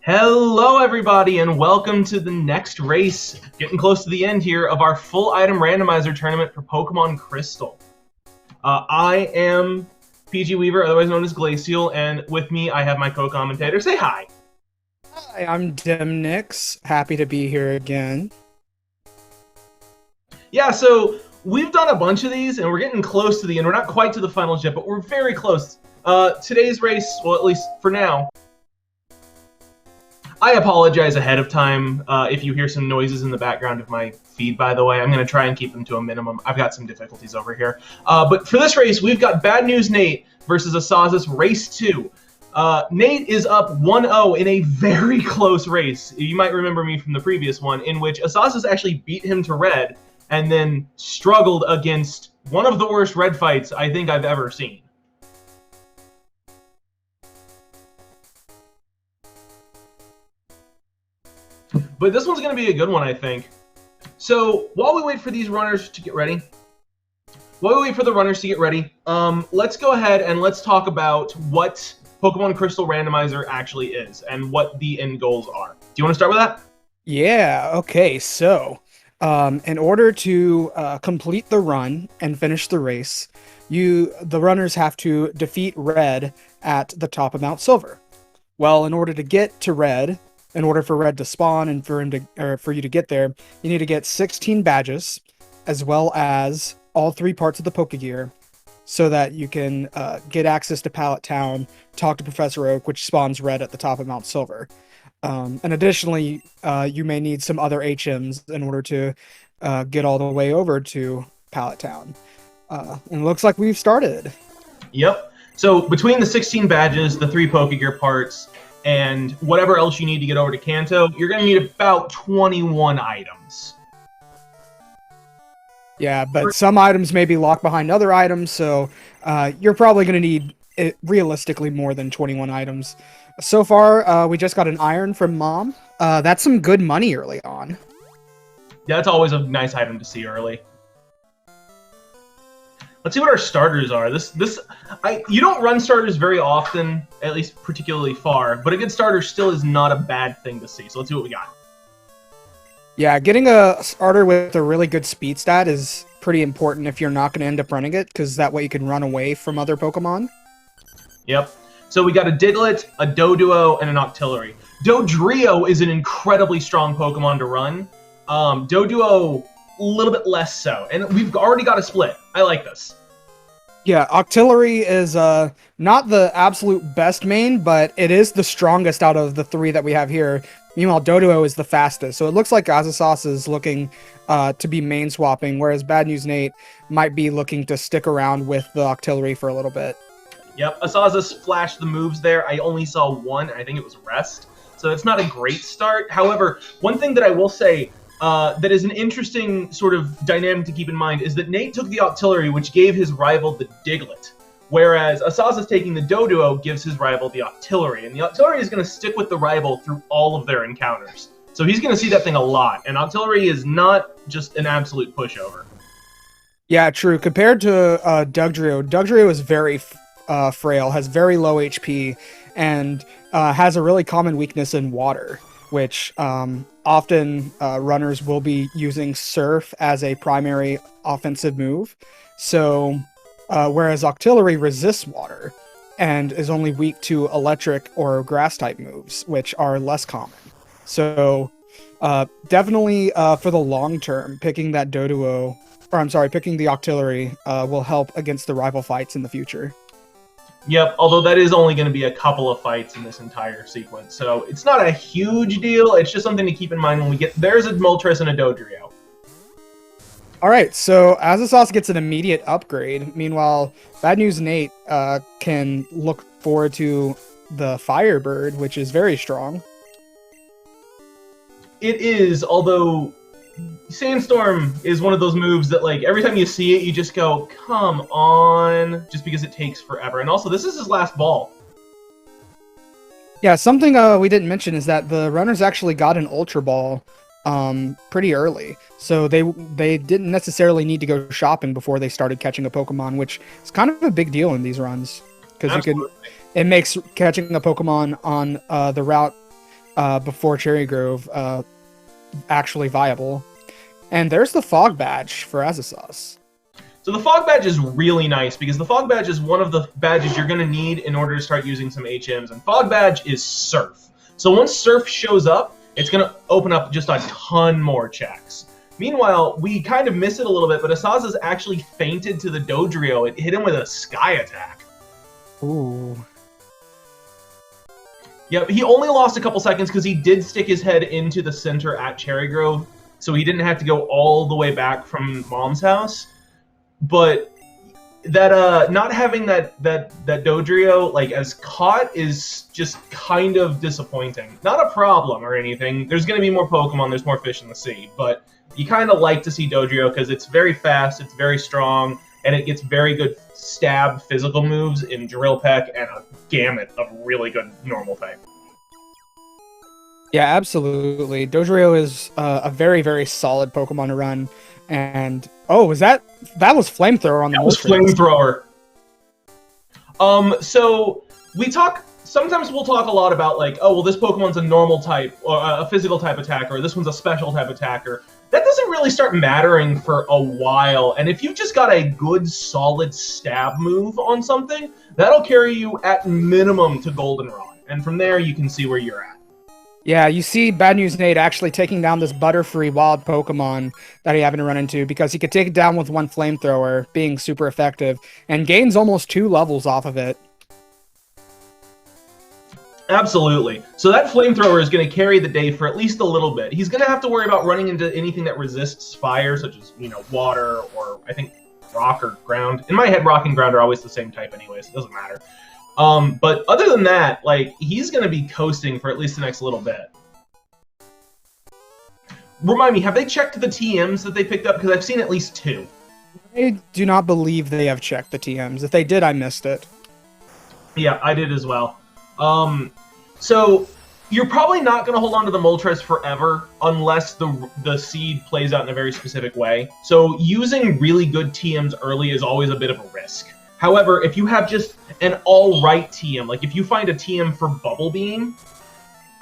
Hello, everybody, and welcome to the next race. Getting close to the end here of our full item randomizer tournament for Pokemon Crystal. I am PG Weaver, otherwise known as Glacial, and with me I have my co-commentator. Say hi. Hi, I'm Dimnix. Happy to be here again. Yeah, so we've done a bunch of these, and we're getting close to the end. We're not quite to the finals yet, but we're very close. Today's race, well, at least for now, I apologize ahead of time if you hear some noises in the background of my feed, by the way. I'm going to try and keep them to a minimum. I've got some difficulties over here. But for this race, we've got BadNewsNate versus asazas Race 2. Nate is up 1-0 in a very close race. You might remember me from the previous one, in which asazas actually beat him to red and then struggled against one of the worst red fights I think I've ever seen. But this one's going to be a good one, I think. So while we wait for these runners to get ready, let's go ahead and let's talk about what Pokemon Crystal Randomizer actually is and what the end goals are. Do you want to start with that? Yeah, okay, so in order to complete the run and finish the race, the runners have to defeat Red at the top of Mount Silver. Well, in order to get to Red, in order for Red to spawn and for you to get there, you need to get 16 badges, as well as all 3 parts of the Pokegear, so that you can get access to Pallet Town, talk to Professor Oak, which spawns Red at the top of Mount Silver. And additionally, you may need some other HMs in order to get all the way over to Pallet Town. And it looks like we've started. Yep. So between the 16 badges, the 3 Pokegear parts, and whatever else you need to get over to Kanto, you're going to need about 21 items. Yeah, but some items may be locked behind other items, so you're probably going to need, realistically, more than 21 items. So far, we just got an iron from Mom. That's some good money early on. Yeah, that's always a nice item to see early. Let's see what our starters are. You don't run starters very often, at least particularly far, but a good starter still is not a bad thing to see. So let's see what we got. Yeah, getting a starter with a really good speed stat is pretty important if you're not going to end up running it, because that way you can run away from other Pokemon. Yep. So we got a Diglett, a Doduo, and an Octillery. Dodrio is an incredibly strong Pokemon to run. Doduo, a little bit less so. And we've already got a split. I like this. Yeah, Octillery is not the absolute best main, but it is the strongest out of the 3 that we have here. Meanwhile, Doduo is the fastest. So it looks like Azasas is looking to be main swapping, whereas BadNewsNate might be looking to stick around with the Octillery for a little bit. Yep, Asazas flashed the moves there. I only saw one, and I think it was Rest. So it's not a great start. However, one thing that I will say that is an interesting sort of dynamic to keep in mind is that Nate took the Octillery, which gave his rival the Diglett, whereas Asazas taking the Doduo gives his rival the Octillery, and the Octillery is going to stick with the rival through all of their encounters. So he's going to see that thing a lot, and Octillery is not just an absolute pushover. Yeah, true. Compared to Dugtrio is very frail, has very low HP, and has a really common weakness in water, which often runners will be using Surf as a primary offensive move. So, whereas Octillery resists water and is only weak to electric or grass type moves, which are less common. So, definitely for the long term, picking the Octillery will help against the rival fights in the future. Yep, although that is only going to be a couple of fights in this entire sequence. So it's not a huge deal. It's just something to keep in mind when we get... There's a Moltres and a Dodrio. Alright, so Azasas gets an immediate upgrade. Meanwhile, BadNewsNate can look forward to the Firebird, which is very strong. It is, although... Sandstorm is one of those moves that, like, every time you see it, you just go, come on, just because it takes forever. And also, this is his last ball. Yeah, something we didn't mention is that the runners actually got an Ultra Ball pretty early. So they didn't necessarily need to go shopping before they started catching a Pokemon, which is kind of a big deal in these runs. Because it makes catching a Pokemon on the route before Cherry Grove actually viable. And there's the Fog Badge for asazas. So the Fog Badge is really nice because the Fog Badge is one of the badges you're going to need in order to start using some HMs. And Fog Badge is Surf. So once Surf shows up, it's going to open up just a ton more checks. Meanwhile, we kind of miss it a little bit, but asazas actually fainted to the Dodrio. It hit him with a Sky Attack. Ooh. Yeah, he only lost a couple seconds because he did stick his head into the center at Cherry Grove, so he didn't have to go all the way back from Mom's house. But that not having that Dodrio like as caught is just kind of disappointing. Not a problem or anything. There's going to be more Pokemon. There's more fish in the sea, but you kind of like to see Dodrio because it's very fast, it's very strong, and it gets very good stab physical moves in Drill Peck and a gamut of really good normal type. Yeah, absolutely. Dodrio is a very, very solid Pokemon to run. And oh, was that was Flamethrower on the That was Flamethrower. So we talk. Sometimes we'll talk a lot about like, oh, well, this Pokemon's a normal type or a physical type attacker. Or this one's a special type attacker. That doesn't really start mattering for a while. And if you've just got a good, solid stab move on something, that'll carry you at minimum to Goldenrod. And from there, you can see where you're at. Yeah, you see BadNewsNate actually taking down this Butterfree wild Pokemon that he happened to run into because he could take it down with one Flamethrower, being super effective, and gains almost 2 levels off of it. Absolutely. So that Flamethrower is going to carry the day for at least a little bit. He's going to have to worry about running into anything that resists fire, such as, water or, I think, rock or ground. In my head, rock and ground are always the same type anyways. It doesn't matter. But other than that, like, he's going to be coasting for at least the next little bit. Remind me, have they checked the TMs that they picked up? Because I've seen at least 2. I do not believe they have checked the TMs. If they did, I missed it. Yeah, I did as well. So you're probably not going to hold on to the Moltres forever unless the seed plays out in a very specific way. So using really good TMs early is always a bit of a risk. However, if you have just an all-right TM, like if you find a TM for Bubble Beam,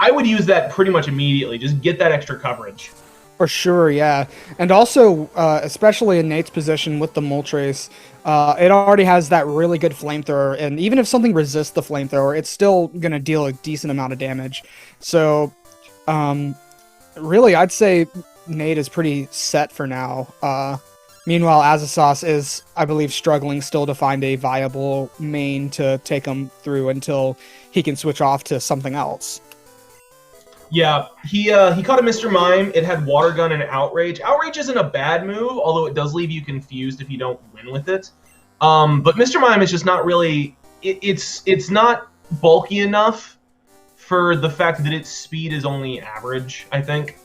I would use that pretty much immediately. Just get that extra coverage. For sure, yeah. And also, especially in Nate's position with the Moltres, it already has that really good Flamethrower, and even if something resists the Flamethrower, it's still going to deal a decent amount of damage. So, really, I'd say Nate is pretty set for now. Meanwhile, Azasas is, I believe, struggling still to find a viable main to take him through until he can switch off to something else. Yeah, he caught a Mr. Mime. It had Water Gun and Outrage. Outrage isn't a bad move, although it does leave you confused if you don't win with it. But Mr. Mime is just not really... It's not bulky enough for the fact that its speed is only average, I think.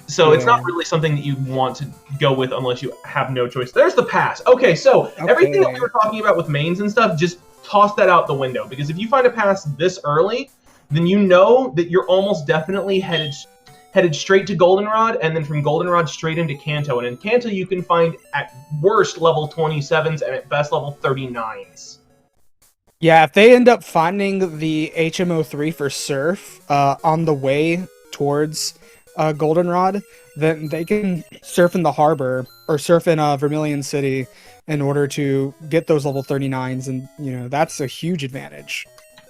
So it's not really something that you want to go with unless you have no choice. There's the pass. Okay, so everything that we were talking about with mains and stuff, just toss that out the window. Because if you find a pass this early, then you know that you're almost definitely headed straight to Goldenrod, and then from Goldenrod straight into Kanto. And in Kanto, you can find at worst level 27s and at best level 39s. Yeah, if they end up finding the HMO3 for Surf on the way towards Goldenrod, then they can surf in the harbor or surf in Vermilion City in order to get those level 39s, and that's a huge advantage.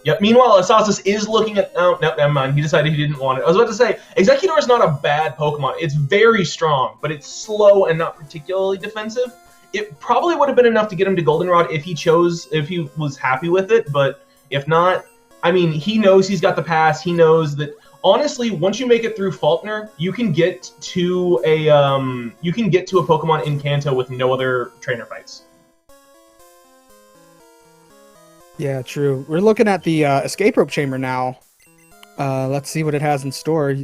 Yep. Meanwhile, Asazas is looking at... Oh, no, never mind. He decided he didn't want it. I was about to say, Executor is not a bad Pokemon. It's very strong, but it's slow and not particularly defensive. It probably would have been enough to get him to Goldenrod if he was happy with it, but if not, I mean, he knows he's got the pass. He knows that, honestly, once you make it through Faulkner, you can get to a Pokemon in Kanto with no other trainer fights. Yeah, true. We're looking at the escape rope chamber now. Let's see what it has in store.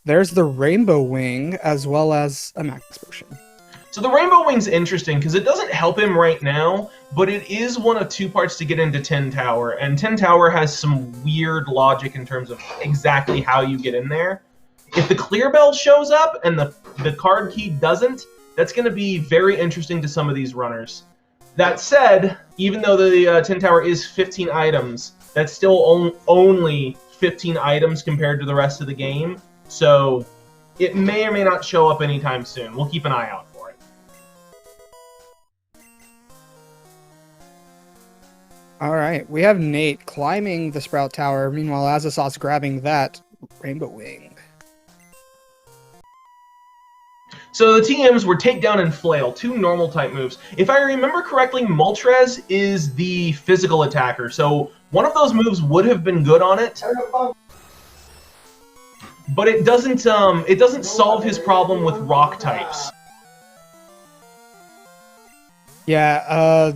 There's the Rainbow Wing, as well as a Max Potion. So the Rainbow Wing's interesting, because it doesn't help him right now, but it is one of 2 parts to get into 10 Tower, and 10 Tower has some weird logic in terms of exactly how you get in there. If the Clear Bell shows up, and the card key doesn't, that's going to be very interesting to some of these runners. That said, even though the 10 Tower is 15 items, that's still only 15 items compared to the rest of the game. So it may or may not show up anytime soon. We'll keep an eye out for it. All right, we have Nate climbing the Sprout Tower. Meanwhile, Azazas grabbing that Rainbow Wing. So the TMs were Takedown and Flail, 2 normal type moves. If I remember correctly, Moltres is the physical attacker, so one of those moves would have been good on it. But it doesn't solve his problem with rock types. Yeah,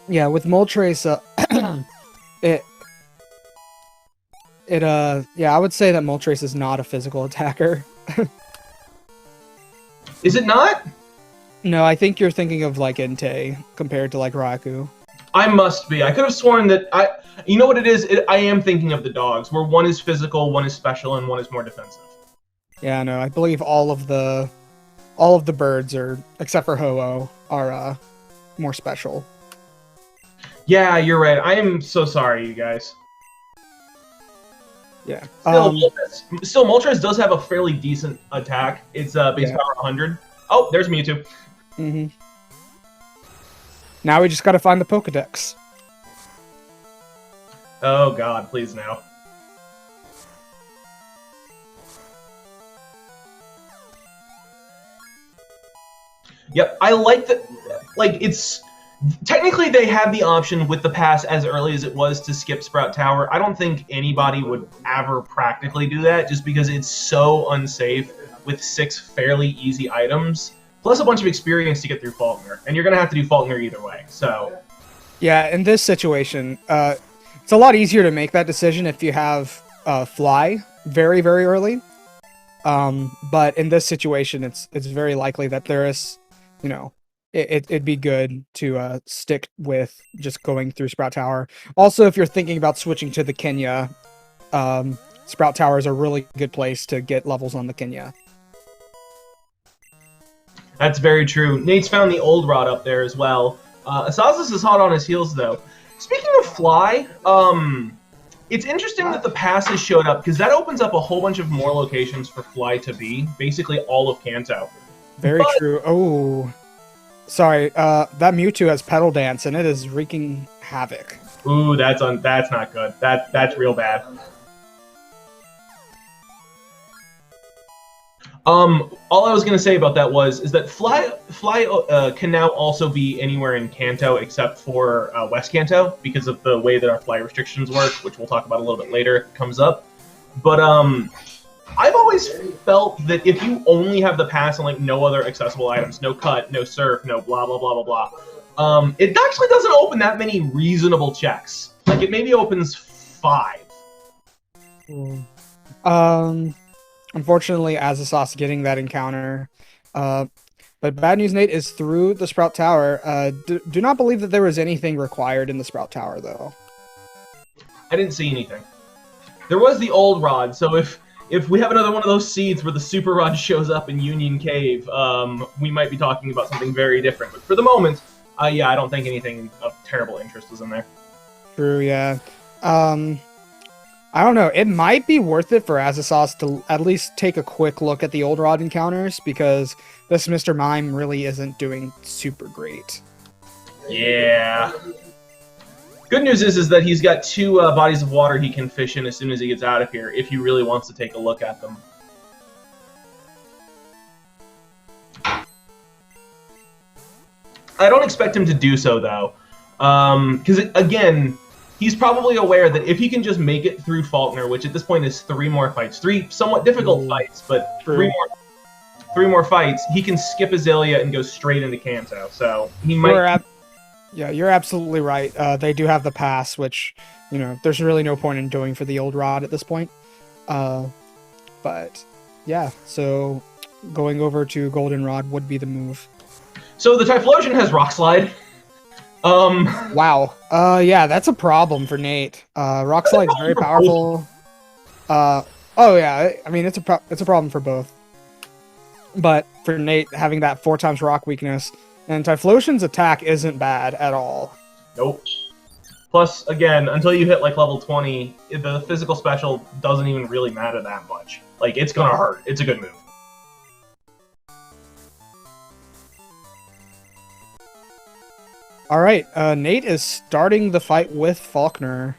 yeah, with Moltres, yeah, I would say that Moltres is not a physical attacker. Is it not? No, I think you're thinking of like Entei compared to like Raikou. I must be. I could have sworn that you know what it is? I am thinking of the dogs, where one is physical, one is special, and one is more defensive. Yeah, no, I believe all of the birds are, except for Ho-Oh, are more special. Yeah, you're right. I am so sorry, you guys. Yeah. Still, Moltres does have a fairly decent attack. It's base power 100. Oh, there's Mewtwo. Mm-hmm. Now we just gotta find the Pokedex. Oh god, please now. Yep, I like that. Like, it's technically they had the option with the pass as early as it was to skip Sprout Tower. I don't think anybody would ever practically do that, just because it's so unsafe with 6 fairly easy items, plus a bunch of experience to get through Faulkner, and you're gonna have to do Faulkner either way. So, yeah, in this situation, it's a lot easier to make that decision if you have Fly very, very early. But in this situation, it's very likely that there is, you know, it'd be good to stick with just going through Sprout Tower. Also, if you're thinking about switching to the Kenya, Sprout Tower is a really good place to get levels on the Kenya. That's very true. Nate's found the old rod up there as well. Asazas is hot on his heels, though. Speaking of Fly, it's interesting that the pass has showed up, because that opens up a whole bunch of more locations for Fly to be. Basically all of Kanto. Very true. Oh, sorry. That Mewtwo has Petal Dance, and it is wreaking havoc. Ooh, that's not good. That's real bad. All I was gonna say about that is that Fly can now also be anywhere in Kanto except for West Kanto, because of the way that our Fly restrictions work, which we'll talk about a little bit later if it comes up. But I've always felt that if you only have the pass and like no other accessible items, no cut, no surf, no blah blah blah blah blah, it actually doesn't open that many reasonable checks. Like, it maybe opens 5. Unfortunately, Azazas getting that encounter. But BadNewsNate is through the Sprout Tower. Do not believe that there was anything required in the Sprout Tower, though. I didn't see anything. There was the old rod, so if we have another one of those seeds where the super rod shows up in Union Cave, we might be talking about something very different. But for the moment, yeah, I don't think anything of terrible interest is in there. True, yeah. I don't know. It might be worth it for Azazas to at least take a quick look at the old rod encounters, because this Mr. Mime really isn't doing super great. Yeah. Good news is that he's got 2 bodies of water he can fish in as soon as he gets out of here, if he really wants to take a look at them. I don't expect him to do so, though. Because, again, he's probably aware that if he can just make it through Faulkner, which at this point is 3 more fights, 3 somewhat difficult fights, but 3 more fights, he can skip Azalea and go straight into Kanto. So he might. Yeah, you're absolutely right. They do have the pass, which, you know, there's really no point in doing for the old rod at this point. But yeah, so going over to Goldenrod would be the move. So the Typhlosion has Rock Slide. Wow. Yeah, that's a problem for Nate. Rock Slide is very powerful. Oh yeah, I mean it's a problem for both. But for Nate, having that 4 times rock weakness And Typhlosion's attack isn't bad at all. Nope. Plus, again, until you hit like level 20, the physical special doesn't even really matter that much. Like, it's gonna hurt. It's a good move. All right, Nate is starting the fight with Faulkner.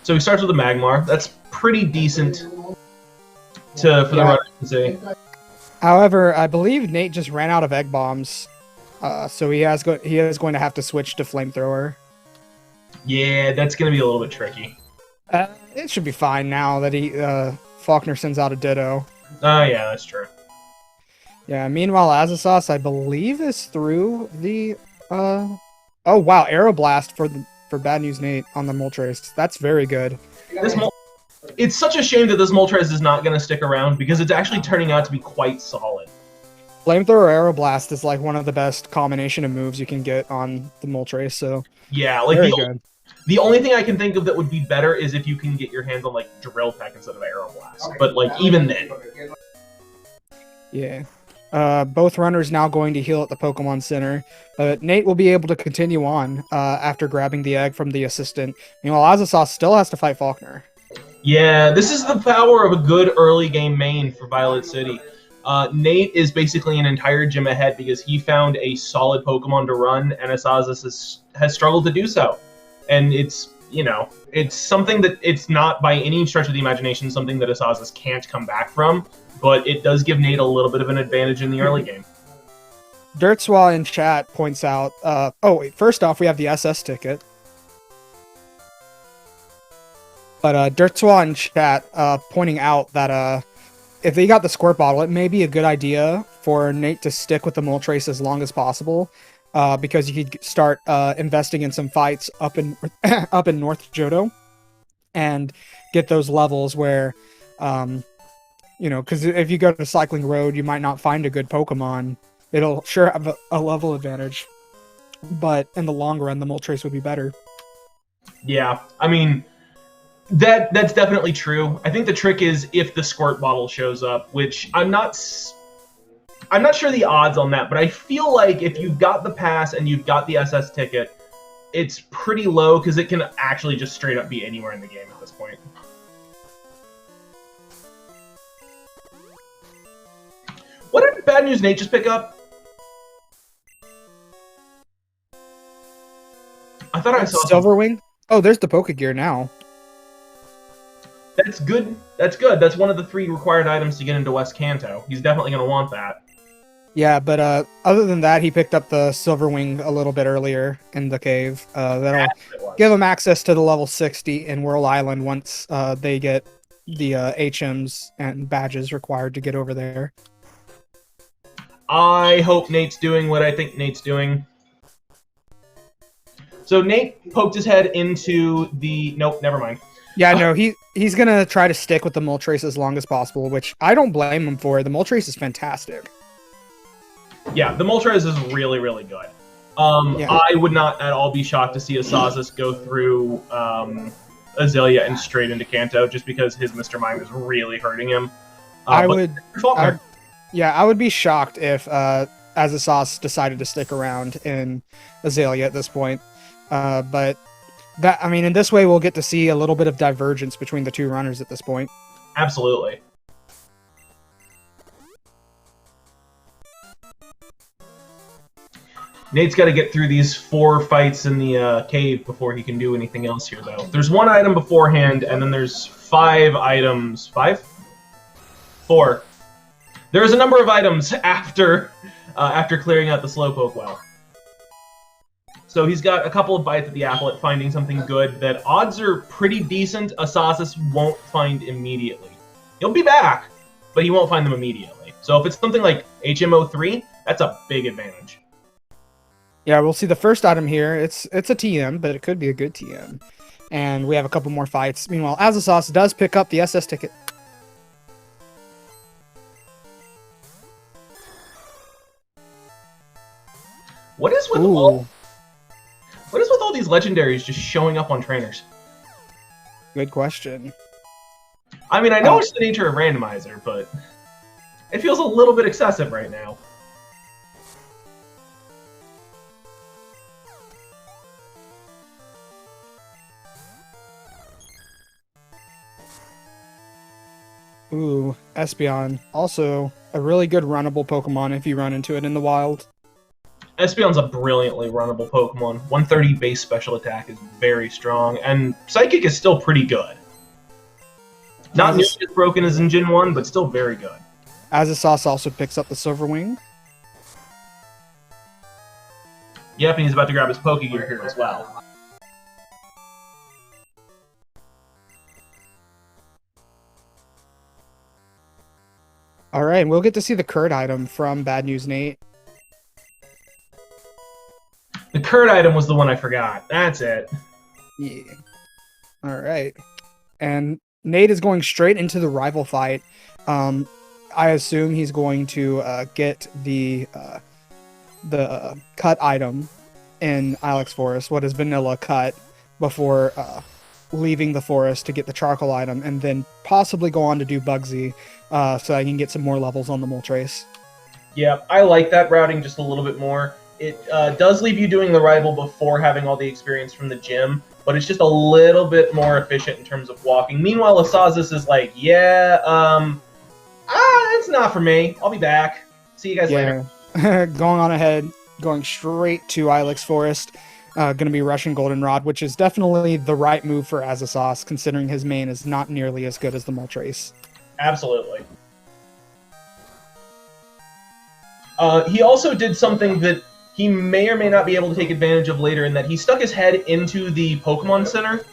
So he starts with a Magmar. That's pretty decent for the runner to see. However, I believe Nate just ran out of egg bombs, so he is going to have to switch to flamethrower. Yeah, that's going to be a little bit tricky. It should be fine now that Faulkner sends out a Ditto. Oh yeah, that's true. Yeah. Meanwhile, Asazas, I believe, is through the. Oh wow, Aeroblast for BadNewsNate on the Moltres. That's very good. It's such a shame that this Moltres is not going to stick around because it's actually turning out to be quite solid. Flamethrower Aeroblast is like one of the best combination of moves you can get on the Moltres. So yeah, like very good. The only thing I can think of that would be better is if you can get your hands on like Drill Peck instead of Aeroblast. But like even then. Yeah. Both runners now going to heal at the Pokemon Center. Nate will be able to continue on after grabbing the egg from the assistant. Meanwhile, Asazas still has to fight Faulkner. Yeah, this is the power of a good early game main for Violet City. Nate is basically an entire gym ahead because he found a solid Pokemon to run, and Asazas has struggled to do so. And it's, you know, it's something that it's not by any stretch of the imagination something that Asazas can't come back from, but it does give Nate a little bit of an advantage in the early game. Dirtswa in chat points out, first off, we have the SS ticket. But Dirtswa in chat pointing out that if they got the Squirt Bottle, it may be a good idea for Nate to stick with the Moltres as long as possible, because he could start investing in some fights up in North Johto, and get those levels where, because if you go to Cycling Road, you might not find a good Pokemon. It'll sure have a level advantage, but in the long run, the Moltres would be better. Yeah, I mean. That's definitely true. I think the trick is if the Squirt Bottle shows up, which I'm not sure the odds on that, but I feel like if you've got the pass and you've got the SS ticket, it's pretty low because it can actually just straight up be anywhere in the game at this point. What did BadNewsNate just pick up? I thought I saw Silverwing. Oh, there's the Pokegear now. That's good. That's good. That's one of the 3 required items to get into West Kanto. He's definitely going to want that. Yeah, but other than that, he picked up the Silverwing a little bit earlier in the cave. That'll give him access to the level 60 in Whirl Island once they get the HMs and badges required to get over there. I hope Nate's doing what I think Nate's doing. So Nate poked his head into the... Nope, never mind. Yeah, no, he's going to try to stick with the Moltres as long as possible, which I don't blame him for. The Moltres is fantastic. Yeah, the Moltres is really, really good. I would not at all be shocked to see Asazas go through Azalea and straight into Kanto, just because his Mr. Mime is really hurting him. I would be shocked if Asazas decided to stick around in Azalea at this point. But in this way, we'll get to see a little bit of divergence between the 2 runners at this point. Absolutely. Nate's got to get through these 4 fights in the cave before he can do anything else here, though. There's 1 item beforehand, and then there's 5 items. 5? 4. There's a number of items after clearing out the Slowpoke well. So he's got a couple of bites at the apple at finding something good that odds are pretty decent Asazas won't find immediately. He'll be back, but he won't find them immediately. So if it's something like HM03, that's a big advantage. Yeah, we'll see the first item here. It's a TM, but it could be a good TM. And we have a couple more fights. Meanwhile, Asazas does pick up the SS ticket. What is with all these legendaries just showing up on trainers? Good question. I mean, I know it's the nature of Randomizer, but... It feels a little bit excessive right now. Ooh, Espeon. Also, a really good runnable Pokemon if you run into it in the wild. Espeon's a brilliantly runnable Pokemon. 130 base special attack is very strong, and Psychic is still pretty good. Not nearly as broken as in Gen 1, but still very good. Asazas also picks up the Silver Wing. Yep, and he's about to grab his Pokegear here as well. Alright, we'll get to see the Curd item from BadNewsNate. The Curd item was the one I forgot. That's it. Yeah. Alright. And Nate is going straight into the rival fight. I assume he's going to get the cut item in Ilex Forest, what is Vanilla Cut, before leaving the forest to get the charcoal item, and then possibly go on to do Bugsy so I can get some more levels on the Moltres. Yeah, I like that routing just a little bit more. It does leave you doing the rival before having all the experience from the gym, but it's just a little bit more efficient in terms of walking. Meanwhile, Asazas is like, yeah, it's not for me. I'll be back. See you guys later. Going on ahead, going straight to Ilex Forest. Going to be rushing Goldenrod, which is definitely the right move for Asazas, considering his main is not nearly as good as the Moltres. Absolutely. He also did something that he may or may not be able to take advantage of later, in that he stuck his head into the Pokemon Center.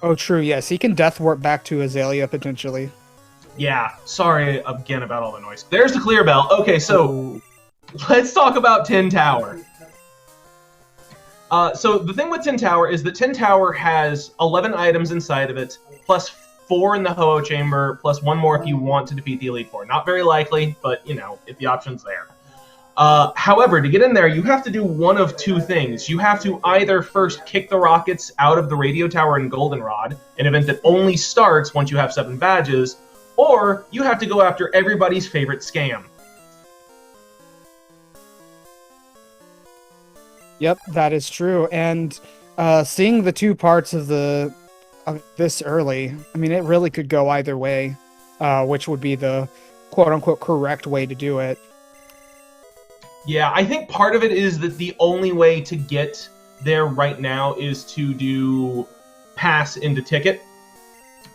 Oh, true, yes. He can Death Warp back to Azalea, potentially. Yeah, sorry again about all the noise. There's the clear bell. Okay, so let's talk about Tin Tower. So the thing with Tin Tower is that Tin Tower has 11 items inside of it, plus 4 in the Ho-Oh Chamber, plus 1 more if you want to defeat the Elite Four. Not very likely, but, you know, if the option's there. However, to get in there, you have to do one of two things. You have to either first kick the rockets out of the Radio Tower in Goldenrod, an event that only starts once you have 7 badges, or you have to go after everybody's favorite scam. Yep, that is true. And seeing the two parts of this early, I mean, it really could go either way, which would be the quote-unquote correct way to do it. Yeah, I think part of it is that the only way to get there right now is to do pass into ticket,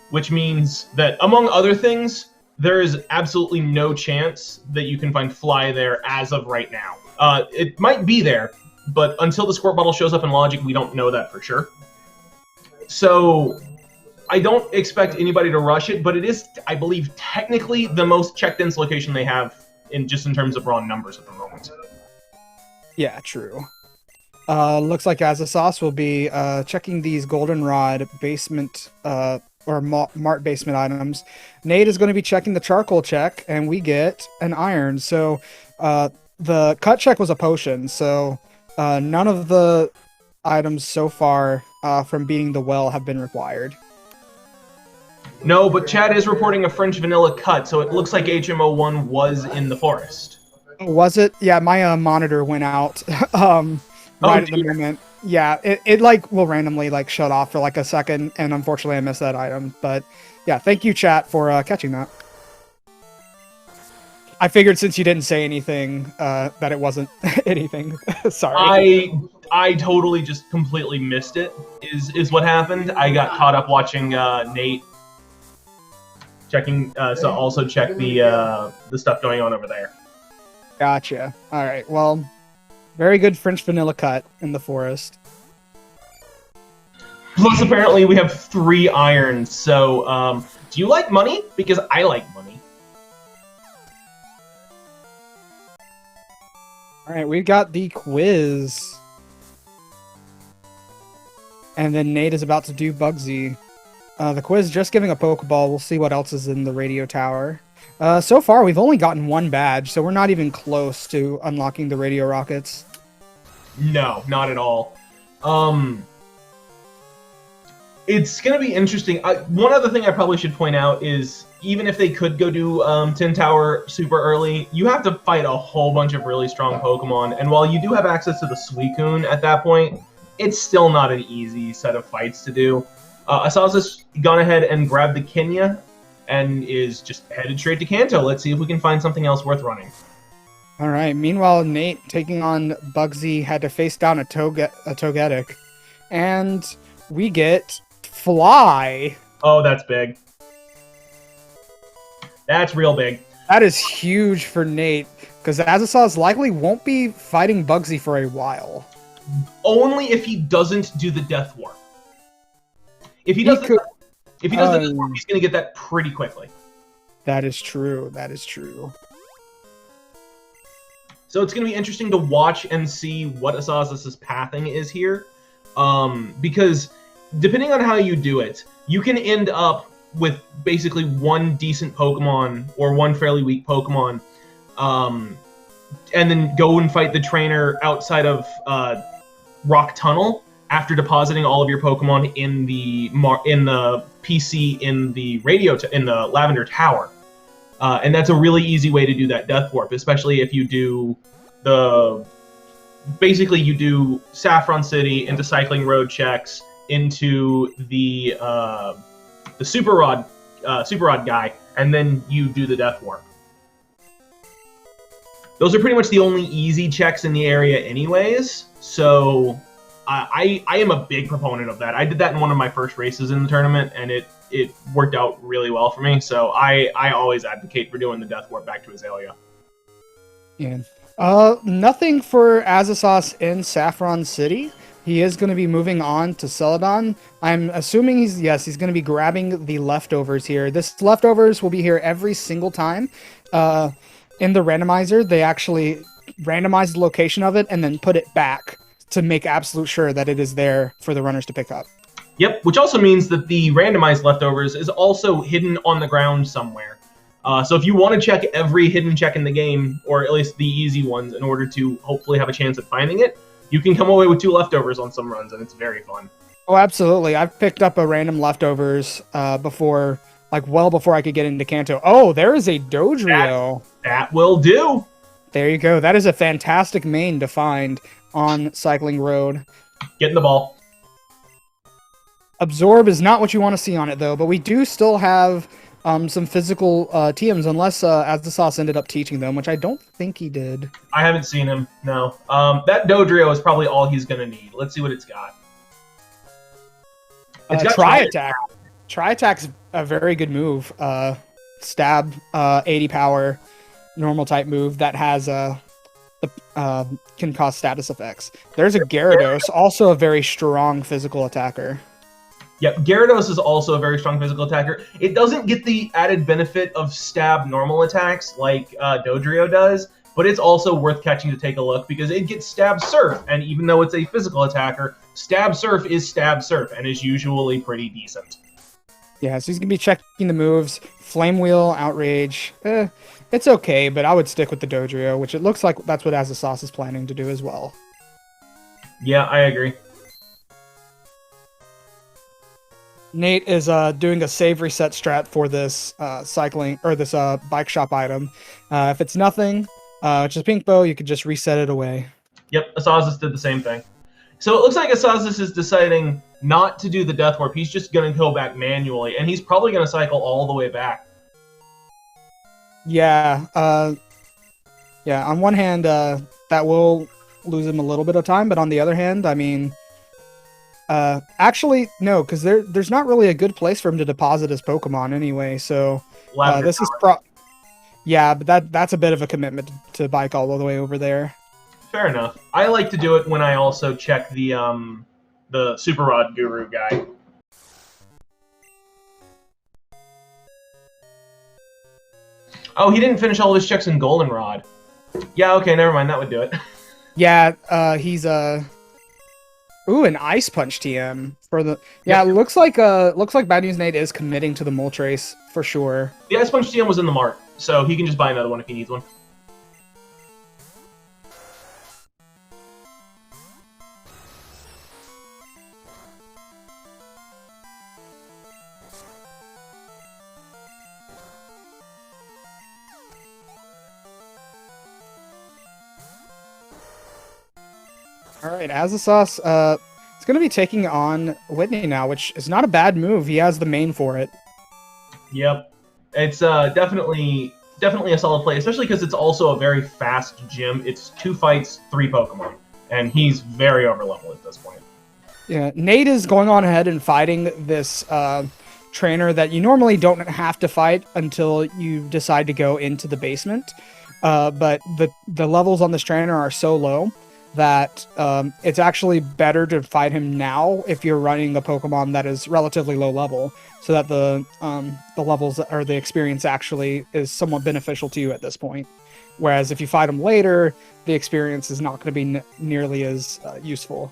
which means that, among other things, there is absolutely no chance that you can find Fly there as of right now. It might be there, but until the Squirt Bottle shows up in Logic, we don't know that for sure. So I don't expect anybody to rush it, but it is, I believe, technically the most checked-in location they have in terms of raw numbers at the moment. Yeah, true. Looks like Asazas will be checking these Goldenrod basement or Mart basement items. Nate is going to be checking the charcoal check, and we get an iron. So the cut check was a potion, so none of the items so far from beating the well have been required. No, but Chad is reporting a French vanilla cut, so it looks like HMO1 was in the forest. Was it? Yeah, my monitor went out right at the moment. Yeah, it like will randomly like shut off for like a second, and unfortunately I missed that item. But yeah, thank you, chat, for catching that. I figured since you didn't say anything that it wasn't anything. Sorry. I totally just completely missed it. Is what happened. I got caught up watching Nate checking. So also check the stuff going on over there. Gotcha. All right. Well, very good French vanilla cut in the forest. Plus, apparently, we have 3 irons. So, do you like money? Because I like money. All right, we got the quiz. And then Nate is about to do Bugsy. The quiz just giving a Pokeball. We'll see what else is in the radio tower. So far, we've only gotten 1 badge, so we're not even close to unlocking the radio rockets. No, not at all. It's going to be interesting. One other thing I probably should point out is even if they could go do Tin Tower super early, you have to fight a whole bunch of really strong Pokemon. And while you do have access to the Suicune at that point, it's still not an easy set of fights to do. Asazas gone ahead and grabbed the Kenya and is just headed straight to Kanto. Let's see if we can find something else worth running. All right. Meanwhile, Nate, taking on Bugsy, had to face down a Togetic. And we get Fly. Oh, that's big. That's real big. That is huge for Nate, because Azazas likely won't be fighting Bugsy for a while. Only if he doesn't do the Death Warp. If he does the Death Warp, he's going to get that pretty quickly. That is true. That is true. So it's going to be interesting to watch and see what Asazas' pathing is here. Because depending on how you do it, you can end up with basically one decent Pokemon or one fairly weak Pokemon, and then go and fight the trainer outside of Rock Tunnel after depositing all of your Pokemon in the PC in the in the Lavender Tower. And that's a really easy way to do that Death Warp, especially if you do basically you do Saffron City into Cycling Road checks into the Super Rod guy, and then you do the Death Warp. Those are pretty much the only easy checks in the area anyways, so I am a big proponent of that. I did that in one of my first races in the tournament, and it worked out really well for me, so I always advocate for doing the Death Warp back to Azalea. Yeah. Nothing for Azazas in Saffron City. He is going to be moving on to Celadon. I'm assuming he's going to be grabbing the leftovers here. This leftovers will be here every single time. In the randomizer, they actually randomize the location of it and then put it back to make absolute sure that it is there for the runners to pick up. Yep, which also means that the randomized leftovers is also hidden on the ground somewhere. So if you want to check every hidden check in the game, or at least the easy ones, in order to hopefully have a chance at finding it, you can come away with 2 leftovers on some runs, and it's very fun. Oh, absolutely. I've picked up a random leftovers before, well before I could get into Kanto. Oh, there is a Dodrio. That will do. There you go. That is a fantastic main to find on Cycling Road. Get in the ball. Absorb is not what you want to see on it, though, but we do still have some physical TMs, unless Azazas ended up teaching them, which I don't think he did. I haven't seen him, no. That Dodrio is probably all he's going to need. Let's see what it's got. It's got Tri-Attack. Tri-Attack's a very good move. Stab, 80 power, normal type move that has can cause status effects. There's a Gyarados, also a very strong physical attacker. Yep, Gyarados is also a very strong physical attacker. It doesn't get the added benefit of stab normal attacks like Dodrio does, but it's also worth catching to take a look because it gets Stab Surf, and even though it's a physical attacker, Stab Surf is Stab Surf and is usually pretty decent. Yeah, so he's going to be checking the moves. Flame Wheel, Outrage, it's okay, but I would stick with the Dodrio, which it looks like that's what Azazas is planning to do as well. Yeah, I agree. Nate is doing a save reset strat for this this bike shop item. If it's nothing, which is Pink Bow, you could just reset it away. Yep, Asazas did the same thing. So it looks like Asazas is deciding not to do the Death Warp. He's just going to go back manually, and he's probably going to cycle all the way back. Yeah, on one hand, that will lose him a little bit of time, but on the other hand, I mean... actually, no, because there's not really a good place for him to deposit his Pokemon anyway, so this is yeah, but that's a bit of a commitment to bike all the way over there. Fair enough. I like to do it when I also check the Super Rod Guru guy. Oh, he didn't finish all of his checks in Goldenrod. Yeah, okay, never mind, that would do it. Yeah, he's ooh, an Ice Punch TM for the... Yeah, it looks like BadNewsNate is committing to the Moltres for sure. The Ice Punch TM was in the mart, so he can just buy another one if he needs one. All right, Azasas, it's going to be taking on Whitney now, which is not a bad move. He has the main for it. Yep, it's definitely a solid play, especially because it's also a very fast gym. It's 2 fights, 3 Pokemon, and he's very overleveled at this point. Yeah, Nate is going on ahead and fighting this trainer that you normally don't have to fight until you decide to go into the basement. But the levels on this trainer are so low that it's actually better to fight him now if you're running a Pokemon that is relatively low level, so that the levels or the experience actually is somewhat beneficial to you at this point. Whereas if you fight him later, the experience is not going to be nearly as useful.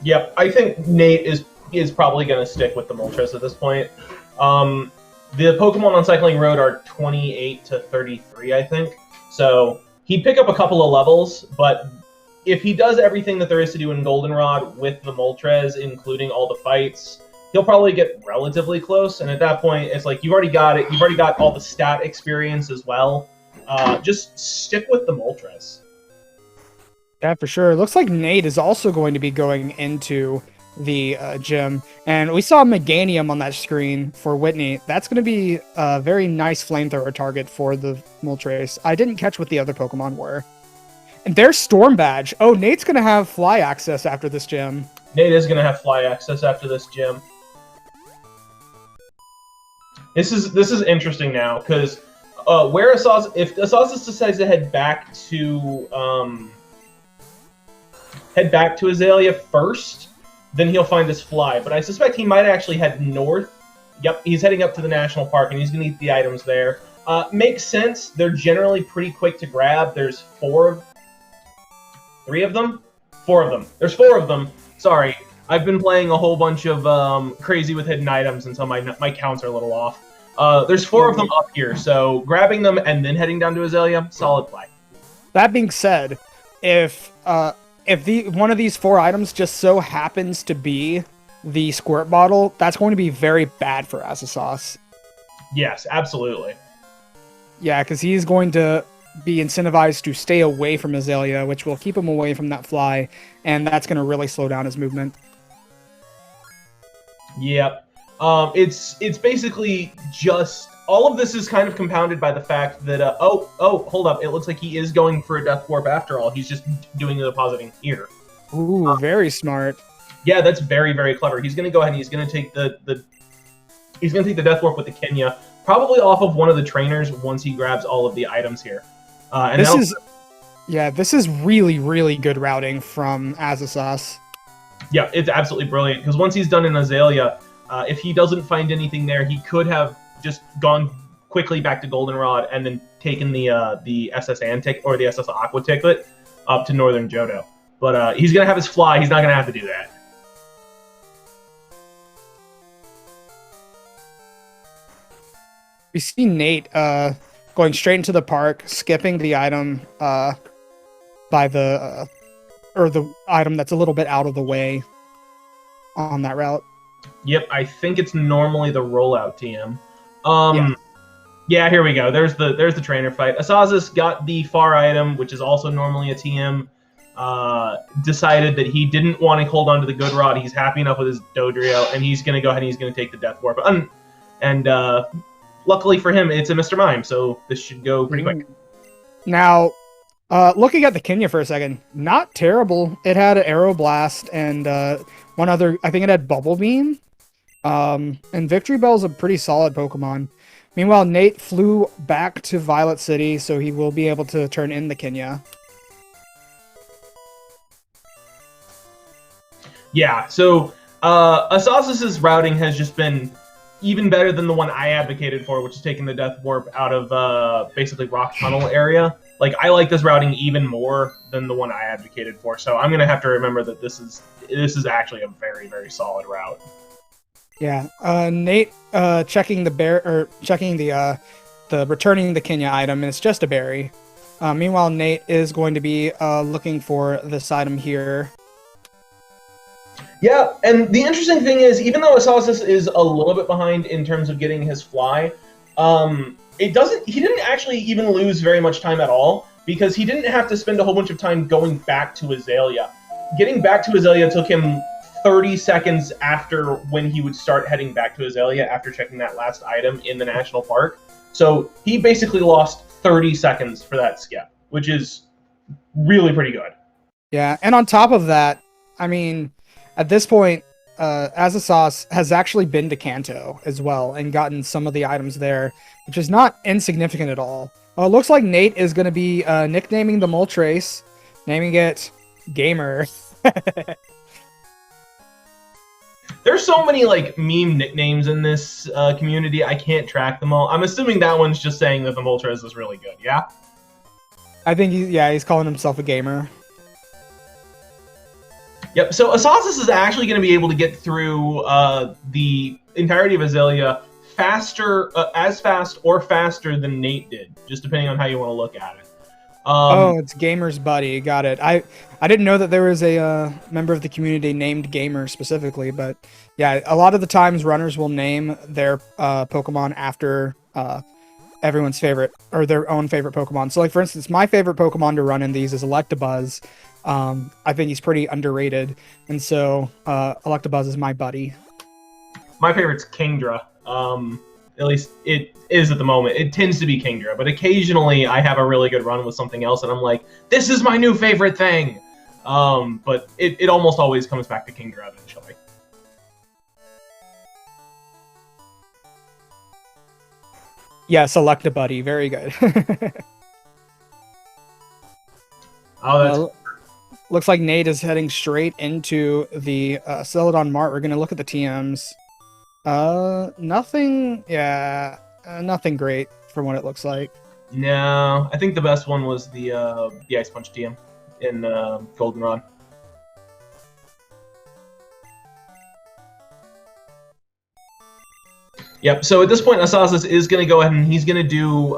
Yep, I think Nate is probably going to stick with the Moltres at this point. The Pokemon on Cycling Road are 28 to 33, I think. So he'd pick up a couple of levels, but if he does everything that there is to do in Goldenrod with the Moltres, including all the fights, he'll probably get relatively close. And at that point, it's like, you've already got it. You've already got all the stat experience as well. Just stick with the Moltres. Yeah, for sure. It looks like Nate is also going to be going into the gym. And we saw Meganium on that screen for Whitney. That's going to be a very nice flamethrower target for the Moltres. I didn't catch what the other Pokemon were. And there's Storm Badge. Oh, Nate's going to have fly access after this gym. Nate is going to have fly access after this gym. This is interesting now, because if Asazas decides to head back to Azalea first, then he'll find his fly. But I suspect he might actually head north. Yep, he's heading up to the national park, and he's going to eat the items there. Makes sense. They're generally pretty quick to grab. There's 4 of them. There's 4 of them. Sorry, I've been playing a whole bunch of Crazy with Hidden Items, and so my counts are a little off. There's 4 of them up here, so grabbing them and then heading down to Azalea, solid play. That being said, if one of these 4 items just so happens to be the squirt bottle, that's going to be very bad for Azasas. Yes, absolutely. Yeah, because he's going to be incentivized to stay away from Azalea, which will keep him away from that fly, and that's going to really slow down his movement. Yep. It's basically just... All of this is kind of compounded by the fact that, hold up, it looks like he is going for a Death Warp after all. He's just doing the depositing here. Ooh, very smart. Yeah, that's very, very clever. He's going to go ahead and he's going to take he's going to take the Death Warp with the Kenya, probably off of one of the trainers once he grabs all of the items here. This is really, really good routing from Azasas. Yeah, it's absolutely brilliant, because once he's done in Azalea, if he doesn't find anything there, he could have just gone quickly back to Goldenrod and then taken the SS Antic or the SS Aqua Ticklet up to Northern Johto. But he's going to have his fly. He's not going to have to do that. We see Nate going straight into the park, skipping the item by the item that's a little bit out of the way on that route. Yep, I think it's normally the rollout TM. Yeah. Yeah, here we go. There's the trainer fight. Asazas got the far item, which is also normally a TM. Decided that he didn't want to hold on to the good rod. He's happy enough with his Dodrio, and he's going to go ahead and he's going to take the Death Warp. And luckily for him, it's a Mr. Mime, so this should go pretty quick. Now, looking at the Kenya for a second, not terrible. It had an Aeroblast and one other, I think it had Bubble Beam. And Victory Bell's a pretty solid Pokemon. Meanwhile, Nate flew back to Violet City, so he will be able to turn in the Kenya. Yeah, so Asazas' routing has just been even better than the one I advocated for, which is taking the Death Warp out of basically Rock Tunnel area. Like, I like this routing even more than the one I advocated for, so I'm gonna have to remember that this is actually a very, very solid route. Yeah, Nate checking the returning the Kenya item, and it's just a berry. Meanwhile, Nate is going to be looking for this item here. Yeah, and the interesting thing is, even though Asazas is a little bit behind in terms of getting his fly, he didn't actually even lose very much time at all, because he didn't have to spend a whole bunch of time going back to Azalea. getting back to Azalea took him 30 seconds after when he would start heading back to Azalea after checking that last item in the national park. So he basically lost 30 seconds for that skip, which is really pretty good. Yeah, and on top of that, I mean, at this point, Asazas has actually been to Kanto as well and gotten some of the items there, which is not insignificant at all. It looks like Nate is going to be nicknaming the Moltres, naming it Gamer. There's so many like meme nicknames in this community, I can't track them all. I'm assuming that one's just saying that the Moltres is really good, yeah? I think he's calling himself a gamer. Yep, so Asazas is actually going to be able to get through the entirety of Azalea faster, as fast or faster than Nate did, just depending on how you want to look at it. Oh, it's Gamer's buddy. Got it. I didn't know that there was a member of the community named Gamer specifically, but yeah, a lot of the times runners will name their Pokemon after everyone's favorite or their own favorite Pokemon. So, like for instance, my favorite Pokemon to run in these is Electabuzz. I think he's pretty underrated, and so Electabuzz is my buddy. My favorite's Kingdra. At least it is at the moment. It tends to be Kingdra, but occasionally I have a really good run with something else, and I'm like, this is my new favorite thing! But it almost always comes back to Kingdra eventually. Yes, Electabuddy. Very good. Oh, that's... Looks like Nate is heading straight into the Celadon Mart. We're going to look at the TMs. Nothing... Yeah, nothing great from what it looks like. No, I think the best one was the Ice Punch TM in Goldenrod. Yep. So at this point, Asazas is going to go ahead and he's going to do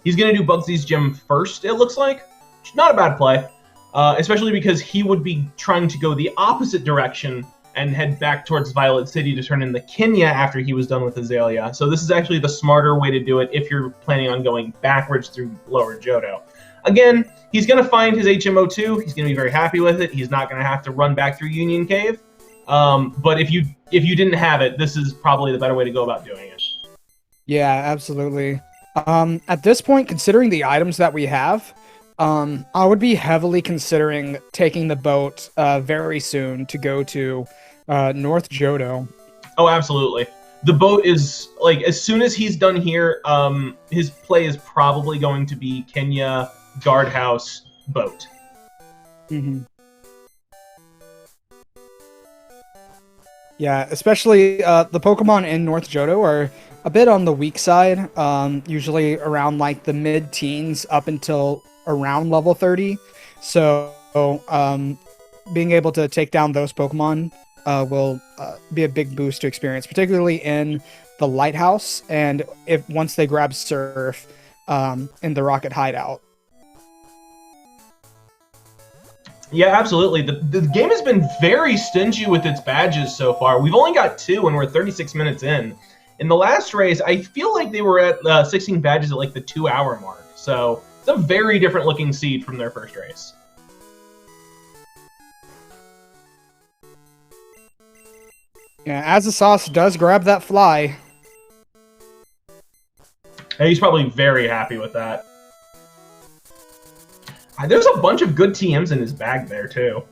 Bugsy's gym first. It looks like not a bad play, especially because he would be trying to go the opposite direction and head back towards Violet City to turn in the Kenya after he was done with Azalea. So this is actually the smarter way to do it if you're planning on going backwards through Lower Johto. Again, he's going to find his HMO2. He's going to be very happy with it. He's not going to have to run back through Union Cave. But if you didn't have it, this is probably the better way to go about doing it. Yeah, absolutely. At this point, considering the items that we have, I would be heavily considering taking the boat very soon to go to North Johto. Oh, absolutely. The boat is, like, as soon as he's done here, his play is probably going to be Kenya, Guardhouse, boat. Mm-hmm. Yeah, especially the Pokemon in North Johto are a bit on the weak side, usually around like the mid-teens up until around level 30. So being able to take down those Pokemon will be a big boost to experience, particularly in the Lighthouse and once they grab Surf in the Rocket Hideout. Yeah, absolutely. The game has been very stingy with its badges so far. We've only got 2 and we're 36 minutes in. In the last race, I feel like they were at 16 badges at like the 2-hour mark. So it's a very different looking seed from their first race. Yeah, Asazas does grab that fly. And he's probably very happy with that. There's a bunch of good TMs in his bag there, too.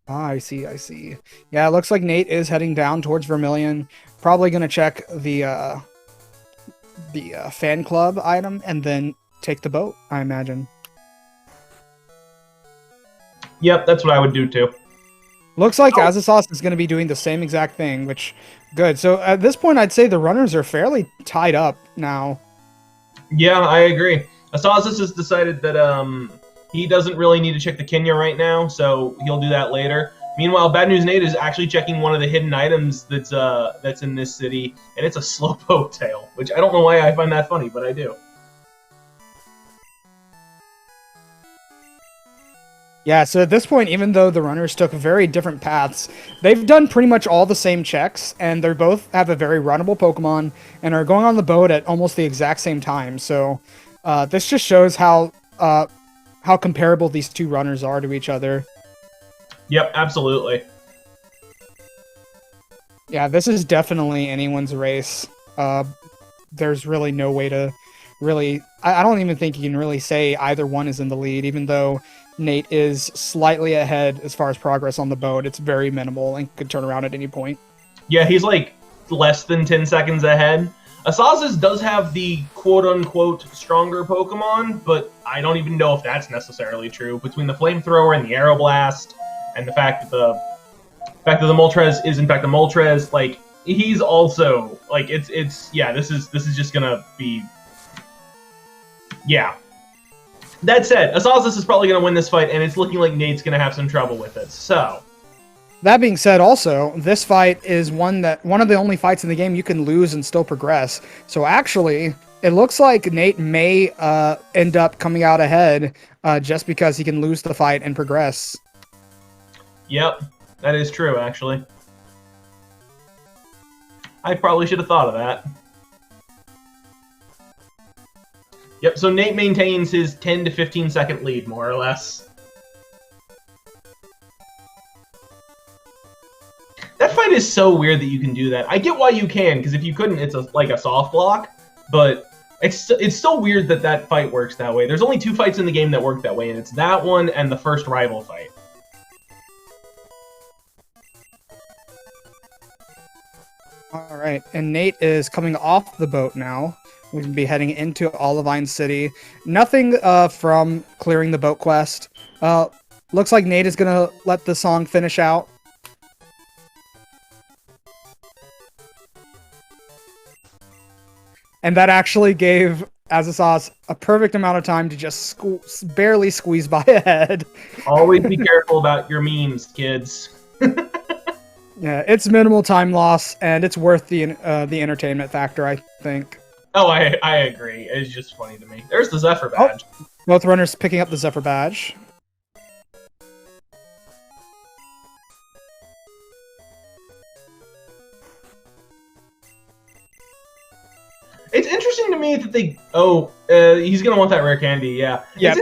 Ah, I see. Yeah, it looks like Nate is heading down towards Vermilion. Probably going to check the fan club item and then take the boat, I imagine. Yep, that's what I would do, too. Looks like Asazas is going to be doing the same exact thing, which, good. So at this point, I'd say the runners are fairly tied up now. Yeah, I agree. Asazas has decided that he doesn't really need to check the Kenya right now, so he'll do that later. Meanwhile, BadNewsNate is actually checking one of the hidden items that's in this city, and it's a Slowpoke tail, which I don't know why I find that funny, but I do. Yeah, so at this point, even though the runners took very different paths, they've done pretty much all the same checks, and they both have a very runnable Pokemon, and are going on the boat at almost the exact same time, so... this just shows how how comparable these two runners are to each other. Yep, absolutely. Yeah, this is definitely anyone's race. There's really no way to really... I don't even think you can really say either one is in the lead, even though Nate is slightly ahead as far as progress on the boat. It's very minimal and could turn around at any point. Yeah, he's like less than 10 seconds ahead. Asazas does have the quote-unquote stronger Pokemon, but I don't even know if that's necessarily true. Between the Flamethrower and the Aeroblast, and the fact that the Moltres is in fact a Moltres, like, he's also, like, it's yeah, this is just gonna be... Yeah. That said, Asazas is probably gonna win this fight, and it's looking like Nate's gonna have some trouble with it, so... That being said, also, this fight is one of the only fights in the game you can lose and still progress. So actually, it looks like Nate may end up coming out ahead just because he can lose the fight and progress. Yep, that is true, actually. I probably should have thought of that. Yep, so Nate maintains his 10 to 15 second lead, more or less. That fight is so weird that you can do that. I get why you can, because if you couldn't, it's like a soft block, but it's still weird that that fight works that way. There's only 2 fights in the game that work that way, and it's that one and the first rival fight. All right, and Nate is coming off the boat now. We can be heading into Olivine City. Nothing from clearing the boat quest. Looks like Nate is going to let the song finish out. And that actually gave Asazas a perfect amount of time to just barely squeeze by ahead. Always be careful about your memes, kids. Yeah, it's minimal time loss, and it's worth the entertainment factor, I think. Oh, I agree. It's just funny to me. There's the Zephyr Badge. Oh, both runners picking up the Zephyr Badge. It's interesting to me that they... Oh, he's going to want that rare candy, yeah. Yep.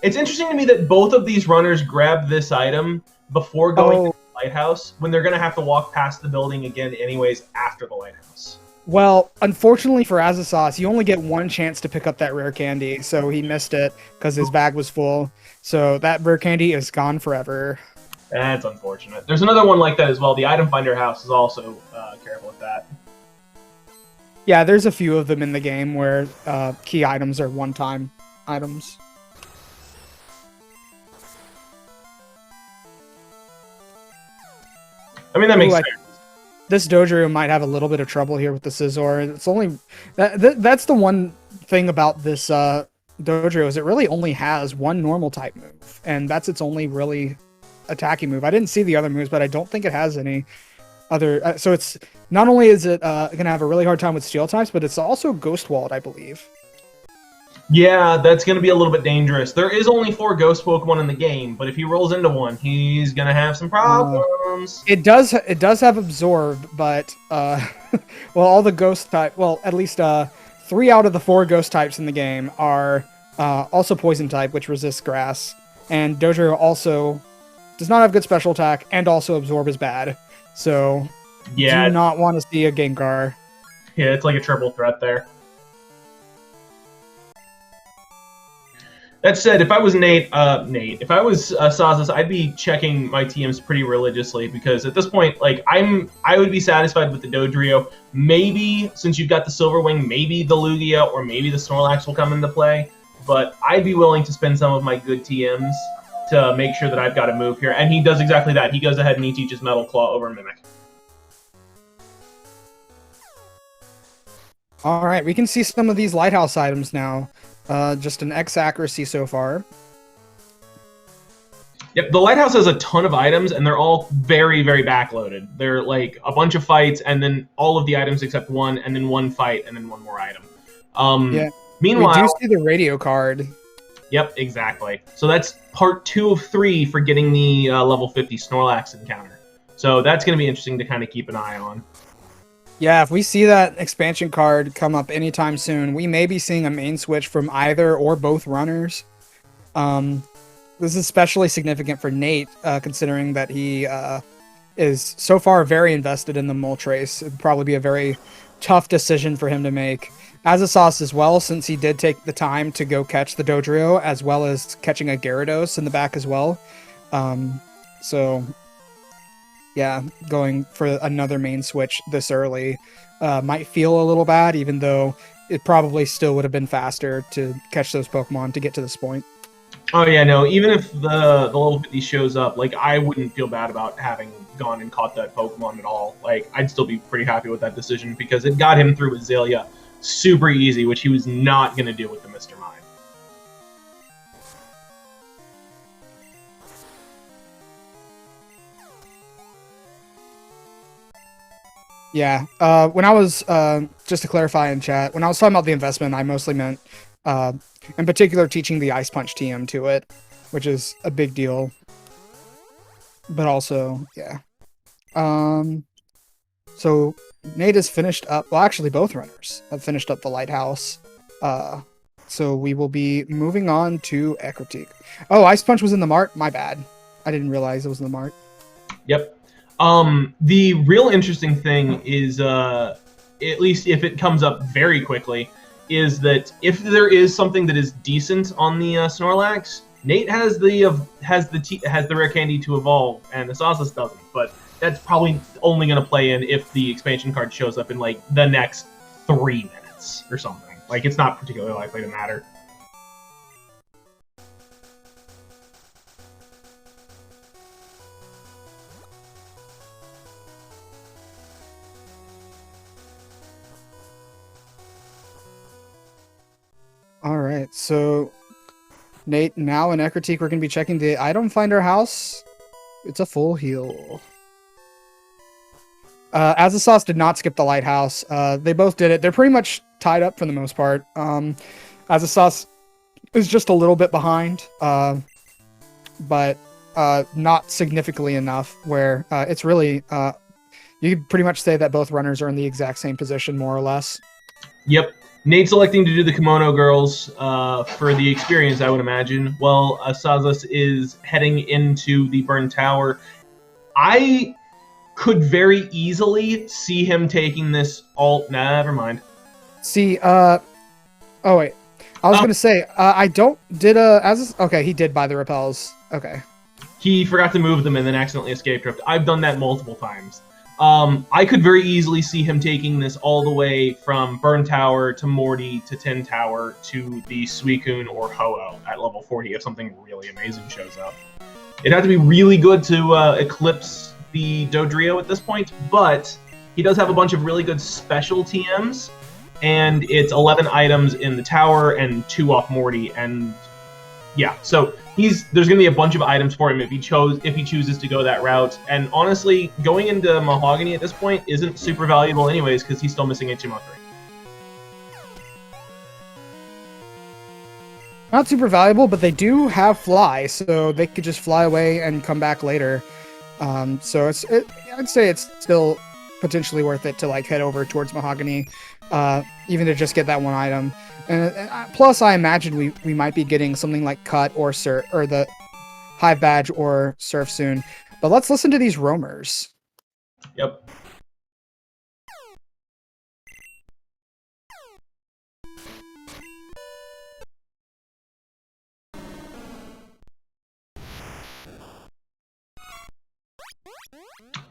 It's interesting to me that both of these runners grabbed this item before going to the lighthouse, when they're going to have to walk past the building again anyways after the lighthouse. Well, unfortunately for Asazas, you only get one chance to pick up that rare candy, so he missed it because his bag was full. So that rare candy is gone forever. That's unfortunate. There's another one like that as well. The Item Finder House is also careful with that. Yeah, there's a few of them in the game where key items are one-time items. I mean, that makes sense. This Dodrio might have a little bit of trouble here with the Scizor. It's only that's the one thing about this Dodrio is it really only has one normal type move, and that's its only really attacking move. I didn't see the other moves, but I don't think it has any other. So it's not only is it gonna have a really hard time with steel types, but it's also Ghost Walled, I believe. Yeah, that's going to be a little bit dangerous. There is only 4 Ghost Pokemon in the game, but if he rolls into one, he's going to have some problems. It does have Absorb, but well, all the Ghost type, well, at least 3 out of the 4 Ghost types in the game are also Poison type, which resists Grass, and Dodrio also does not have good special attack, and also Absorb is bad. So, yeah, do not want to see a Gengar. Yeah, it's like a triple threat there. That said, if I was if I was Sazas, I'd be checking my TMs pretty religiously, because at this point, like, I would be satisfied with the Dodrio. Maybe, since you've got the Silver Wing, maybe the Lugia or maybe the Snorlax will come into play, but I'd be willing to spend some of my good TMs to make sure that I've got a move here, and he does exactly that. He goes ahead and he teaches Metal Claw over Mimic. Alright, we can see some of these Lighthouse items now. Just an X accuracy so far. Yep, the Lighthouse has a ton of items, and they're all very, very backloaded. They're like a bunch of fights, and then all of the items except one, and then one fight, and then one more item. Yeah. Meanwhile, we do see the radio card. Yep, exactly. So that's part 2 of 3 for getting the level 50 Snorlax encounter. So that's going to be interesting to kind of keep an eye on. Yeah, if we see that expansion card come up anytime soon, we may be seeing a main switch from either or both runners. This is especially significant for Nate, considering that he is so far very invested in the Moltres. It'd probably be a very tough decision for him to make. Asazas as well, since he did take the time to go catch the Dodrio, as well as catching a Gyarados in the back as well. So, yeah, going for another main switch this early might feel a little bad, even though it probably still would have been faster to catch those Pokemon to get to this point. Oh yeah, no. Even if the level 50 shows up, like I wouldn't feel bad about having gone and caught that Pokemon at all. Like I'd still be pretty happy with that decision because it got him through Azalea super easy, which he was not going to do with the Mr. Mime. Yeah. When I was just to clarify in chat, when I was talking about the investment, I mostly meant in particular teaching the Ice Punch TM to it, which is a big deal. But also, yeah. So Nate has finished up. Well, actually, both runners have finished up the lighthouse. So we will be moving on to Ekritik. Oh, Ice Punch was in the mart. My bad. I didn't realize it was in the mart. Yep. The real interesting thing is, at least if it comes up very quickly, is that if there is something that is decent on the Snorlax, Nate has the rare candy to evolve, and Asazas doesn't. But that's probably only going to play in if the expansion card shows up in like the next 3 minutes or something. Like it's not particularly likely to matter. All right, so Nate, now in Ekritik, we're going to be checking the item finder house. It's a full heal. Azazas did not skip the lighthouse. They both did it. They're pretty much tied up for the most part. Azazas is just a little bit behind, but not significantly enough where it's really... you could pretty much say that both runners are in the exact same position, more or less. Yep. Nate's electing to do the Kimono Girls for the experience, I would imagine, while Asazas is heading into the Burn Tower. I could very easily see him taking this alt. Nah, never mind. See, oh wait. I was going to say, I don't... Okay, he did buy the repels. Okay. He forgot to move them and then accidentally escape drift. I've done that multiple times. I could very easily see him taking this all the way from Burn Tower to Morty to Tin Tower to the Suicune or Ho-Oh at level 40 if something really amazing shows up. It'd have to be really good to eclipse the Dodrio at this point, but he does have a bunch of really good special TMs, and it's 11 items in the tower and 2 off Morty, and yeah, so there's going to be a bunch of items for him if he chooses to go that route. And honestly, going into Mahogany at this point isn't super valuable anyways because he's still missing HMO3. Not super valuable, but they do have fly, so they could just fly away and come back later. So I'd say it's still potentially worth it to like head over towards Mahogany, even to just get that one item. And plus, I imagine we might be getting something like Cut or Surf, or the Hive Badge or Surf soon. But let's listen to these roamers. Yep.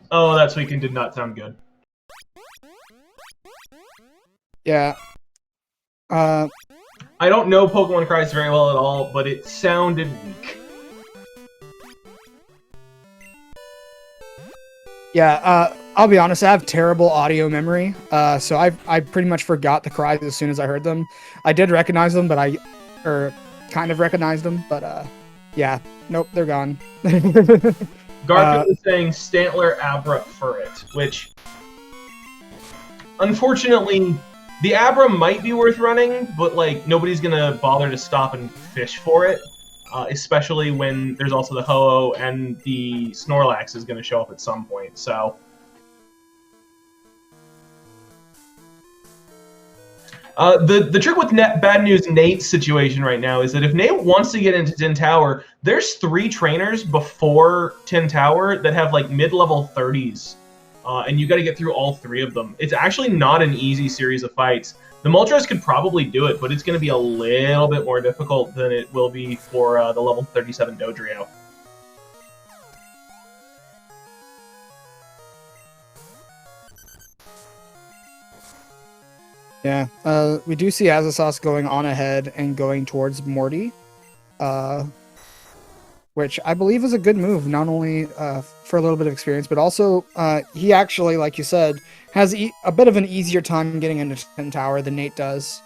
Oh, that Suicune did not sound good. Yeah. I don't know Pokemon Cries very well at all, but it sounded weak. Yeah, I'll be honest, I have terrible audio memory, so I pretty much forgot the cries as soon as I heard them. I did recognize them, but kind of recognized them, but yeah, nope, they're gone. Garfield is saying Stantler Abra Furret, which, unfortunately, the Abra might be worth running, but like nobody's gonna bother to stop and fish for it, especially when there's also the Ho-Oh and the Snorlax is gonna show up at some point. So The trick with Bad News Nate's situation right now is that if Nate wants to get into Tin Tower, there's 3 trainers before Tin Tower that have like mid-level 30s, and you got to get through all 3 of them. It's actually not an easy series of fights. The Moltres could probably do it, but it's going to be a little bit more difficult than it will be for the level 37 Dodrio. Yeah, we do see Asazas going on ahead and going towards Morty, which I believe is a good move, not only for a little bit of experience, but also he actually, like you said, has a bit of an easier time getting into Tin Tower than Nate does.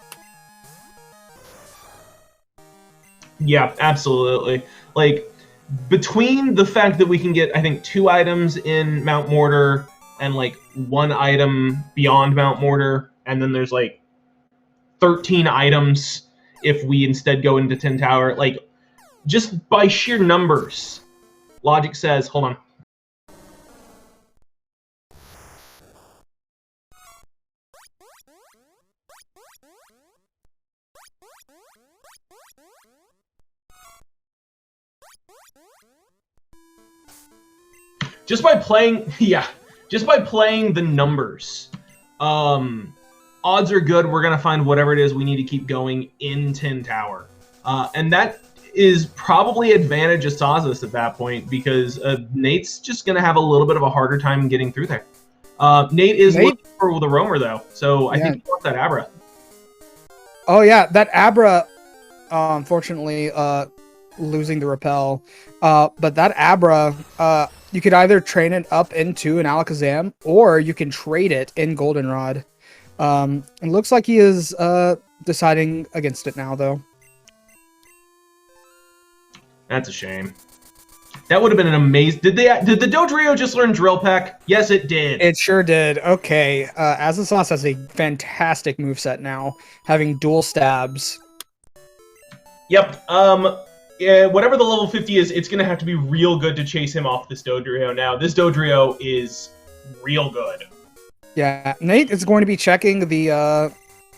Yeah, absolutely. Like, between the fact that we can get, I think, 2 items in Mount Mortar and, like, 1 item beyond Mount Mortar, and then there's, like, 13 items if we instead go into Tin Tower, like, just by sheer numbers, logic says, hold on. Just by playing, just by playing the numbers, odds are good we're going to find whatever it is we need to keep going in Tin Tower. And that is probably advantage asazas at that point, because Nate's just going to have a little bit of a harder time getting through there. Nate is looking for the roamer, though, so I think he wants that Abra. Oh, yeah, that Abra, unfortunately, losing the repel. But that Abra, you could either train it up into an Alakazam, or you can trade it in Goldenrod. It looks like he is deciding against it now, though. That's a shame. That would have been an amazing... Did the Dodrio just learn Drill Peck? Yes, it did. It sure did. Okay, Asazas has a fantastic moveset now, having dual stabs. Yep. Yeah, whatever the level 50 is, it's going to have to be real good to chase him off this Dodrio now. This Dodrio is real good. Yeah, Nate is going to be checking the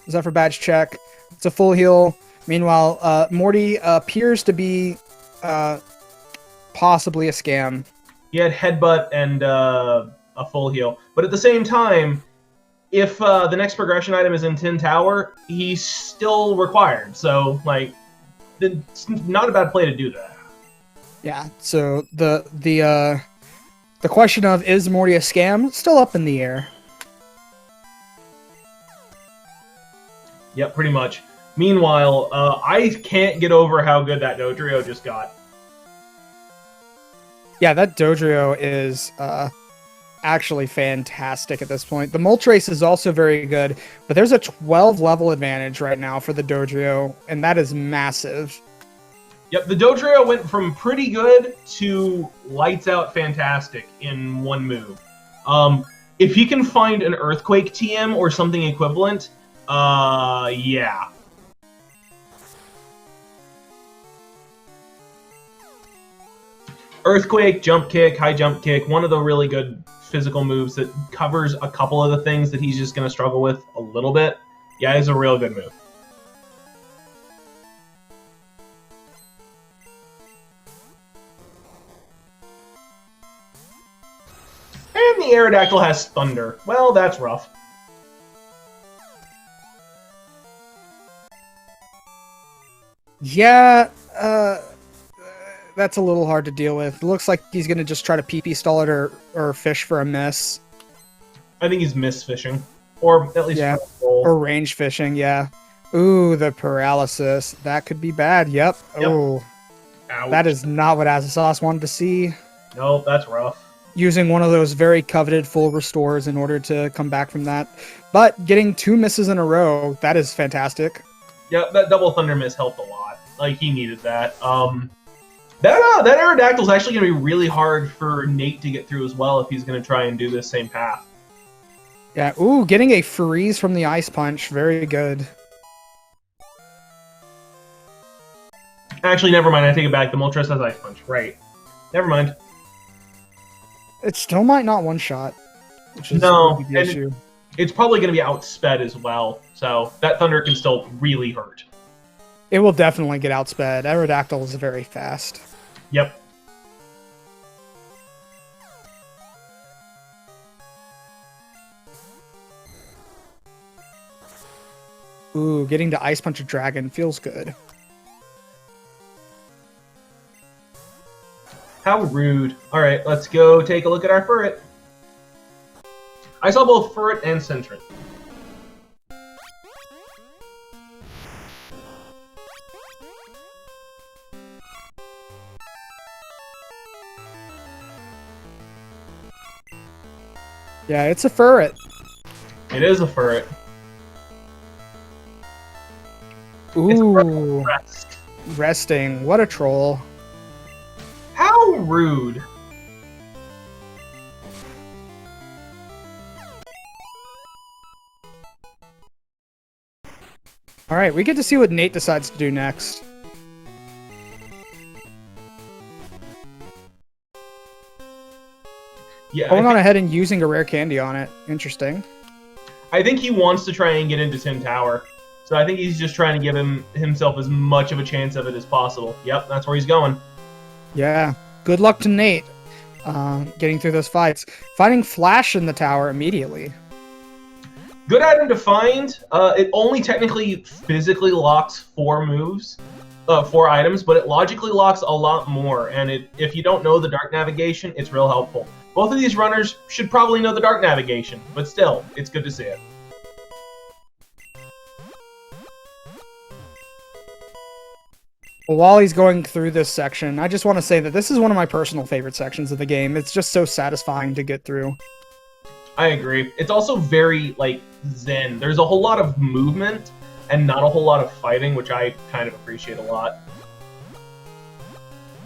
Zephyr Badge check. It's a full heal. Meanwhile, Morty appears to be possibly a scam. He had Headbutt and a full heal. But at the same time, if the next progression item is in Tin Tower, he's still required. So, like, it's not a bad play to do that. Yeah, so the question of is Morty a scam still up in the air. Yep, pretty much. Meanwhile, I can't get over how good that Dodrio just got. Yeah, that Dodrio is actually fantastic at this point. The Moltres is also very good, but there's a 12 level advantage right now for the Dodrio, and that is massive. Yep, the Dodrio went from pretty good to lights out fantastic in one move. If he can find an Earthquake TM or something equivalent, yeah. Earthquake, Jump Kick, High Jump Kick, one of the really good physical moves that covers a couple of the things that he's just going to struggle with a little bit. Yeah, it's a real good move. And the Aerodactyl has Thunder. Well, that's rough. Yeah, that's a little hard to deal with. It looks like he's going to just try to PP stall it or fish for a miss. I think he's miss fishing. Or at least yeah, or range fishing, yeah. Ooh, the paralysis. That could be bad. Yep. Oh, that is not what Asazas wanted to see. Nope, that's rough. Using one of those very coveted full restores in order to come back from that. But getting 2 misses in a row, that is fantastic. Yeah, that double Thunder miss helped a lot. Like, he needed that. That Aerodactyl is actually going to be really hard for Nate to get through as well if he's going to try and do this same path. Yeah, ooh, getting a freeze from the Ice Punch. Very good. Actually, never mind. I take it back. The Moltres has Ice Punch. Right. Never mind. It still might not one-shot, which is no, the issue. it's probably going to be outsped as well. So that Thunder can still really hurt. It will definitely get outsped. Aerodactyl is very fast. Yep. Ooh, getting to Ice Punch a Dragon feels good. How rude. All right, let's go take a look at our Furret. I saw both Furret and Centrin. Yeah, it's a Furret. It is a Furret. Ooh, resting. What a troll. How rude. All right, we get to see what Nate decides to do next. Yeah, Going on ahead and using a rare candy on it. Interesting. I think he wants to try and get into Tim Tower. So I think he's just trying to give himself as much of a chance of it as possible. Yep, that's where he's going. Yeah. Good luck to Nate getting through those fights. Finding Flash in the tower immediately. Good item to find. It only technically physically locks 4 moves, 4 items, but it logically locks a lot more. And if you don't know the dark navigation, it's real helpful. Both of these runners should probably know the dark navigation, but still, it's good to see it. Well, while he's going through this section, I just want to say that this is one of my personal favorite sections of the game. It's just so satisfying to get through. I agree. It's also very, like, zen. There's a whole lot of movement and not a whole lot of fighting, which I kind of appreciate a lot.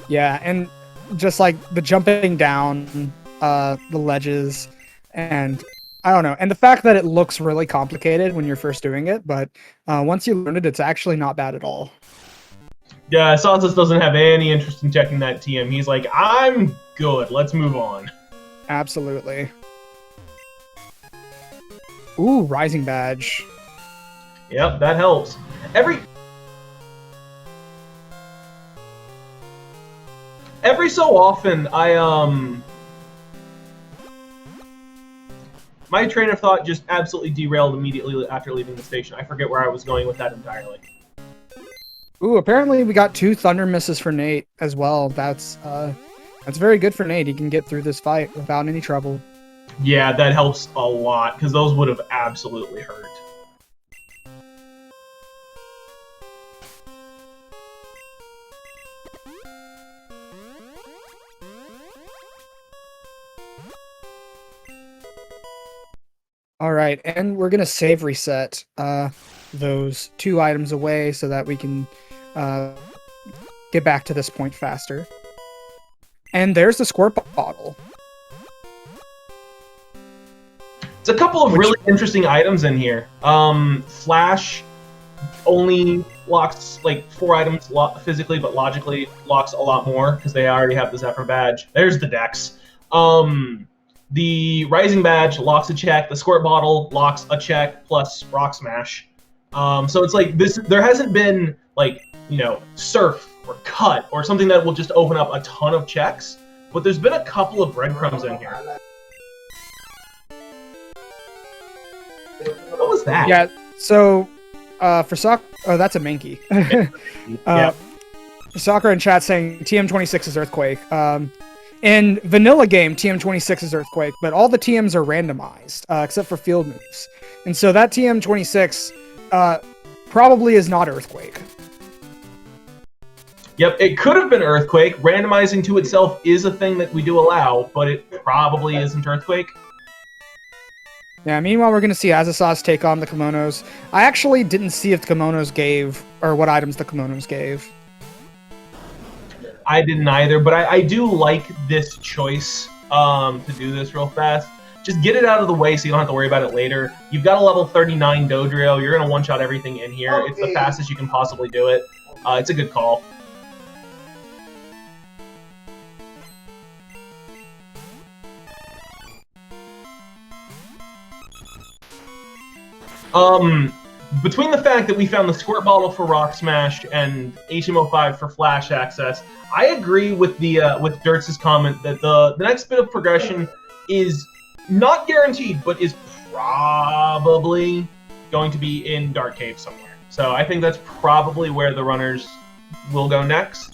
Yeah, and just like the jumping down the ledges, and I don't know, and the fact that it looks really complicated when you're first doing it, but once you learn it, it's actually not bad at all. Yeah, Asazas doesn't have any interest in checking that TM. He's like, I'm good. Let's move on. Absolutely. Ooh, Rising Badge. Yep, that helps. Every so often, my train of thought just absolutely derailed immediately after leaving the station. I forget where I was going with that entirely. Ooh, apparently we got 2 Thunder Misses for Nate as well. That's very good for Nate. He can get through this fight without any trouble. Yeah, that helps a lot, because those would have absolutely hurt. All right, and we're gonna save reset those 2 items away so that we can get back to this point faster. And there's the Squirt Bottle. It's a couple of really interesting items in here. Flash only locks like 4 items physically, but logically locks a lot more because they already have the Zephyr badge. There's the Dex. The Rising Badge locks a check. The Squirt Bottle locks a check plus Rock Smash. So it's like this. There hasn't been like, you know, Surf or Cut or something that will just open up a ton of checks. But there's been a couple of breadcrumbs in here. What was that? Yeah. So for Sakura, that's a Mankey. Yeah. Sakura in chat saying TM26 is Earthquake. In vanilla game, TM26 is Earthquake, but all the TMs are randomized, except for field moves. And so that TM26 probably is not Earthquake. Yep, it could have been Earthquake. Randomizing to itself is a thing that we do allow, but it probably isn't Earthquake. Yeah, meanwhile, we're going to see Azazas take on the kimonos. I actually didn't see if the kimonos gave, or what items the kimonos gave. I didn't either, but I do like this choice to do this real fast. Just get it out of the way so you don't have to worry about it later. You've got a level 39 Dodrio. You're going to one-shot everything in here. Okay. It's the fastest you can possibly do it. It's a good call. Between the fact that we found the Squirt Bottle for Rock Smash and HM05 for Flash Access, I agree with with Dirt's comment that the next bit of progression is not guaranteed, but is probably going to be in Dark Cave somewhere. So I think that's probably where the runners will go next.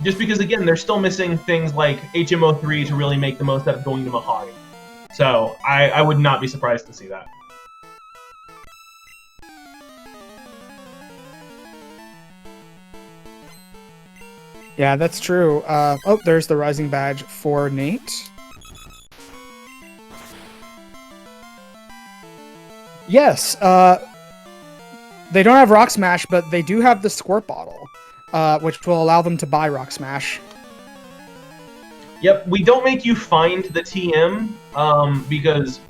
Just because, again, they're still missing things like HM03 to really make the most out of going to Mojave. So I would not be surprised to see that. Yeah, that's true. Oh, there's the Rising Badge for Nate. Yes, they don't have Rock Smash, but they do have the Squirt Bottle, which will allow them to buy Rock Smash. Yep, we don't make you find the TM, because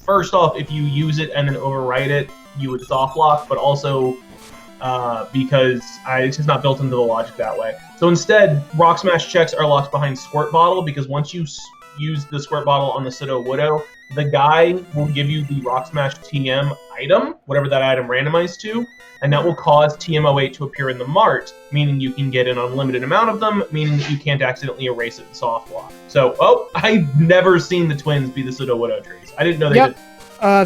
first off, if you use it and then overwrite it, you would soft lock, but also because it's just not built into the logic that way. So instead, Rock Smash checks are locked behind Squirt Bottle, because once you use the Squirt Bottle on the Pseudo Widow, the guy will give you the Rock Smash TM item, whatever that item randomized to, and that will cause TM08 to appear in the mart, meaning you can get an unlimited amount of them, meaning that you can't accidentally erase it in soft lock. So, I've never seen the twins be the Pseudo Widow trees. I didn't know they did.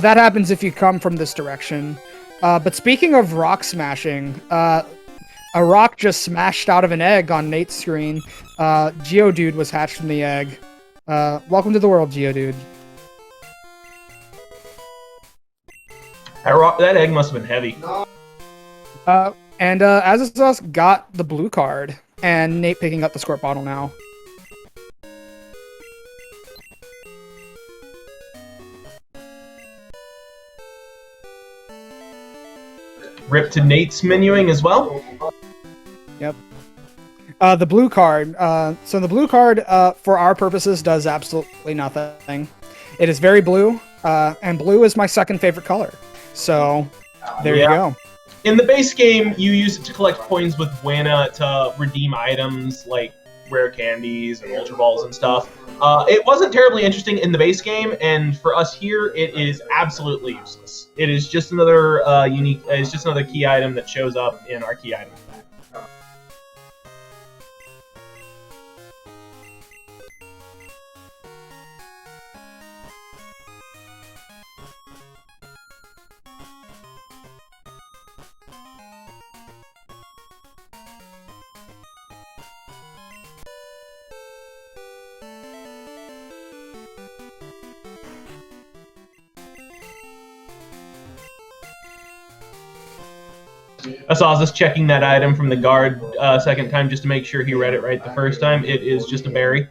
That happens if you come from this direction. But speaking of rock smashing, a rock just smashed out of an egg on Nate's screen. Geodude was hatched from the egg. Welcome to the world, Geodude. That egg must have been heavy. And Asazas got the blue card, and Nate picking up the Squirt Bottle now. Rip to Nate's menuing as well. Yep. The blue card. So the blue card, for our purposes, does absolutely nothing. It is very blue, and blue is my second favorite color. So there you go. In the base game, you use it to collect coins with Buena to redeem items like rare candies and Ultra Balls and stuff. It wasn't terribly interesting in the base game, and for us here, it is absolutely useless. It is just another it's just another key item that shows up in our key item. Asazas checking that item from the guard second time just to make sure he read it right the first time. It is just a berry.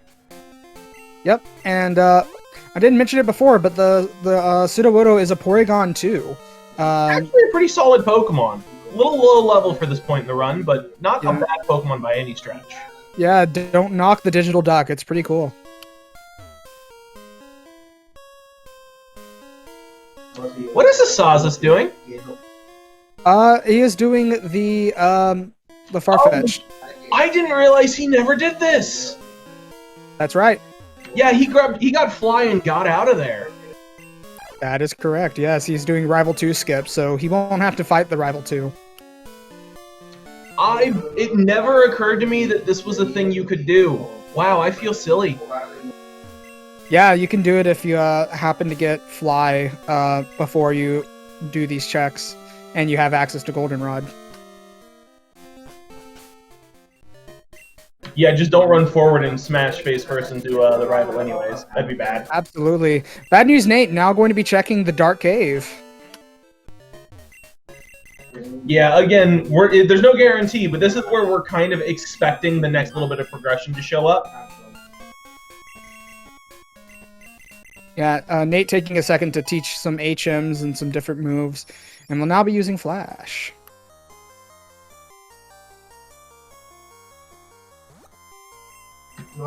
Yep, and I didn't mention it before, but the Sudowoodo is a Porygon too. Actually a pretty solid Pokemon. A little low level for this point in the run, but not a bad Pokemon by any stretch. Yeah, don't knock the digital duck. It's pretty cool. What is Asazas doing? He is doing the Farfetch'd. I didn't realize he never did this. That's right. Yeah, he got Fly and got out of there. That is correct. Yes, he's doing Rival 2 skip, so he won't have to fight the Rival 2. It never occurred to me that this was a thing you could do. Wow, I feel silly. Yeah, you can do it if you happen to get Fly before you do these checks, and you have access to Goldenrod. Yeah, just don't run forward and smash face first into the rival anyways. That'd be bad. Absolutely. BadNewsNate now going to be checking the Dark Cave. Yeah, again, there's no guarantee, but this is where we're kind of expecting the next little bit of progression to show up. Yeah, Nate taking a second to teach some HMs and some different moves, and will now be using Flash.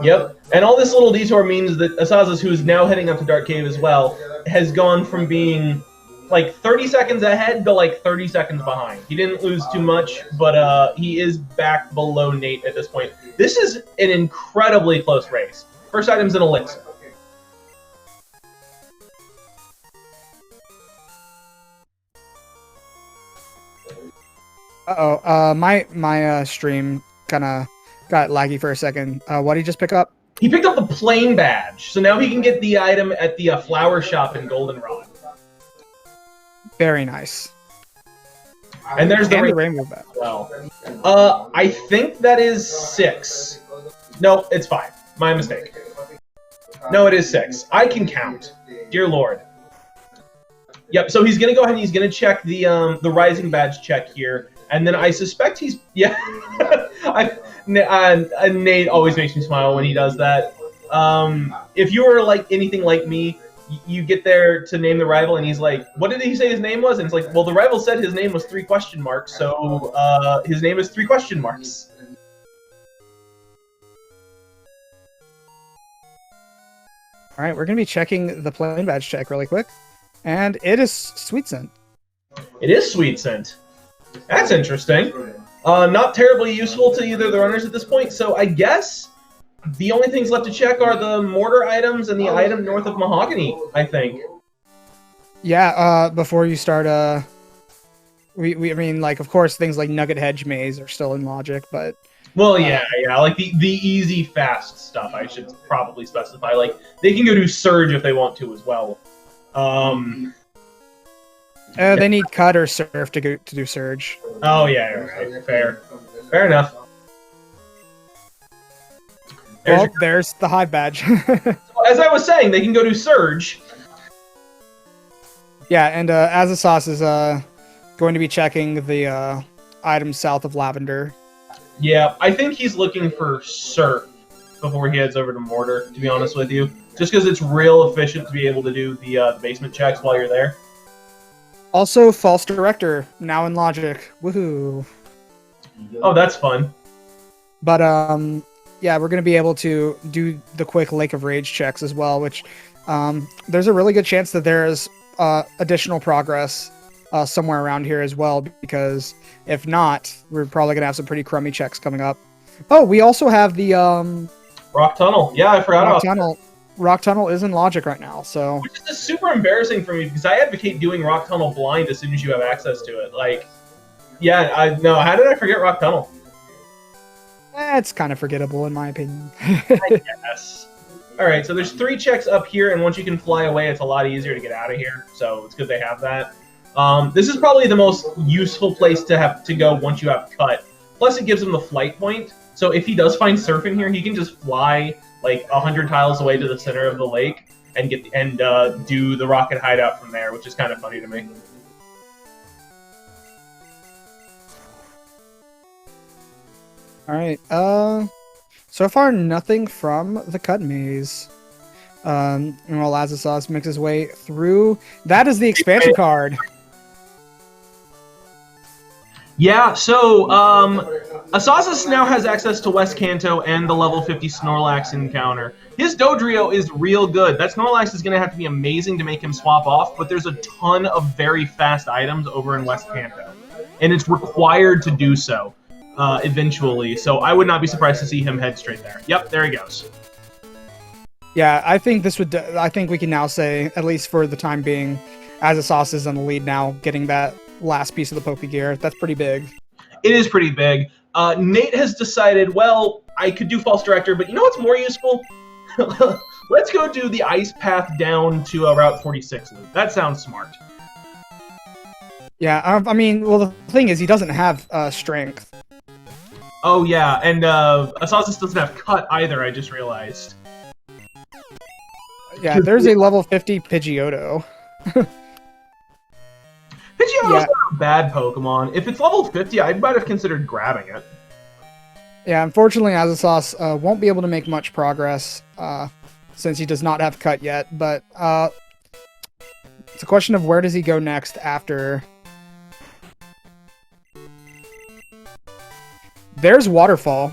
Yep, and all this little detour means that Asazas, who is now heading up to Dark Cave as well, has gone from being like 30 seconds ahead to like 30 seconds behind. He didn't lose too much, but he is back below Nate at this point. This is an incredibly close race. First item's an Elixir. Uh-oh. My stream kind of got laggy for a second. What did he just pick up? He picked up the plain badge, so now he can get the item at the flower shop in Goldenrod. Very nice. And there's the rainbow badge. Well, I think that is 6. No, it's 5. My mistake. No, it is 6. I can count. Dear Lord. Yep. So he's gonna go ahead and he's gonna check the rising badge check here, and then I suspect he's Nate always makes me smile when he does that. If you were like anything like me, you get there to name the rival, and he's like, "What did he say his name was?" And it's like, "Well, the rival said his name was 3 question marks, so his name is 3 question marks." All right, we're gonna be checking the plain badge check really quick, and it is Sweet Scent. It is Sweet Scent. That's interesting. Not terribly useful to either of the runners at this point, so I guess the only things left to check are the mortar items and the item north of Mahogany, I think. Yeah, before you start, I mean, like, of course, things like Nugget Hedge Maze are still in logic, but... Well, yeah, like the easy, fast stuff, I should probably specify. Like, they can go do Surge if they want to as well. They need Cut or Surf to do Surge. Oh, yeah, right. Fair enough. There's the Hive Badge. As I was saying, they can go do Surge. Yeah, and Azasas is going to be checking the items south of Lavender. Yeah, I think he's looking for Surf before he heads over to Mortar, to be honest with you. Just because it's real efficient to be able to do the basement checks while you're there. Also, False Director, now in logic. Woohoo. Oh, that's fun. But, yeah, we're going to be able to do the quick Lake of Rage checks as well, which there's a really good chance that there's additional progress somewhere around here as well, because if not, we're probably going to have some pretty crummy checks coming up. Oh, we also have the... Rock Tunnel. Yeah, I forgot about Tunnel. Rock Tunnel is in logic right now, so... Which is just super embarrassing for me, because I advocate doing Rock Tunnel blind as soon as you have access to it. Like, yeah, no, how did I forget Rock Tunnel? It's kind of forgettable, in my opinion. I guess. Alright, so there's 3 checks up here, and once you can fly away, it's a lot easier to get out of here, so it's good they have that. This is probably the most useful place to have to go once you have Cut. Plus, it gives him the flight point, so if he does find Surf in here, he can just fly like 100 tiles away to the center of the lake and do the rocket hideout from there, which is kind of funny to me. All right. So far nothing from the Cut Maze. And while Azasas makes his way through, that is the expansion card. Yeah, so Asazas now has access to West Kanto and the level 50 Snorlax encounter. His Dodrio is real good. That Snorlax is going to have to be amazing to make him swap off, but there's a ton of very fast items over in West Kanto, and it's required to do so eventually, so I would not be surprised to see him head straight there. Yep, there he goes. Yeah, I think I think we can now say, at least for the time being, Azasas is on the lead now, getting that last piece of the Poke Gear. That's pretty big. It is pretty big. Nate has decided, well, I could do False Director, but you know what's more useful? Let's go do the ice path down to Route 46 loop. That sounds smart. Yeah, I mean, well, the thing is, he doesn't have strength. Oh, yeah, and Asazas doesn't have Cut either, I just realized. Yeah, there's a level 50 Pidgeotto. Pidgeotto's not a bad Pokemon. If it's level 50, I might have considered grabbing it. Yeah, unfortunately, Azasas won't be able to make much progress since he does not have Cut yet, but it's a question of where does he go next after... There's Waterfall.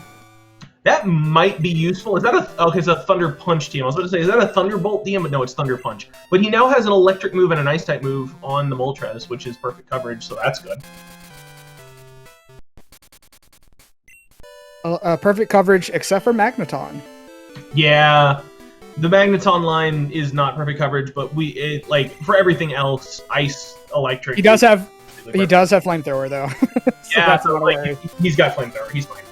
That might be useful. Is that okay, it's a Thunder Punch team. I was about to say, is that a Thunderbolt team? But no, it's Thunder Punch. But he now has an Electric move and an Ice-type move on the Moltres, which is perfect coverage, so that's good. Perfect coverage, except for Magneton. Yeah, the Magneton line is not perfect coverage, but like for everything else, Ice, Electric. He does have Flamethrower though. So Yeah, that's so not a like worry. he's got flamethrower. He's fine.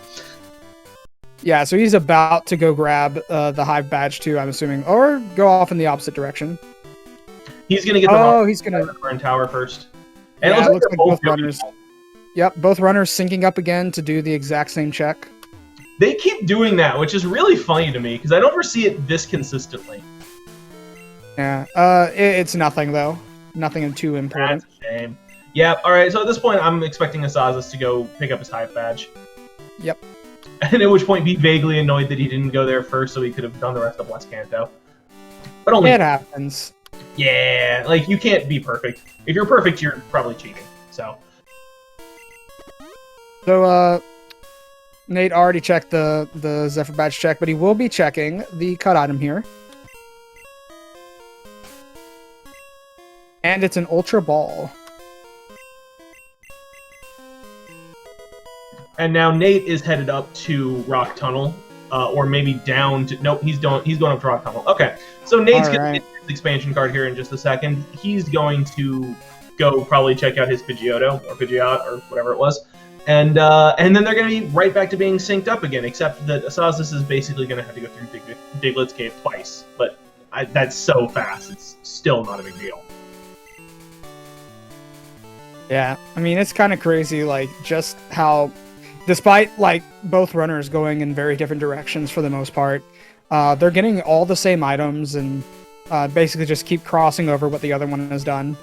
Yeah, so he's about to go grab the hive badge too, I'm assuming, or go off in the opposite direction. He's gonna get the he's gonna burn tower first. And yeah, it looks like both runners. Yep, both runners syncing up again to do the exact same check. They keep doing that, which is really funny to me because I don't ever see it this consistently. Yeah, it's nothing though. Nothing too important. That's a shame. Yeah, alright, so at this point I'm expecting Asazas to go pick up his hive badge. Yep. And at which point be vaguely annoyed that he didn't go there first so he could have done the rest of West Kanto. But only it happens. Yeah, like you can't be perfect. If you're perfect, you're probably cheating. So Nate already checked the Zephyr badge check, but he will be checking the cut item here. And it's an Ultra Ball. And now Nate is headed up to Rock Tunnel, or maybe down to... Nope, he's going up to Rock Tunnel. Okay, so Nate's going to get his expansion card here in just a second. He's going to go probably check out his Pidgeotto, or Pidgeot, or whatever it was. And then they're going to be right back to being synced up again, except that Asazas is basically going to have to go through Diglett's Cave twice. But that's so fast, it's still not a big deal. Yeah, I mean, it's kind of crazy, like, just how, despite, like, both runners going in very different directions for the most part, they're getting all the same items and basically just keep crossing over what the other one has done.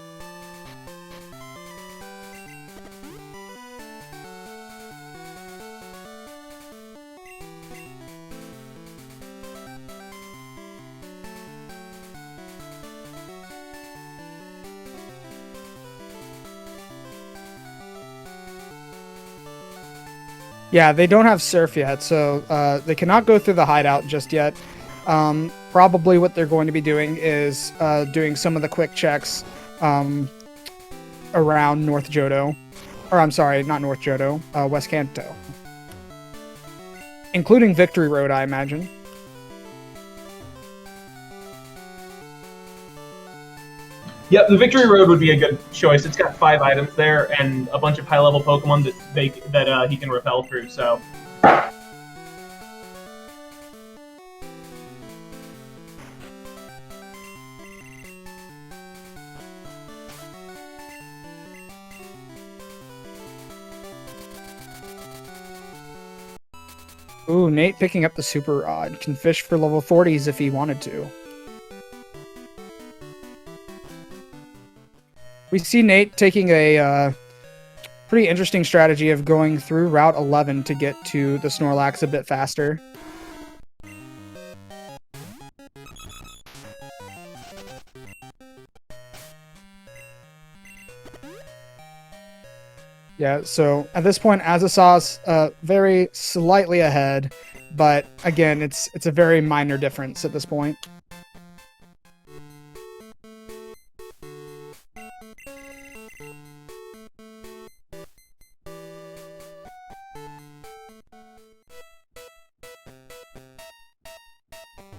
Yeah, they don't have Surf yet, so they cannot go through the hideout just yet. Probably what they're going to be doing is doing some of the quick checks around North Johto. Or, I'm sorry, not North Johto, West Kanto. Including Victory Road, I imagine. Yep, the Victory Road would be a good choice. It's got 5 items there and a bunch of high-level Pokemon that he can repel through, so... Ooh, Nate picking up the Super Rod. Can fish for level 40s if he wanted to. We see Nate taking a pretty interesting strategy of going through Route 11 to get to the Snorlax a bit faster. Yeah, so at this point, Azasas very slightly ahead, but again, it's a very minor difference at this point.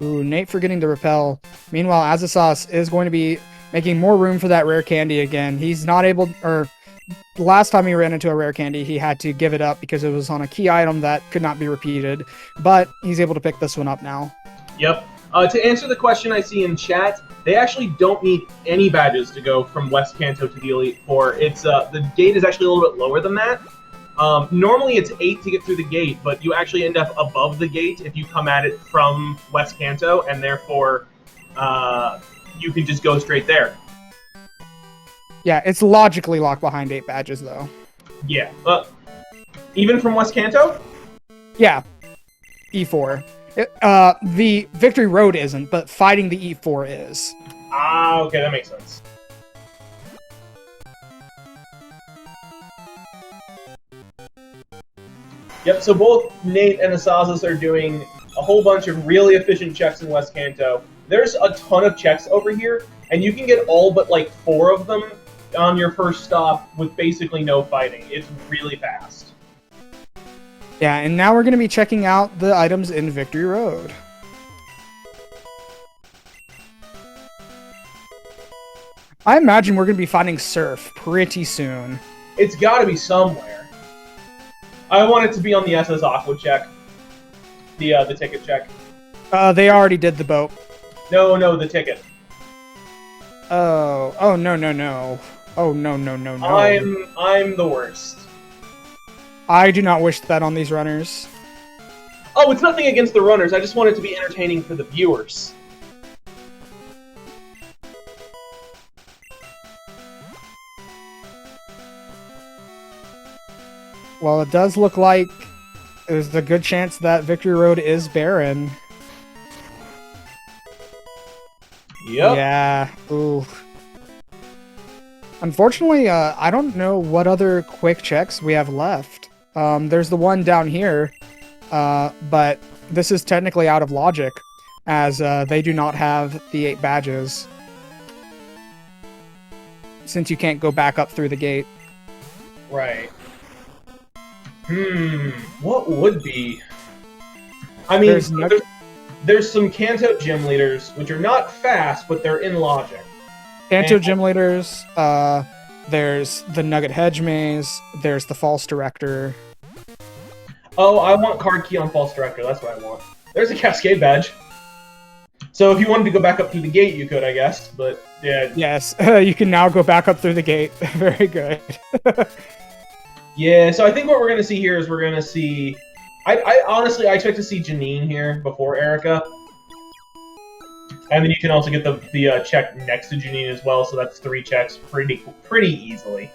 Ooh, Nate forgetting to repel. Meanwhile, Azasas is going to be making more room for that rare candy again. He's not able, or the last time he ran into a rare candy, he had to give it up because it was on a key item that could not be repeated, but he's able to pick this one up now. Yep. To answer the question I see in chat, they actually don't need any badges to go from West Kanto to the Elite Four. It's the gate is actually a little bit lower than that. Normally it's 8 to get through the gate, but you actually end up above the gate if you come at it from West Kanto, and therefore you can just go straight there. Yeah, it's logically locked behind 8 badges, though. Yeah. Even from West Kanto? Yeah. E4. The Victory Road isn't, but fighting the E4 is. Ah, okay, that makes sense. Yep, so both Nate and Asazas are doing a whole bunch of really efficient checks in West Kanto. There's a ton of checks over here, and you can get all but like 4 of them on your first stop with basically no fighting. It's really fast. Yeah, and now we're going to be checking out the items in Victory Road. I imagine we're going to be finding Surf pretty soon. It's got to be somewhere. I want it to be on the SS Aqua check. The ticket check. They already did the boat. No, the ticket. Oh, no. Oh, no. I'm the worst. I do not wish that on these runners. Oh, it's nothing against the runners. I just want it to be entertaining for the viewers. Well, it does look like there's a good chance that Victory Road is barren. Yep. Yeah. Ooh. Unfortunately, I don't know what other quick checks we have left. There's the one down here, but this is technically out of logic, as they do not have the 8 badges. Since you can't go back up through the gate. Right. What would be? I mean, there's some Kanto gym leaders, which are not fast, but they're in logic. Kanto gym leaders, there's the Nugget Hedge Maze, there's the False Director. Oh, I want card key on False Director, that's what I want. There's a Cascade Badge. So if you wanted to go back up through the gate, you could, I guess, but yeah. Yes, you can now go back up through the gate. Very good. Yeah, so I think what we're going to see here is we're going to see... I honestly, I expect to see Janine here before Erica. And then you can also get the check next to Janine as well, so that's 3 checks pretty easily.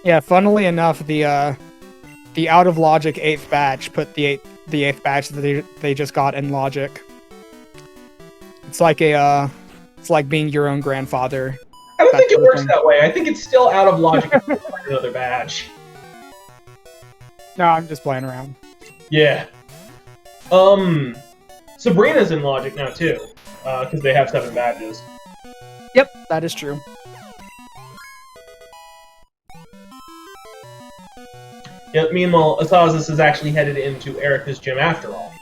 Yeah, funnily enough, the out of logic 8th badge put the 8th badge that they just got in logic. It's like it's like being your own grandfather. I don't think it works that way. I think it's still out of logic if you find another badge. No, I'm just playing around. Yeah. Sabrina's in logic now too, because they have 7 badges. Yep, that is true. Yep, meanwhile, Asazas is actually headed into Erica's gym after all.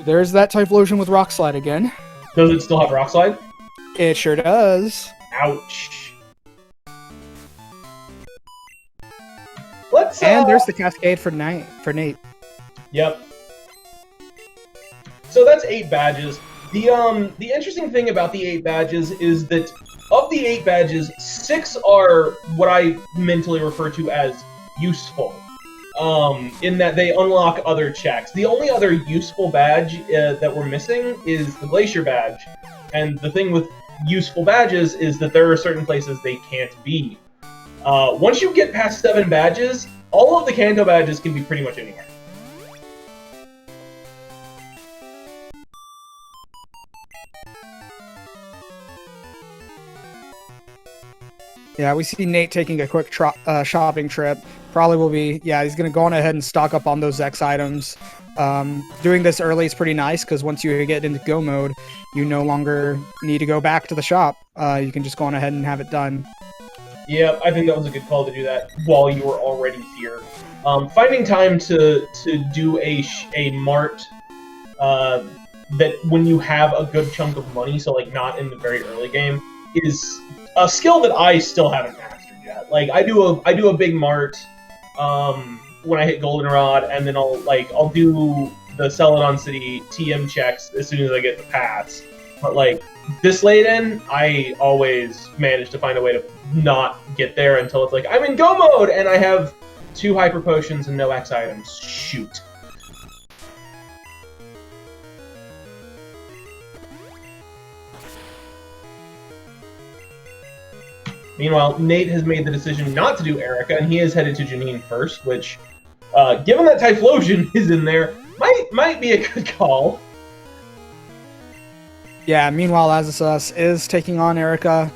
There's that Typhlosion with Rock Slide again. Does it still have Rock Slide? It sure does. Ouch. Let's, And there's the Cascade for Nate. Yep. So that's 8 badges. The interesting thing about the 8 badges is that of the 8 badges, 6 are what I mentally refer to as useful. In that they unlock other checks. The only other useful badge that we're missing is the Glacier Badge. And the thing with useful badges is that there are certain places they can't be. Once you get past 7 badges, all of the Kanto badges can be pretty much anywhere. Yeah, we see Nate taking a quick shopping trip. Probably will be, yeah, he's going to go on ahead and stock up on those X items. Doing this early is pretty nice, because once you get into go mode, you no longer need to go back to the shop. You can just go on ahead and have it done. Yeah, I think that was a good call to do that while you were already here. Finding time to do a mart that when you have a good chunk of money, so like not in the very early game, is a skill that I still haven't mastered yet. Like I do a big mart when I hit Goldenrod, and then I'll do the Celadon City TM checks as soon as I get the pass. But like this late in, I always manage to find a way to not get there until it's like I'm in go mode and I have 2 hyper potions and no X items. Shoot. Meanwhile, Nate has made the decision not to do Erica, and he is headed to Janine first, which, given that Typhlosion is in there, might be a good call. Yeah, meanwhile, Azasus is taking on Erica.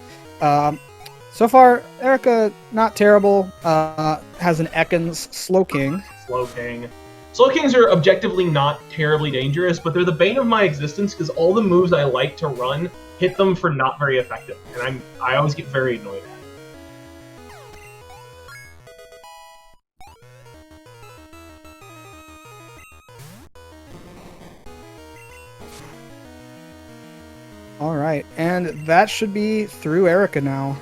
So far, Erica, not terrible. Has an Ekans Slowking. Slowking. Slowkings are objectively not terribly dangerous, but they're the bane of my existence because all the moves I like to run hit them for not very effective, and I always get very annoyed at it. All right, and that should be through Erica now.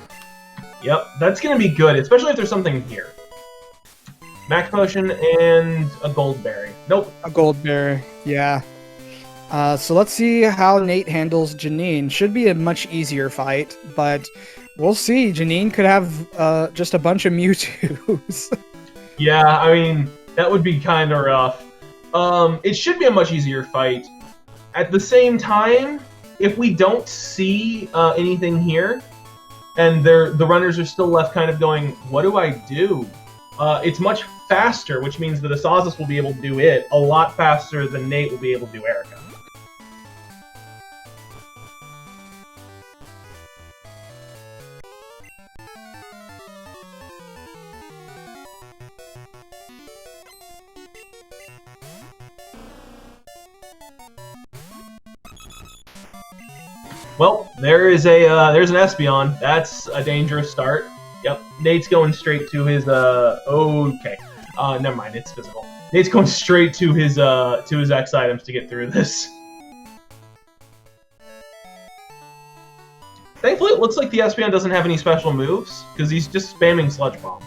Yep, that's going to be good, especially if there's something here. Max potion and a gold berry. Nope. A gold berry, yeah. So let's see how Nate handles Janine. Should be a much easier fight, but we'll see. Janine could have just a bunch of Mewtwo's. Yeah, I mean, that would be kind of rough. It should be a much easier fight. At the same time, if we don't see anything here, and the runners are still left kind of going, what do I do? It's much faster, which means that Asazas will be able to do it a lot faster than Nate will be able to do Erica. Well, there's an Espeon. That's a dangerous start. Yep, Nate's going straight to his okay. Never mind, it's physical. Nate's going straight to his X items to get through this. Thankfully, it looks like the Espeon doesn't have any special moves because he's just spamming Sludge Bomb.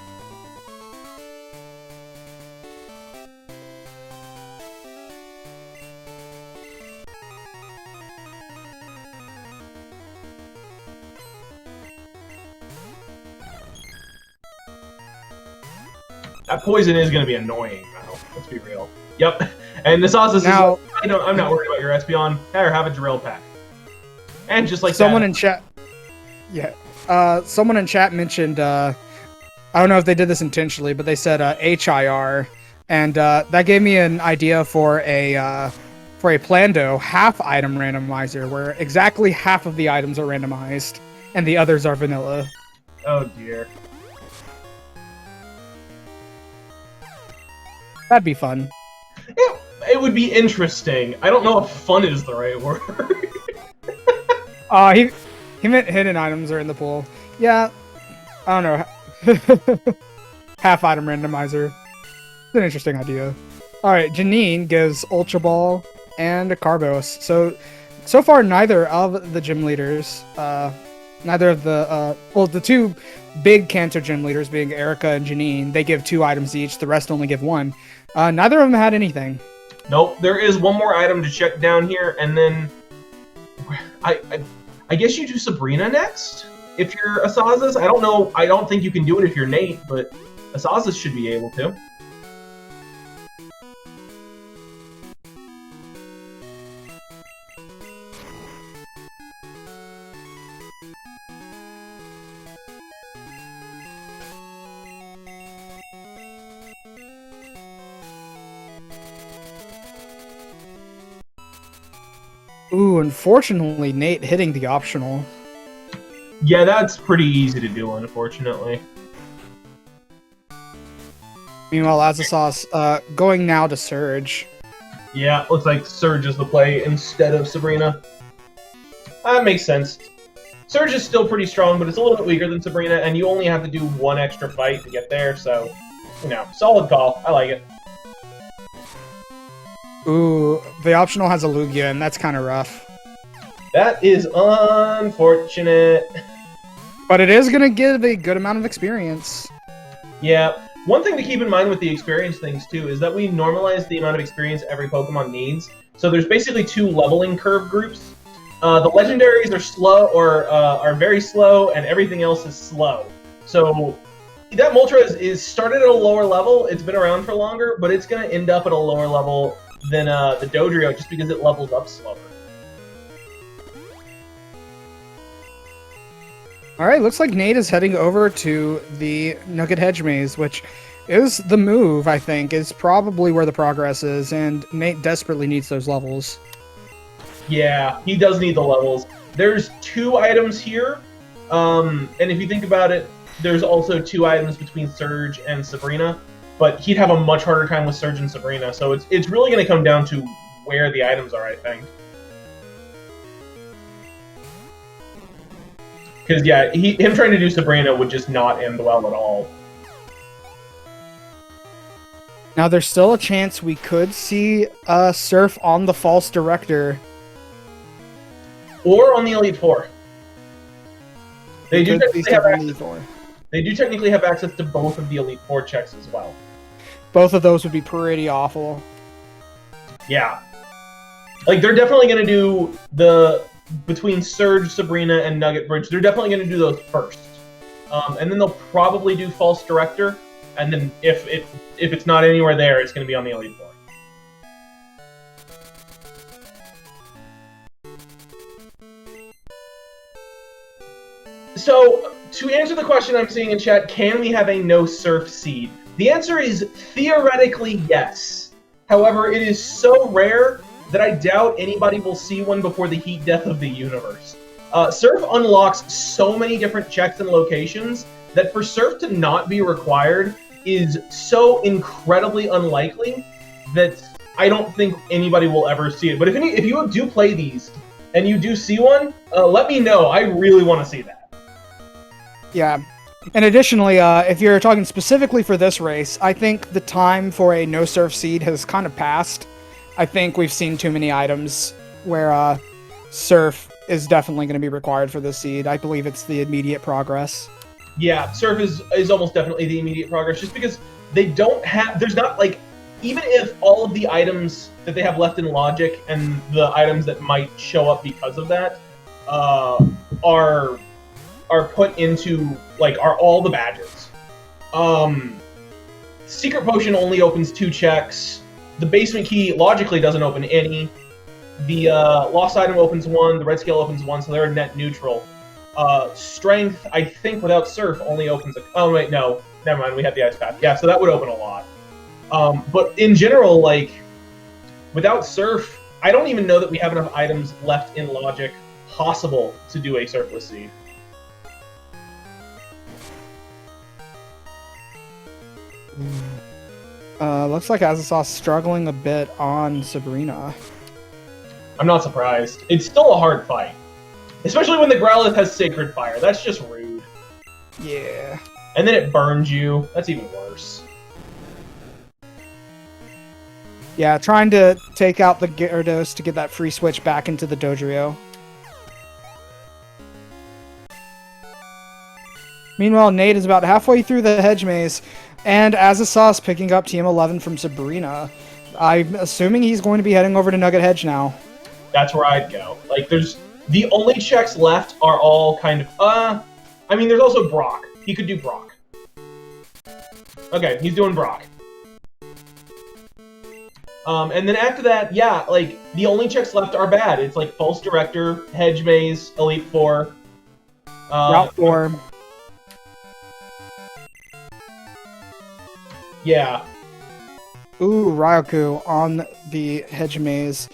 That poison is going to be annoying, though. Let's be real. Yep. And the Asazas Now, is like, I'm not worried about your Espeon. Here, have a drill pack. And just like someone that. in chat, someone in chat mentioned, I don't know if they did this intentionally, but they said HIR, and that gave me an idea for a Plando half item randomizer, where exactly half of the items are randomized and the others are vanilla. Oh dear. That'd be fun. It would be interesting. I don't know if fun is the right word. He meant hidden items are in the pool. Yeah, I don't know. Half item randomizer. It's an interesting idea. Alright, Janine gives Ultra Ball and a Carbos. So far, neither of the gym leaders, neither of the two big Kanto gym leaders being Erica and Janine, they give 2 items each. The rest only give 1. Neither of them had anything. Nope, there is one more item to check down here, and then I guess you do Sabrina next if you're Asazas. I don't know. I don't think you can do it if you're Nate, but Asazas should be able to. Ooh, unfortunately, Nate hitting the optional. Yeah, that's pretty easy to do, unfortunately. Meanwhile, Azazos going now to Surge. Yeah, looks like Surge is the play instead of Sabrina. That makes sense. Surge is still pretty strong, but it's a little bit weaker than Sabrina, and you only have to do 1 extra fight to get there, so, solid call. I like it. Ooh, the optional has a Lugia, and that's kind of rough. That is unfortunate. But it is going to give a good amount of experience. Yeah. One thing to keep in mind with the experience things, too, is that we normalize the amount of experience every Pokemon needs. So there's basically 2 leveling curve groups. The legendaries are slow, or are very slow, and everything else is slow. So that Moltres is started at a lower level. It's been around for longer, but it's going to end up at a lower level than the Dodrio just because it levels up slower. Alright, looks like Nate is heading over to the Nugget Hedge Maze, which is the move, I think, is probably where the progress is, and Nate desperately needs those levels. Yeah, he does need the levels. There's 2 items here, and if you think about it, there's also 2 items between Surge and Sabrina, but he'd have a much harder time with Surge and Sabrina, so it's really going to come down to where the items are, I think. Because, yeah, him trying to do Sabrina would just not end well at all. Now, there's still a chance we could see Surf on the False Director. Or on the Elite Four. They do technically have access to both of the Elite Four checks as well. Both of those would be pretty awful. Yeah. Like, they're definitely going to do between Surge, Sabrina, and Nugget Bridge, they're definitely going to do those first. And then they'll probably do False Director, and then if it's not anywhere there, it's going to be on the Elite Four. So, to answer the question I'm seeing in chat, can we have a no Surf seed? The answer is theoretically yes. However, it is so rare that I doubt anybody will see one before the heat death of the universe. Surf unlocks so many different checks and locations that for Surf to not be required is so incredibly unlikely that I don't think anybody will ever see it. But if you do play these and you do see one, let me know. I really want to see that. Yeah. And additionally, if you're talking specifically for this race, I think the time for a no Surf seed has kind of passed. I think we've seen too many items where Surf is definitely going to be required for this seed. I believe it's the immediate progress. Yeah, Surf is almost definitely the immediate progress, just because they don't have... There's not, like... Even if all of the items that they have left in Logic and the items that might show up because of that are put into, like, are all the badges. Secret Potion only opens 2 checks. The Basement Key logically doesn't open any. The Lost Item opens 1, the Red Scale opens 1, so they're net neutral. Strength, I think, without Surf only opens oh, wait, no. Never mind, we have the Ice Path. Yeah, so that would open a lot. But in general, like, without Surf, I don't even know that we have enough items left in Logic possible to do a Surfless seed. Looks like Azazas struggling a bit on Sabrina. I'm not surprised. It's still a hard fight. Especially when the Growlithe has Sacred Fire. That's just rude. Yeah. And then it burns you. That's even worse. Yeah, trying to take out the Gyarados to get that free switch back into the Dodrio. Meanwhile, Nate is about halfway through the Hedge Maze, and Azazas picking up TM11 from Sabrina. I'm assuming he's going to be heading over to Nugget Hedge now. That's where I'd go. Like, the only checks left are all kind of, I mean, there's also Brock. He could do Brock. Okay, he's doing Brock. And then after that, yeah, like, the only checks left are bad. It's like False Director, Hedge Maze, Elite Four. Route 4. Yeah. Ooh, Ryoku on the Hedge Maze.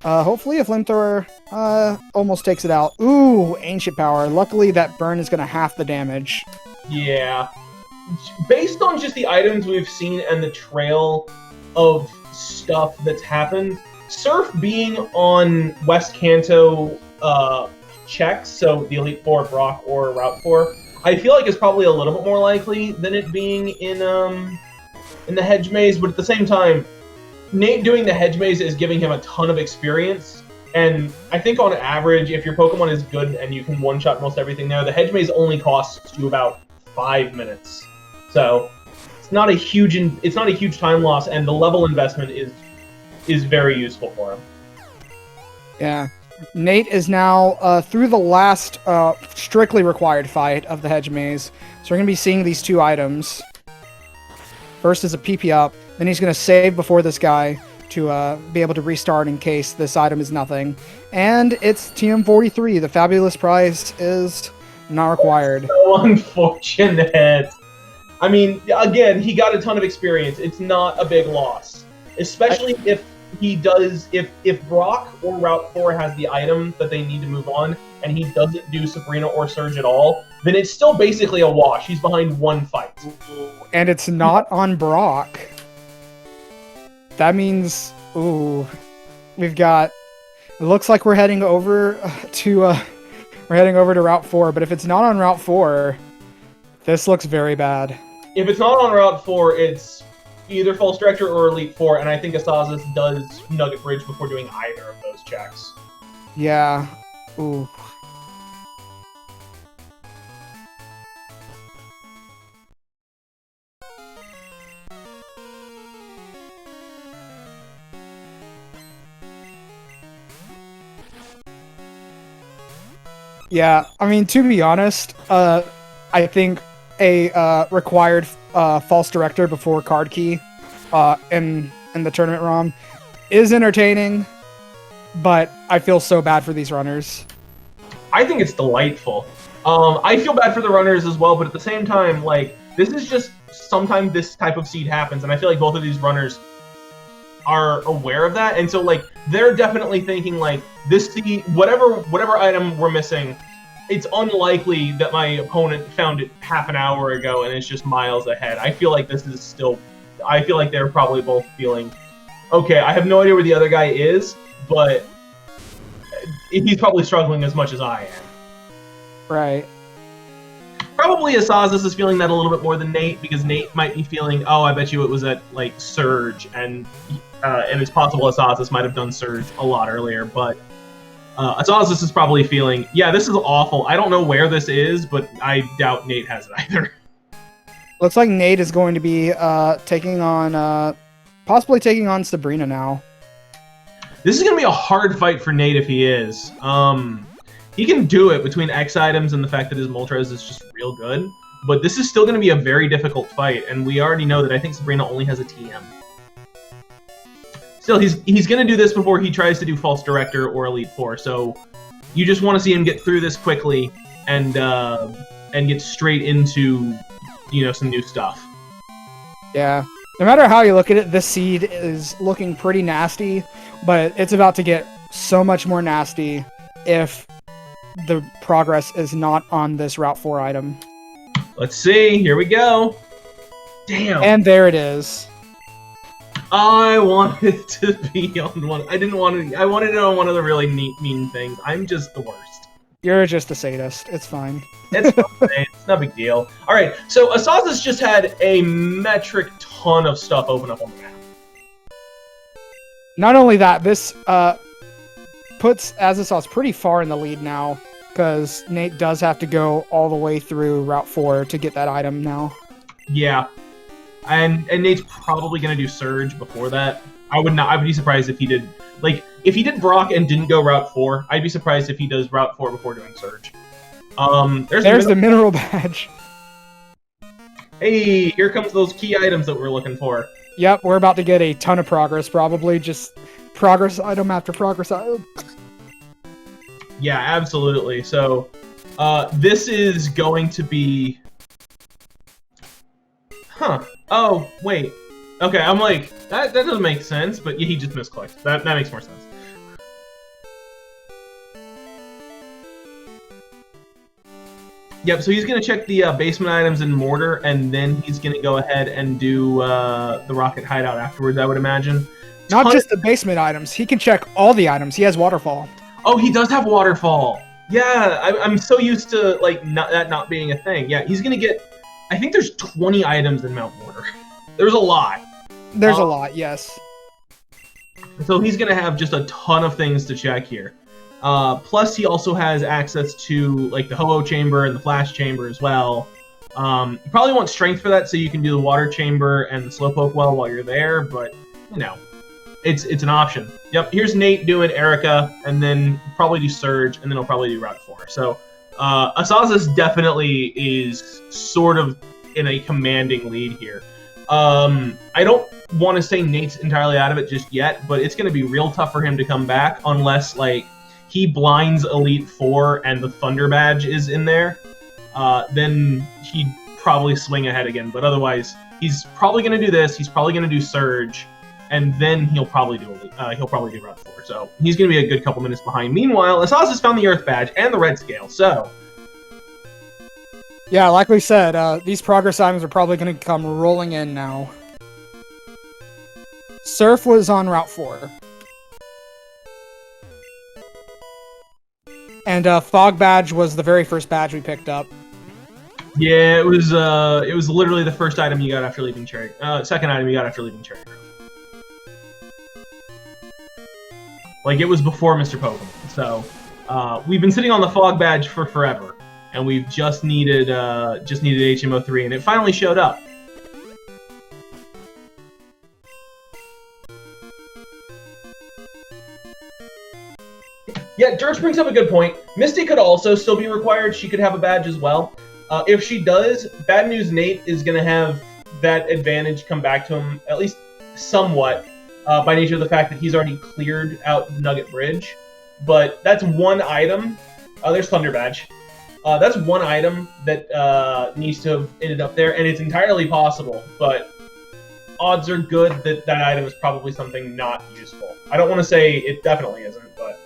Hopefully a Flamethrower almost takes it out. Ooh, Ancient Power. Luckily that burn is going to half the damage. Yeah. Based on just the items we've seen and the trail of stuff that's happened, Surf being on West Kanto checks, so the Elite Four, Brock, or Route 4, I feel like is probably a little bit more likely than it being in the Hedge Maze, but at the same time, Nate doing the Hedge Maze is giving him a ton of experience, and I think on average, if your Pokemon is good and you can one-shot most everything there, the Hedge Maze only costs you about 5 minutes. So it's not a huge time loss, and the level investment is very useful for him. Yeah. Nate is now through the last strictly required fight of the Hedge Maze, so we're going to be seeing these 2 items. First is a PP up, then he's going to save before this guy to be able to restart in case this item is nothing. And it's TM43. The fabulous prize is not required. So unfortunate. I mean, again, he got a ton of experience. It's not a big loss. Especially if Brock or Route 4 has the item that they need to move on, and he doesn't do Sabrina or Surge at all, then it's still basically a wash. He's behind 1 fight. And it's not on Brock. That means, ooh, we've got, it looks like we're heading over to Route 4, but if it's not on Route 4, this looks very bad. If it's not on Route 4, it's either False Director or Elite Four, and I think Asazas does Nugget Bridge before doing either of those checks. Yeah. Ooh. Yeah, I mean, to be honest, I think a required false director before card key in the tournament ROM is entertaining, but I feel so bad for these runners. I think it's delightful. I feel bad for the runners as well, but at the same time, like, this is just sometimes this type of seed happens, and I feel like both of these runners are aware of that, and so like they're definitely thinking like this seed, whatever item we're missing, it's unlikely that my opponent found it half an hour ago and it's just miles ahead. I feel like this is still, I feel like they're probably both feeling, okay, I have no idea where the other guy is, but he's probably struggling as much as I am. Right. Probably asazas is feeling that a little bit more than Nate, because Nate might be feeling, oh, I bet you it was at like Surge, and it's possible asazas might have done Surge a lot earlier, but asazas is probably feeling, yeah, this is awful. I don't know where this is, but I doubt Nate has it either. Looks like Nate is going to be possibly taking on Sabrina now. This is going to be a hard fight for Nate if he is. He can do it between X items and the fact that his Moltres is just real good, but this is still going to be a very difficult fight, and we already know that I think Sabrina only has a TM. Still, he's going to do this before he tries to do False Director or Elite Four, so you just want to see him get through this quickly and get straight into, you know, some new stuff. Yeah. No matter how you look at it, this seed is looking pretty nasty, but it's about to get so much more nasty if the progress is not on this Route 4 item. Let's see. Here we go. Damn. And there it is. I wanted it to be on one. I wanted it on one of the really mean things. I'm just the worst. You're just a sadist. It's fine. It's fine. It's no big deal. All right. So Asazas just had a metric ton of stuff open up on the map. Not only that, this puts Azazas pretty far in the lead now, because Nate does have to go all the way through Route 4 to get that item now. Yeah. And Nate's probably going to do Surge before that. I'd be surprised if he did, like, if he did Brock and didn't go Route 4, I'd be surprised if he does Route 4 before doing Surge. There's the mineral badge. Hey, here comes those key items that we're looking for. Yep, we're about to get a ton of progress, probably. Just progress item after progress item. Yeah, absolutely. So, this is going to be... Huh. Oh, wait. Okay, I'm like, that doesn't make sense, but yeah, he just misclicked. That makes more sense. Yep, so he's going to check the basement items in Mortar, and then he's going to go ahead and do the Rocket Hideout afterwards, I would imagine. Not just the basement items. He can check all the items. He has Waterfall. Oh, he does have Waterfall. Yeah, I'm so used to like that not being a thing. Yeah, he's going to get... I think there's 20 items in Mount Mortar. There's a lot. There's a lot, yes. So he's going to have just a ton of things to check here. Plus, he also has access to like the Ho-Oh Chamber and the Flash Chamber as well. You probably want Strength for that, so you can do the Water Chamber and the Slowpoke Well while you're there. But you know, it's an option. Yep. Here's Nate doing Erica, and then probably do Surge, and then he'll probably do Route 4. So Asazas definitely is sort of in a commanding lead here. I don't want to say Nate's entirely out of it just yet, but it's going to be real tough for him to come back unless like he blinds Elite Four and the Thunder Badge is in there. Then he'd probably swing ahead again. But otherwise, he's probably going to do this. He's probably going to do Surge, and then he'll probably do Route 4. So he's going to be a good couple minutes behind. Meanwhile, Asaz found the Earth Badge and the Red Scale. So yeah, like we said, these progress items are probably going to come rolling in now. Surf was on Route 4. And Fog Badge was the very first badge we picked up. Yeah, it was literally the first item you got after leaving Cherry. Second item you got after leaving Cherry Grove. Like, it was before Mr. Pokemon, so... We've been sitting on the fog badge for forever, and we've just needed HMO3, and it finally showed up. Yeah, Dirge brings up a good point. Misty could also still be required. She could have a badge as well. If she does, BadNewsNate is going to have that advantage come back to him, at least somewhat, by nature of the fact that he's already cleared out Nugget Bridge. But that's one item. There's Thunder Badge. That's one item that needs to have ended up there, and it's entirely possible, but odds are good that that item is probably something not useful. I don't want to say it definitely isn't, but...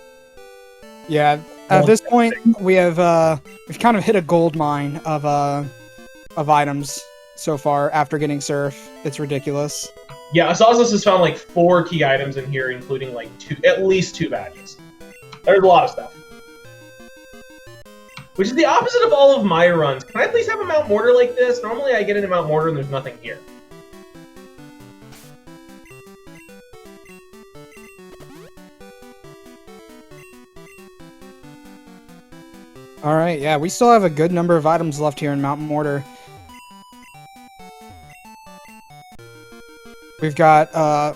Yeah, at this point, we've kind of hit a gold mine of items so far after getting Surf. It's ridiculous. Yeah, Asazas has found like 4 key items in here, including like at least 2 badges. There's a lot of stuff. Which is the opposite of all of my runs. Can I at least have a Mount Mortar like this? Normally I get into Mount Mortar and there's nothing here. All right, yeah, we still have a good number of items left here in Mount Mortar. We've got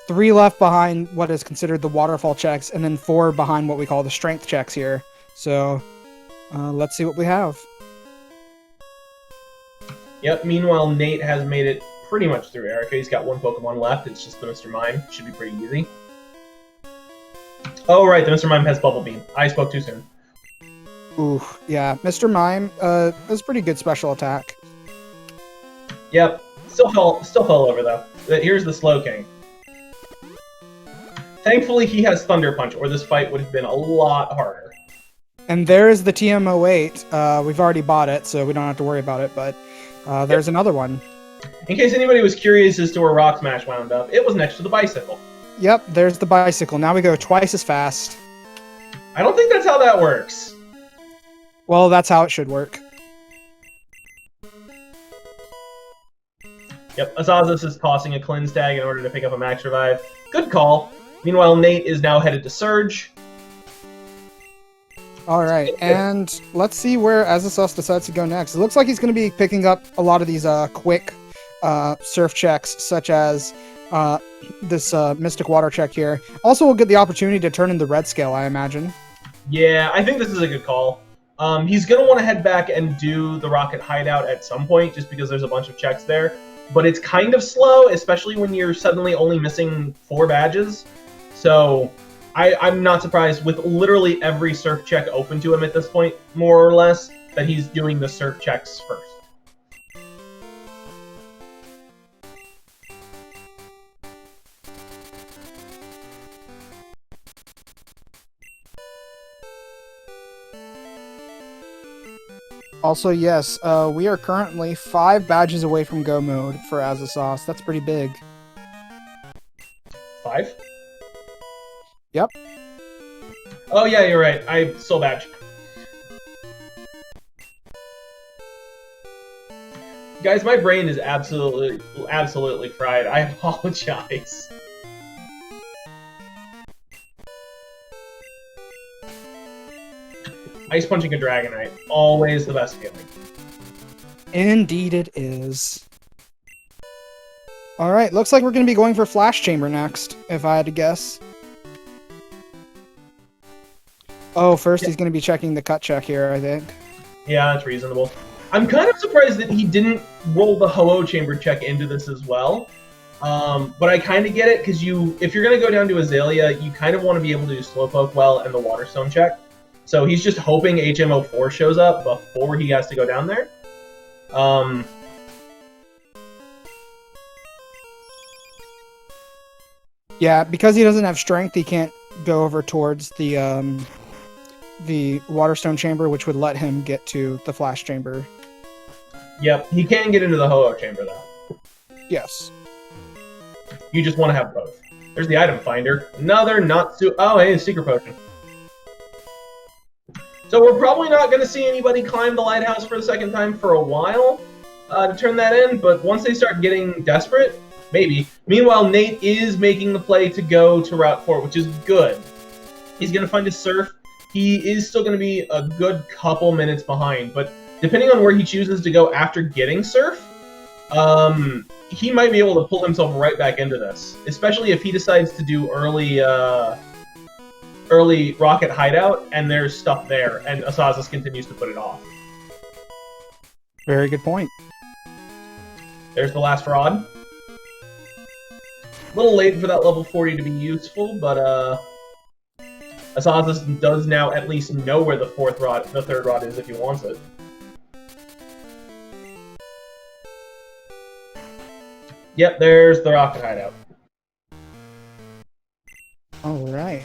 3 left behind what is considered the waterfall checks, and then 4 behind what we call the strength checks here. So, let's see what we have. Yep, meanwhile, Nate has made it pretty much through Erica. He's got 1 Pokemon left. It's just the Mr. Mime. Should be pretty easy. Oh, right, the Mr. Mime has Bubble Beam. I spoke too soon. Ooh, yeah, Mr. Mime is pretty good special attack. Yep, still fell over, though. Here's the Slowking. Thankfully, he has Thunder Punch, or this fight would have been a lot harder. And there's the TM08. We've already bought it, so we don't have to worry about it, but there's another one. In case anybody was curious as to where Rock Smash wound up, it was next to the bicycle. Yep, there's the bicycle. Now we go twice as fast. I don't think that's how that works. Well, that's how it should work. Yep, Asazas is tossing a Cleanse Tag in order to pick up a Max Revive. Good call. Meanwhile, Nate is now headed to Surge. Alright, and let's see where Azazos decides to go next. It looks like he's going to be picking up a lot of these quick surf checks, such as this Mystic Water check here. Also, we'll get the opportunity to turn in the Red Scale, I imagine. Yeah, I think this is a good call. He's going to want to head back and do the Rocket Hideout at some point, just because there's a bunch of checks there. But it's kind of slow, especially when you're suddenly only missing 4 badges. So I'm not surprised with literally every surf check open to him at this point, more or less, that he's doing the surf checks first. Also, yes, we are currently 5 badges away from Go Mode for Azazos. That's pretty big. 5? Yep. Oh yeah, you're right. I soul badge. Guys, my brain is absolutely fried. I apologize. Ice punching a Dragonite, always the best feeling. Indeed it is. Alright, looks like we're going to be going for Flash Chamber next, if I had to guess. Oh, first he's going to be checking the cut check here, I think. Yeah, that's reasonable. I'm kind of surprised that he didn't roll the Ho-Oh Chamber check into this as well. But I kind of get it, because if you're going to go down to Azalea, you kind of want to be able to do Slowpoke well and the Waterstone check. So he's just hoping HMO4 shows up before he has to go down there. Yeah, because he doesn't have strength, he can't go over towards the Waterstone Chamber, which would let him get to the Flash Chamber. Yep, he can get into the Ho-Oh Chamber, though. Yes. You just want to have both. There's the item finder. Another not so... Oh, hey, Secret Potion. So we're probably not going to see anybody climb the lighthouse for the second time for a while to turn that in, but once they start getting desperate, maybe. Meanwhile, Nate is making the play to go to Route 4, which is good. He's going to find his Surf. he is still going to be a good couple minutes behind. But depending on where he chooses to go after getting Surf, he might be able to pull himself right back into this, especially if he decides to do early Rocket Hideout, and there's stuff there, and Asazas continues to put it off. Very good point. There's the last rod. A little late for that level 40 to be useful, but Asazas does now at least know where the third rod is if he wants it. Yep, there's the Rocket Hideout. All right.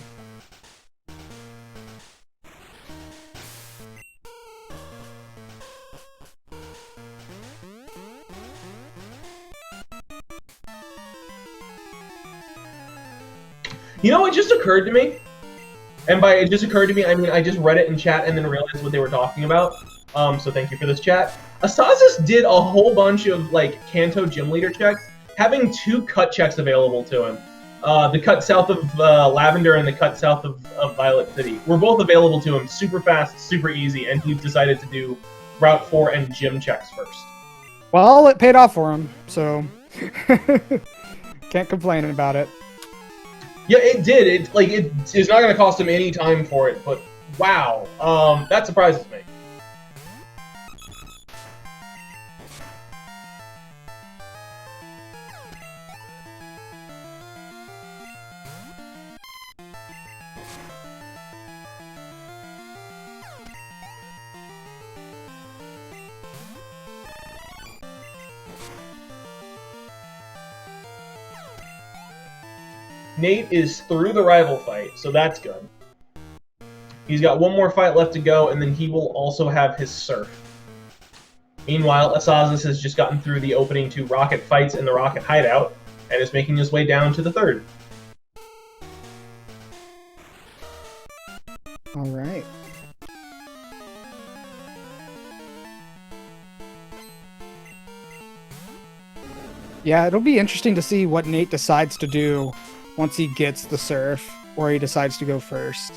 You know, it just occurred to me, and by it just occurred to me, I mean I just read it in chat and then realized what they were talking about. So thank you for this chat. Asazas did a whole bunch of like Kanto gym leader checks, having 2 cut checks available to him. The cut south of Lavender and the cut south of Violet City were both available to him, super fast, super easy, and he decided to do Route 4 and gym checks first. Well, it paid off for him, so can't complain about it. Yeah, it did. It's not going to cost him any time for it, but wow, that surprises me. Nate is through the rival fight, so that's good. He's got one more fight left to go, and then he will also have his Surf. Meanwhile, Asazas has just gotten through the opening 2 Rocket fights in the Rocket Hideout, and is making his way down to the 3rd. All right. Yeah, it'll be interesting to see what Nate decides to do once he gets the Surf, or he decides to go first.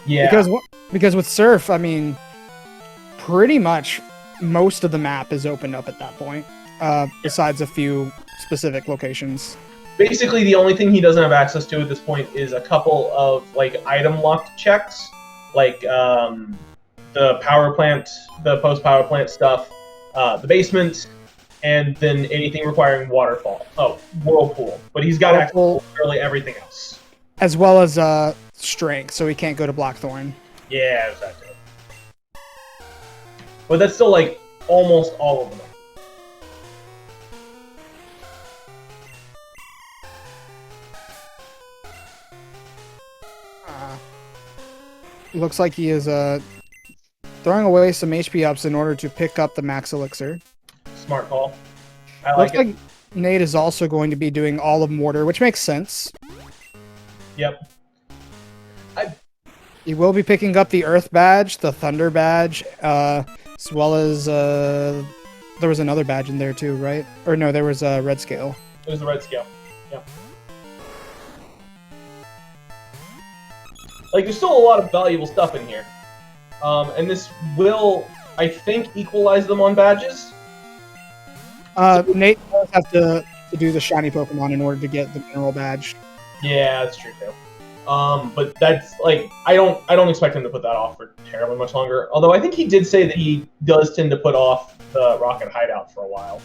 Yeah. Because with Surf, I mean, pretty much most of the map is opened up at that point, besides a few specific locations. Basically, the only thing he doesn't have access to at this point is a couple of like item locked checks, like the power plant, the post power plant stuff, the basement, and then anything requiring waterfall. Oh, whirlpool. But he's got access to literally everything else. As well as strength, so he can't go to Blackthorn. Yeah, exactly. But that's still like almost all of them. Looks like he is throwing away some HP ups in order to pick up the Max Elixir. Smart call. I like it. Looks like Nate is also going to be doing all of Mortar, which makes sense. Yep. He will be picking up the Earth Badge, the Thunder Badge, as well as there was another badge in there too, right? Or no, there was a Red Scale. It was the Red Scale. Yeah. Like, there's still a lot of valuable stuff in here. And this will, I think, equalize them on badges. Nate does have to do the shiny Pokemon in order to get the Mineral Badge. Yeah, that's true too. But that's like I don't expect him to put that off for terribly much longer. Although I think he did say that he does tend to put off the Rocket Hideout for a while.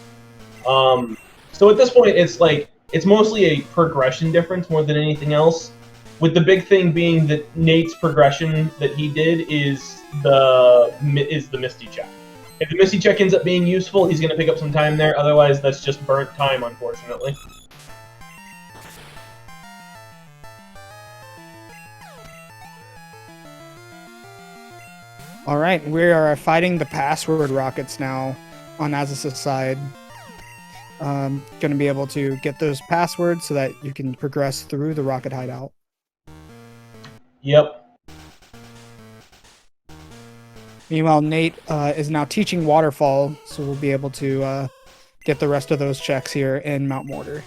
So at this point, it's like it's mostly a progression difference more than anything else. With the big thing being that Nate's progression that he did is the Misty check. If the Misty check ends up being useful, he's going to pick up some time there. Otherwise, that's just burnt time, unfortunately. All right, we are fighting the password rockets now on Azaz's side. Going to be able to get those passwords so that you can progress through the Rocket Hideout. Yep. Meanwhile, Nate is now teaching Waterfall, so we'll be able to get the rest of those checks here in Mount Mortar.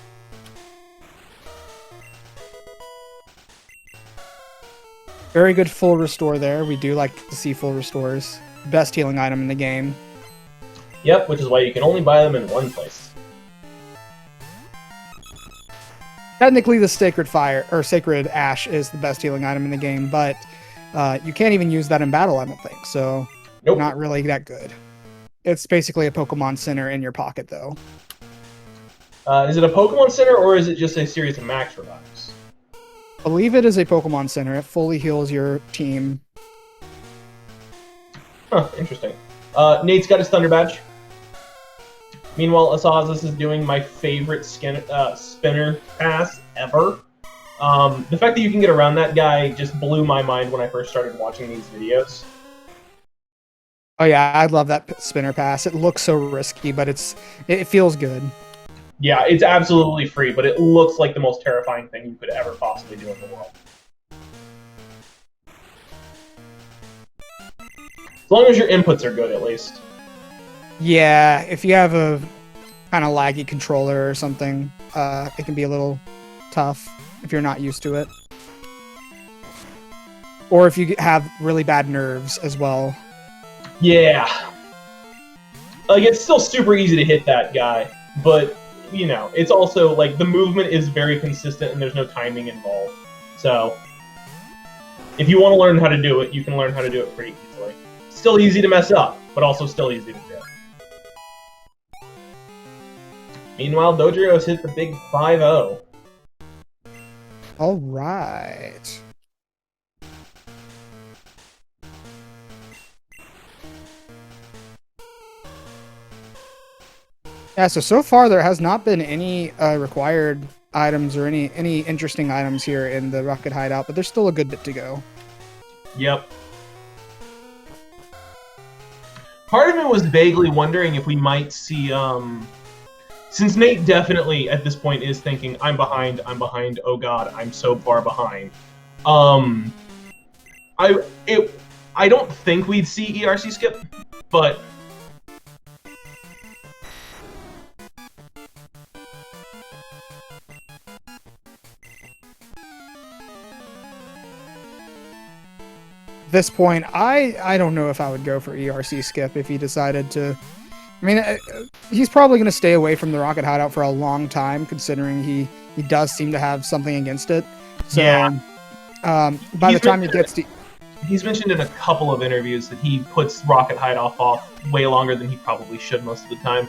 Very good full restore there. We do like to see full restores. Best healing item in the game. Yep, which is why you can only buy them in one place. Technically, the Sacred Fire or Sacred Ash is the best healing item in the game, but you can't even use that in battle, I don't think. So, Nope. Not really that good. It's basically a Pokemon Center in your pocket, though. Is it a Pokemon Center, or is it just a series of max revives? I believe it is a Pokemon Center. It fully heals your team. Huh, interesting. Nate's got his Thunder Badge. Meanwhile, Asazas is doing my favorite spinner pass ever. The fact that you can get around that guy just blew my mind when I first started watching these videos. Oh yeah, I love that spinner pass. It looks so risky, but it feels good. Yeah, it's absolutely free, but it looks like the most terrifying thing you could ever possibly do in the world. As long as your inputs are good, at least. Yeah, if you have a kind of laggy controller or something, it can be a little tough if you're not used to it. Or if you have really bad nerves as well. Yeah. Like, it's still super easy to hit that guy, but, you know, it's also, like, the movement is very consistent and there's no timing involved. So, if you want to learn how to do it, you can learn how to do it pretty easily. Still easy to mess up, but also still easy to do. Meanwhile, Dodrio's hit the big 5-0. All right. Yeah, so far there has not been any required items or any interesting items here in the Rocket Hideout, but there's still a good bit to go. Yep. Part of me was vaguely wondering if we might see, since Nate definitely at this point is thinking, I'm behind, oh god, I'm so far behind. I don't think we'd see ERC skip, but At this point, I don't know if I would go for ERC skip if he decided to. I mean, he's probably going to stay away from the Rocket Hideout for a long time, considering he does seem to have something against it. So, yeah. By the time he gets to... He's mentioned in a couple of interviews that he puts Rocket Hideout off way longer than he probably should most of the time.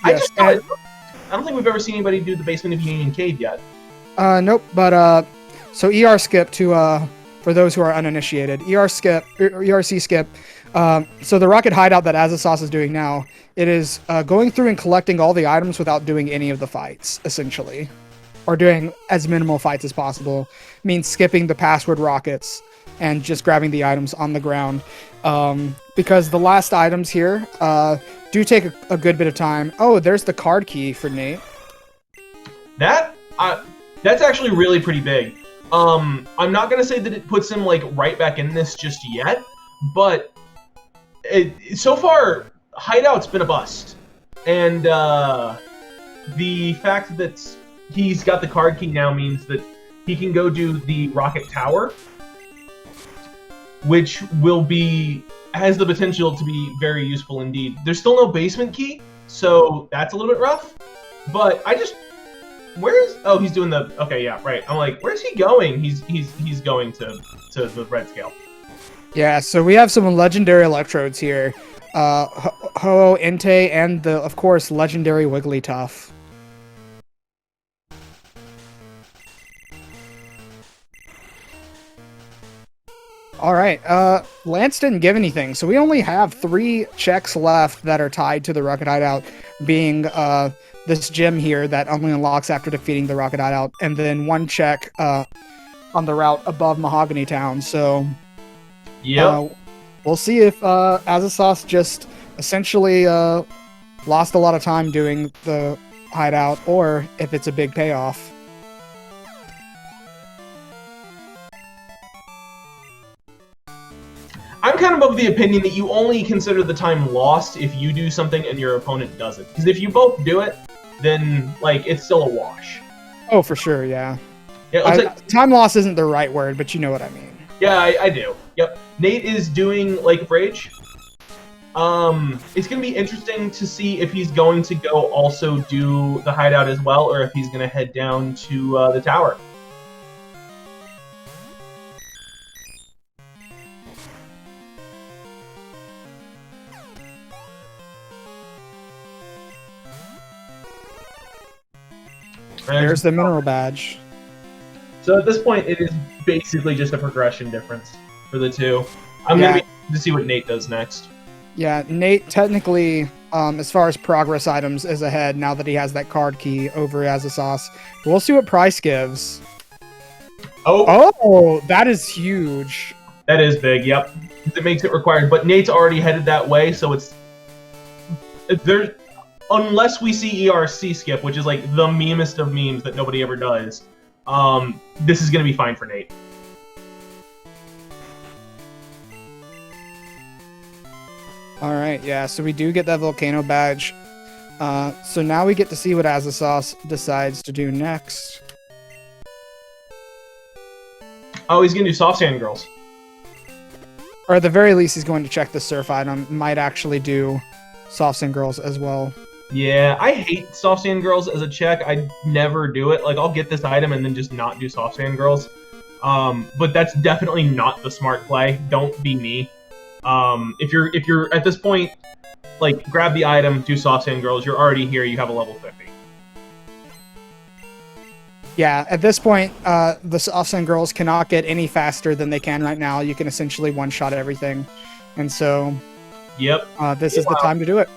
Yes, I don't think we've ever seen anybody do the Basement of Union Cave yet. Nope, but so ER skip to... for those who are uninitiated, ERC skip. So the Rocket Hideout that Azasas is doing now, it is going through and collecting all the items without doing any of the fights, essentially. Or doing as minimal fights as possible. Means skipping the password rockets and just grabbing the items on the ground. Because the last items here do take a good bit of time. Oh, there's the card key for Nate. That's actually really pretty big. I'm not gonna say that it puts him like right back in this just yet, but so far Hideout's been a bust, and the fact that he's got the card key now means that he can go do the Rocket Tower, which has the potential to be very useful indeed. There's still no basement key, so that's a little bit rough, but oh, he's doing the, okay, yeah, right. I'm like, where's he going? He's going to the red scale. Yeah, so we have some legendary electrodes here. Ho-Oh, Entei, and of course, legendary Wigglytuff. Alright, Lance didn't give anything, so we only have 3 checks left that are tied to the Rocket Hideout, being, this gym here that only unlocks after defeating the Rocket Hideout, and then 1 check on the route above Mahogany Town. So, yeah, we'll see if Azasas just essentially lost a lot of time doing the hideout, or if it's a big payoff. I'm kind of the opinion that you only consider the time lost if you do something and your opponent doesn't. Because if you both do it, then, like, it's still a wash. Oh, for sure, yeah. Yeah, time loss isn't the right word, but you know what I mean. Yeah, I do. Yep. Nate is doing Lake of Rage. It's going to be interesting to see if he's going to go also do the hideout as well, or if he's going to head down to the tower. There's the mineral badge. So at this point, it is basically just a progression difference for the two. I'm going to see what Nate does next. Yeah, Nate technically, as far as progress items, is ahead now that he has that card key over asazas. We'll see what Price gives. Oh, that is huge. That is big, yep. It makes it required, but Nate's already headed that way, so it's... There, unless we see ERC skip, which is like the memest of memes that nobody ever does, this is going to be fine for Nate. Alright, yeah, so we do get that Volcano Badge. So now we get to see what asazas decides to do next. Oh, he's going to do Soft Sand Girls. Or at the very least, he's going to check the surf item. Might actually do Soft Sand Girls as well. Yeah, I hate Soft Sand Girls as a check. I never do it. Like, I'll get this item and then just not do Soft Sand Girls. But that's definitely not the smart play. Don't be me. If you're at this point, like, grab the item, do Soft Sand Girls. You're already here. You have a level 50. Yeah, at this point, the Soft Sand Girls cannot get any faster than they can right now. You can essentially one-shot everything. And so, yep. This is the time to do it.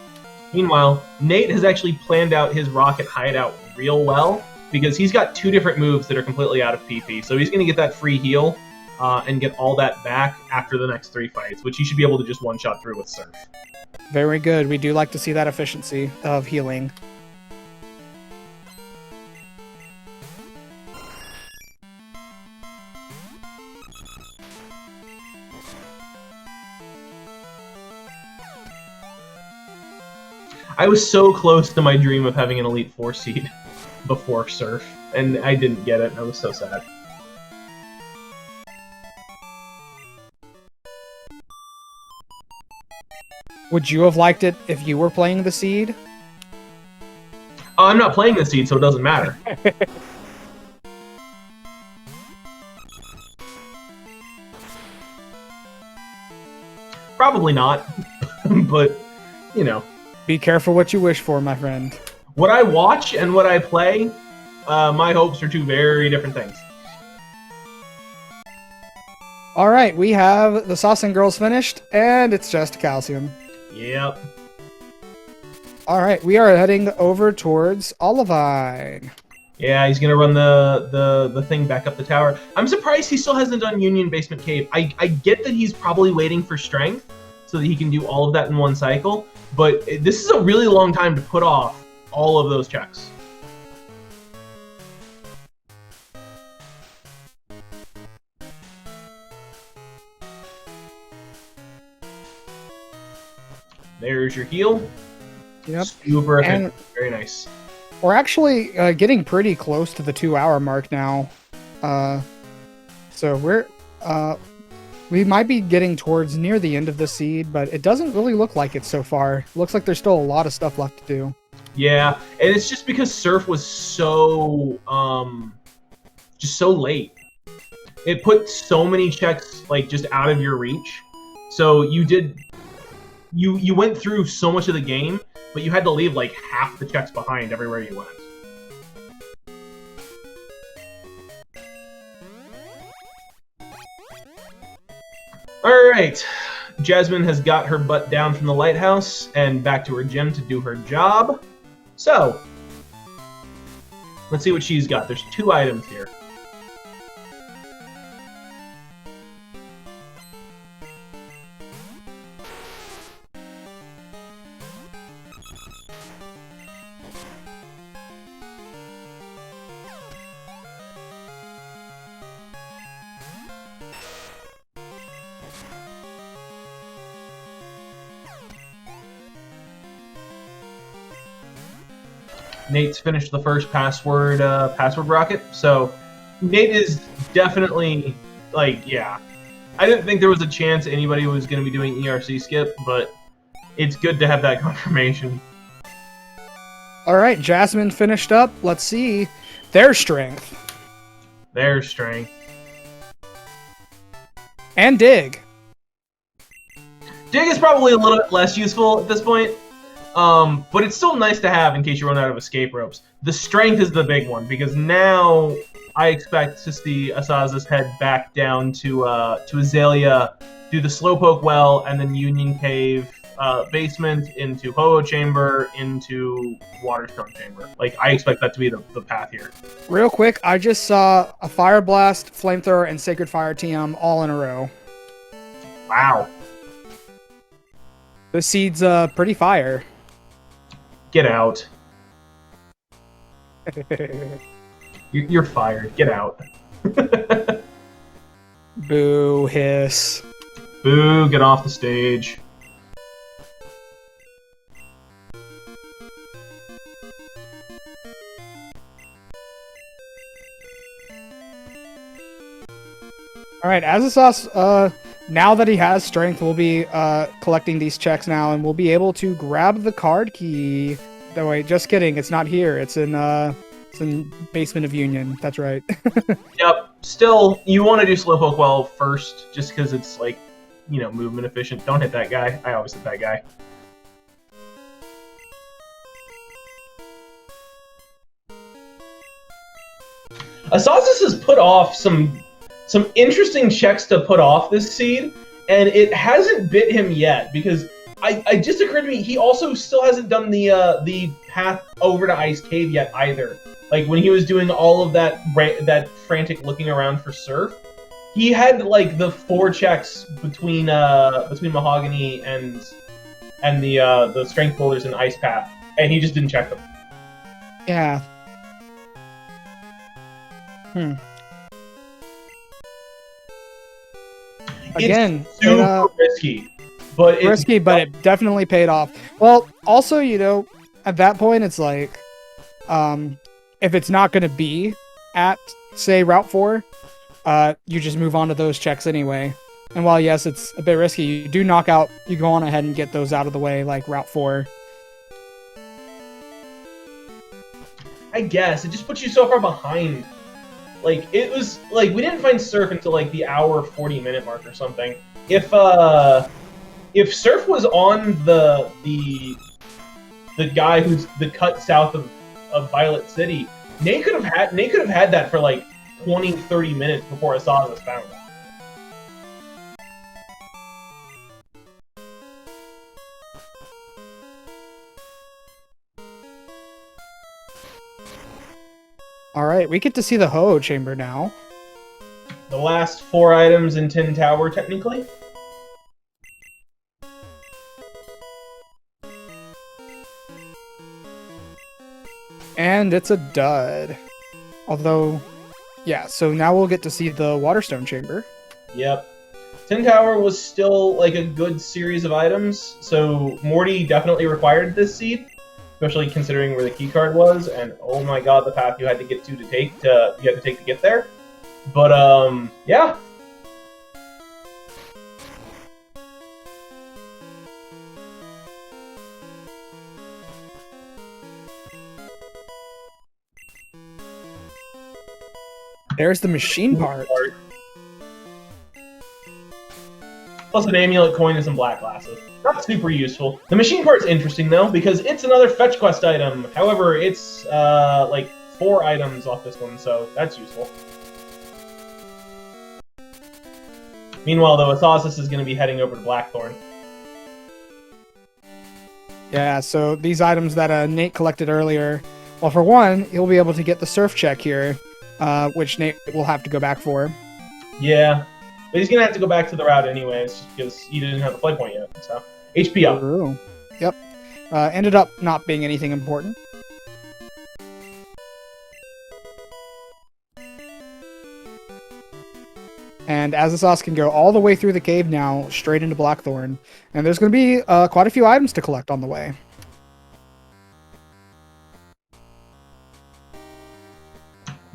Meanwhile, Nate has actually planned out his rocket hideout real well, because he's got 2 different moves that are completely out of PP. So he's going to get that free heal and get all that back after the next 3 fights, which he should be able to just one-shot through with Surf. Very good. We do like to see that efficiency of healing. I was so close to my dream of having an Elite 4 seed before Surf, and I didn't get it. I was so sad. Would you have liked it if you were playing the seed? Oh, I'm not playing the seed, so it doesn't matter. Probably not, but, you know. Be careful what you wish for, my friend. What I watch and what I play, my hopes are 2 very different things. All right, we have the Soft Sand Girls finished, and it's just calcium. Yep. All right, we are heading over towards Olivine. Yeah, he's gonna run the thing back up the tower. I'm surprised he still hasn't done Union Basement Cave. I get that he's probably waiting for strength so that he can do all of that in one cycle, but this is a really long time to put off all of those checks. There's your heal. Yep. Super effective. Very nice. We're actually getting pretty close to the 2-hour mark now. So we might be getting towards near the end of the seed, but it doesn't really look like it so far. Looks like there's still a lot of stuff left to do. Yeah, and it's just because Surf was so just so late. It put so many checks like just out of your reach. So you went through so much of the game, but you had to leave like half the checks behind everywhere you went. Alright, Jasmine has got her butt down from the lighthouse and back to her gym to do her job. So, let's see what she's got. There's 2 items here. Nate's finished the first password rocket, so Nate is definitely, like, yeah. I didn't think there was a chance anybody was going to be doing ERC skip, but it's good to have that confirmation. All right, Jasmine finished up. Let's see their strength. Their strength. And dig. Dig is probably a little bit less useful at this point, but it's still nice to have in case you run out of escape ropes. The strength is the big one, because now I expect to see asazas head back down to Azalea, do the Slowpoke Well, and then Union Cave basement into Ho-Oh Chamber into Waterstone Chamber. Like, I expect that to be the path here. Real quick, I just saw a Fire Blast, Flamethrower, and Sacred Fire TM all in a row. Wow. The seed's pretty fire. Get out. You're fired. Get out. Boo, hiss. Boo, get off the stage. Alright, Azazas, now that he has strength, we'll be collecting these checks now, and we'll be able to grab the card key. No, wait, just kidding. It's not here. It's in Basement of Union. That's right. Yep. Still, you want to do Slowpoke Well first, just because it's, like, you know, movement efficient. Don't hit that guy. I always hit that guy. Asazas has put off some interesting checks to put off this seed, and it hasn't bit him yet, because I just occurred to me he also still hasn't done the path over to Ice Cave yet either. Like when he was doing all of that frantic looking around for Surf, he had like the 4 checks between Mahogany and the Strength Boulders and Ice Path, and he just didn't check them. Yeah. Again, it's super risky. But it definitely paid off. Well, also, you know, at that point, it's like, if it's not going to be at, say, Route 4, you just move on to those checks anyway. And while, yes, it's a bit risky, you do knock out, you go on ahead and get those out of the way, like Route 4. I guess. It just puts you so far behind. Like, it was, like, we didn't find Surf until, like, the hour 40-minute mark or something. If Surf was on the guy who's the cut south of Violet City, Nate could have had that for like 20-30 minutes before Asazas found it. All right, we get to see the Ho-Oh Chamber now. The last 4 items in Tin Tower, technically. And it's a dud. Although, yeah, so now we'll get to see the Waterstone Chamber. Yep. Tin Tower was still like a good series of items, so Morty definitely required this seed, especially considering where the keycard was, and oh my god, the path you had to get to get there. But yeah. There's the machine part. Plus an amulet coin and some black glasses. Not super useful. The machine part's interesting though, because it's another fetch quest item. However, it's like 4 items off this one, so that's useful. Meanwhile, though, Asazas is going to be heading over to Blackthorn. Yeah, so these items that Nate collected earlier, well, for one, he'll be able to get the Surf check here, which Nate will have to go back for. Yeah, but he's going to have to go back to the route anyways, because he didn't have the play point yet, so HP up. Ooh. Yep. Ended up not being anything important. And Azazas can go all the way through the cave now, straight into Blackthorn. And there's going to be quite a few items to collect on the way.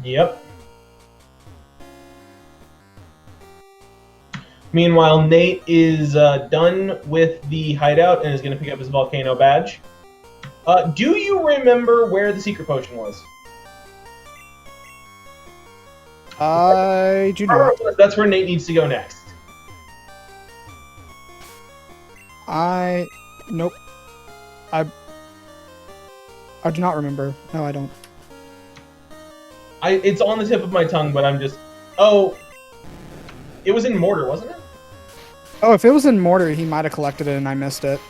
Yep. Meanwhile, Nate is done with the hideout and is going to pick up his Volcano Badge. Do you remember where the secret potion was? I do not. That's where Nate needs to go next. Nope. I do not remember. No, I don't. It's on the tip of my tongue, but I'm just... Oh, it was in Mortar, wasn't it? Oh, if it was in Mortar, he might have collected it and I missed it.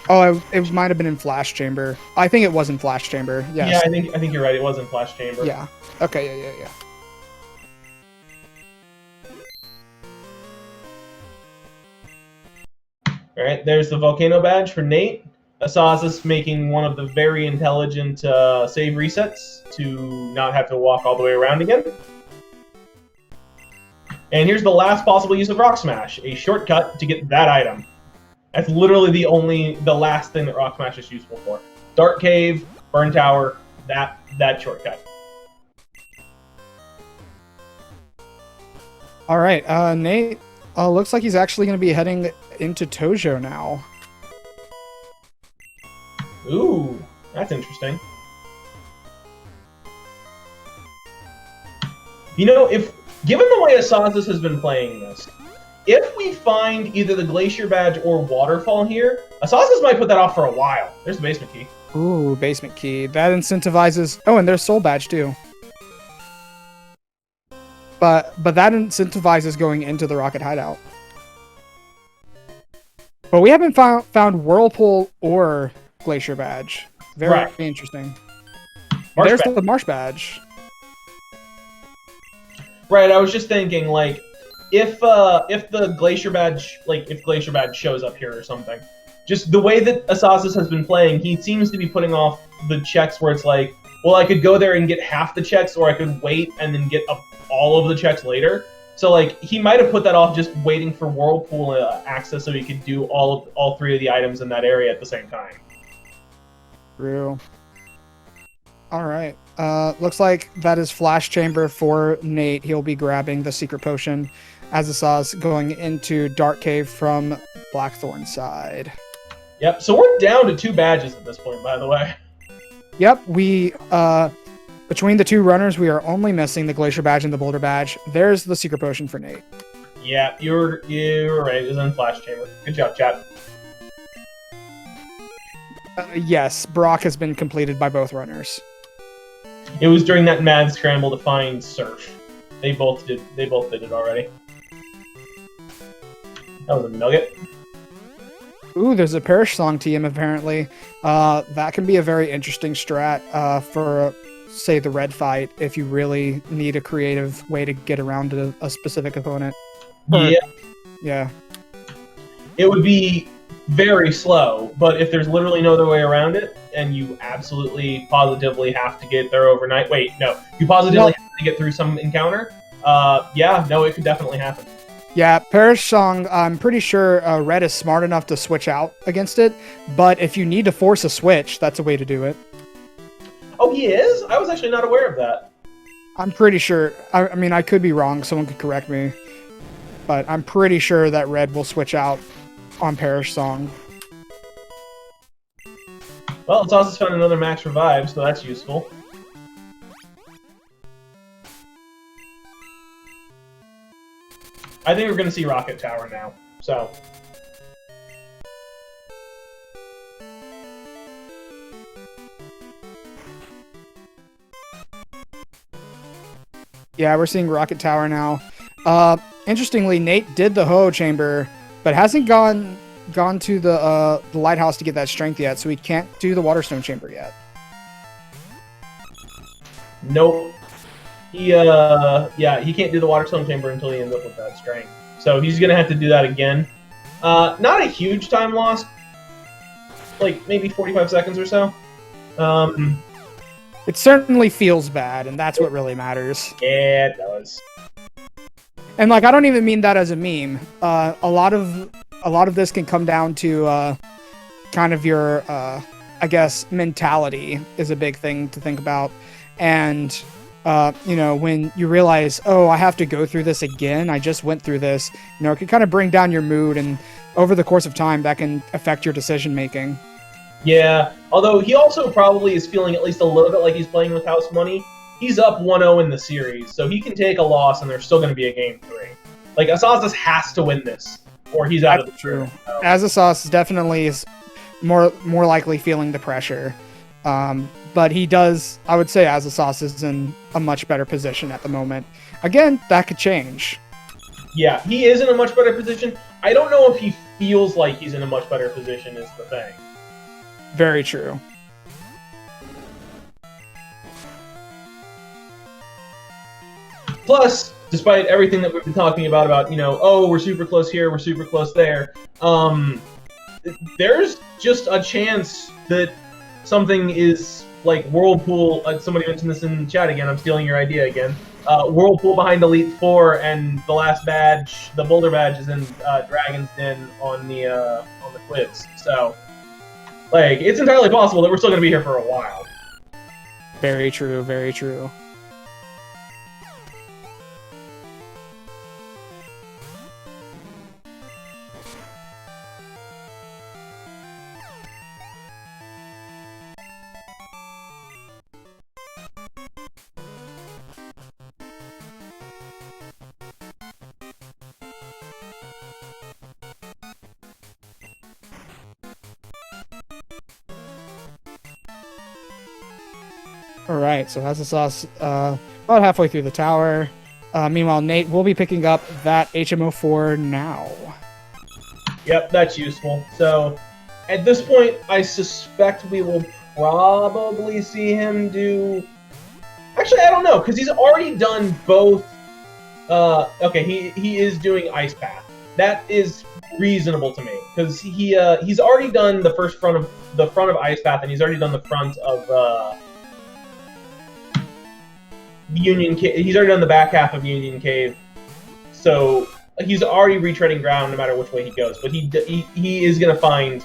Oh, it might have been in Flash Chamber. I think it was in Flash Chamber. Yes. Yeah, I think you're right. It was in Flash Chamber. Yeah. Okay. Yeah. All right. There's the Volcano Badge for Nate. Asazas making one of the very intelligent save resets to not have to walk all the way around again. And here's the last possible use of Rock Smash, a shortcut to get that item. That's literally the last thing that Rock Smash is useful for. Dark Cave, Burn Tower, that shortcut. All right, Nate. Looks like he's actually going to be heading into Tojo now. Ooh, that's interesting. You know, given the way Asazas has been playing this, if we find either the Glacier Badge or Waterfall here, Asazas might put that off for a while. There's the basement key. Ooh, basement key. That incentivizes... Oh, and there's Soul Badge, too. But that incentivizes going into the Rocket Hideout. But we haven't found Whirlpool or Glacier Badge. Very interesting. There's the Marsh Badge. Right, I was just thinking, like, if the Glacier Badge, if Glacier Badge shows up here or something, just the way that Asazas has been playing, he seems to be putting off the checks where it's like, well, I could go there and get half the checks, or I could wait and then get all of the checks later. So, like, he might have put that off just waiting for Whirlpool access so he could do all three of the items in that area at the same time. True. All right. Looks like that is Flash Chamber for Nate. He'll be grabbing the secret potion as it saws going into Dark Cave from Blackthorn's side. Yep. So we're down to 2 badges at this point, by the way. Yep. We between the 2 runners, we are only missing the Glacier Badge and the Boulder Badge. There's the secret potion for Nate. Yeah, you're right. It was in Flash Chamber. Good job, chat. Yes, Brock has been completed by both runners. It was during that mad scramble to find Surf. They both did it already. That was a nugget. Ooh, there's a Perish Song TM apparently. That can be a very interesting strat for, say, the red fight if you really need a creative way to get around a specific opponent. Yeah. It would be very slow, but if there's literally no other way around it, and you absolutely positively have to get there overnight. Wait, no. You positively have to get through some encounter. It could definitely happen. Yeah, Perish Song, I'm pretty sure Red is smart enough to switch out against it, but if you need to force a switch, that's a way to do it. Oh, he is? I was actually not aware of that. I'm pretty sure. I mean, I could be wrong. Someone could correct me. But I'm pretty sure that Red will switch out on Perish Song. Well, it's also found another max revive, so that's useful. I think we're going to see Rocket Tower now, so... Yeah, we're seeing Rocket Tower now. Interestingly, Nate did the Ho-Oh Chamber, but hasn't gone to the lighthouse to get that strength yet, so he can't do the Waterstone Chamber yet. Nope. He can't do the Waterstone Chamber until he ends up with that strength. So he's gonna have to do that again. Not a huge time loss, like maybe 45 seconds or so. It certainly feels bad, and that's what really matters. Yeah, it does. And like, I don't even mean that as a meme. A lot of this can come down to kind of your, I guess, mentality is a big thing to think about. And when you realize, oh, I have to go through this again. I just went through this. It can kind of bring down your mood, and over the course of time, that can affect your decision making. Yeah, although he also probably is feeling at least a little bit like he's playing with house money. He's up 1-0 in the series, so he can take a loss, and there's still going to be a game 3. Like, Asazas has to win this, or he's out of the true. Asazas definitely is more likely feeling the pressure. But he does, I would say Asazas is in a much better position at the moment. Again, that could change. Yeah, he is in a much better position. I don't know if he feels like he's in a much better position is the thing. Very true. Plus, despite everything that we've been talking about, oh, we're super close here, we're super close there, there's just a chance that something is like Whirlpool. Somebody mentioned this in chat again. I'm stealing your idea again. Whirlpool behind Elite Four, and the last badge, the Boulder Badge, is in Dragon's Den on the quiz. So, like, it's entirely possible that we're still going to be here for a while. Very true. Very true. Alright, so Asazas about halfway through the tower. Meanwhile, Nate will be picking up that HMO4 now. Yep, that's useful. So, at this point, I suspect we will probably see him do... Actually, I don't know, because he's already done both... okay, he is doing Ice Path. That is reasonable to me, because he's already done the front of Ice Path, and he's already done the front of... Union Cave. He's already done the back half of Union Cave, so he's already retreading ground no matter which way he goes. But he is gonna find.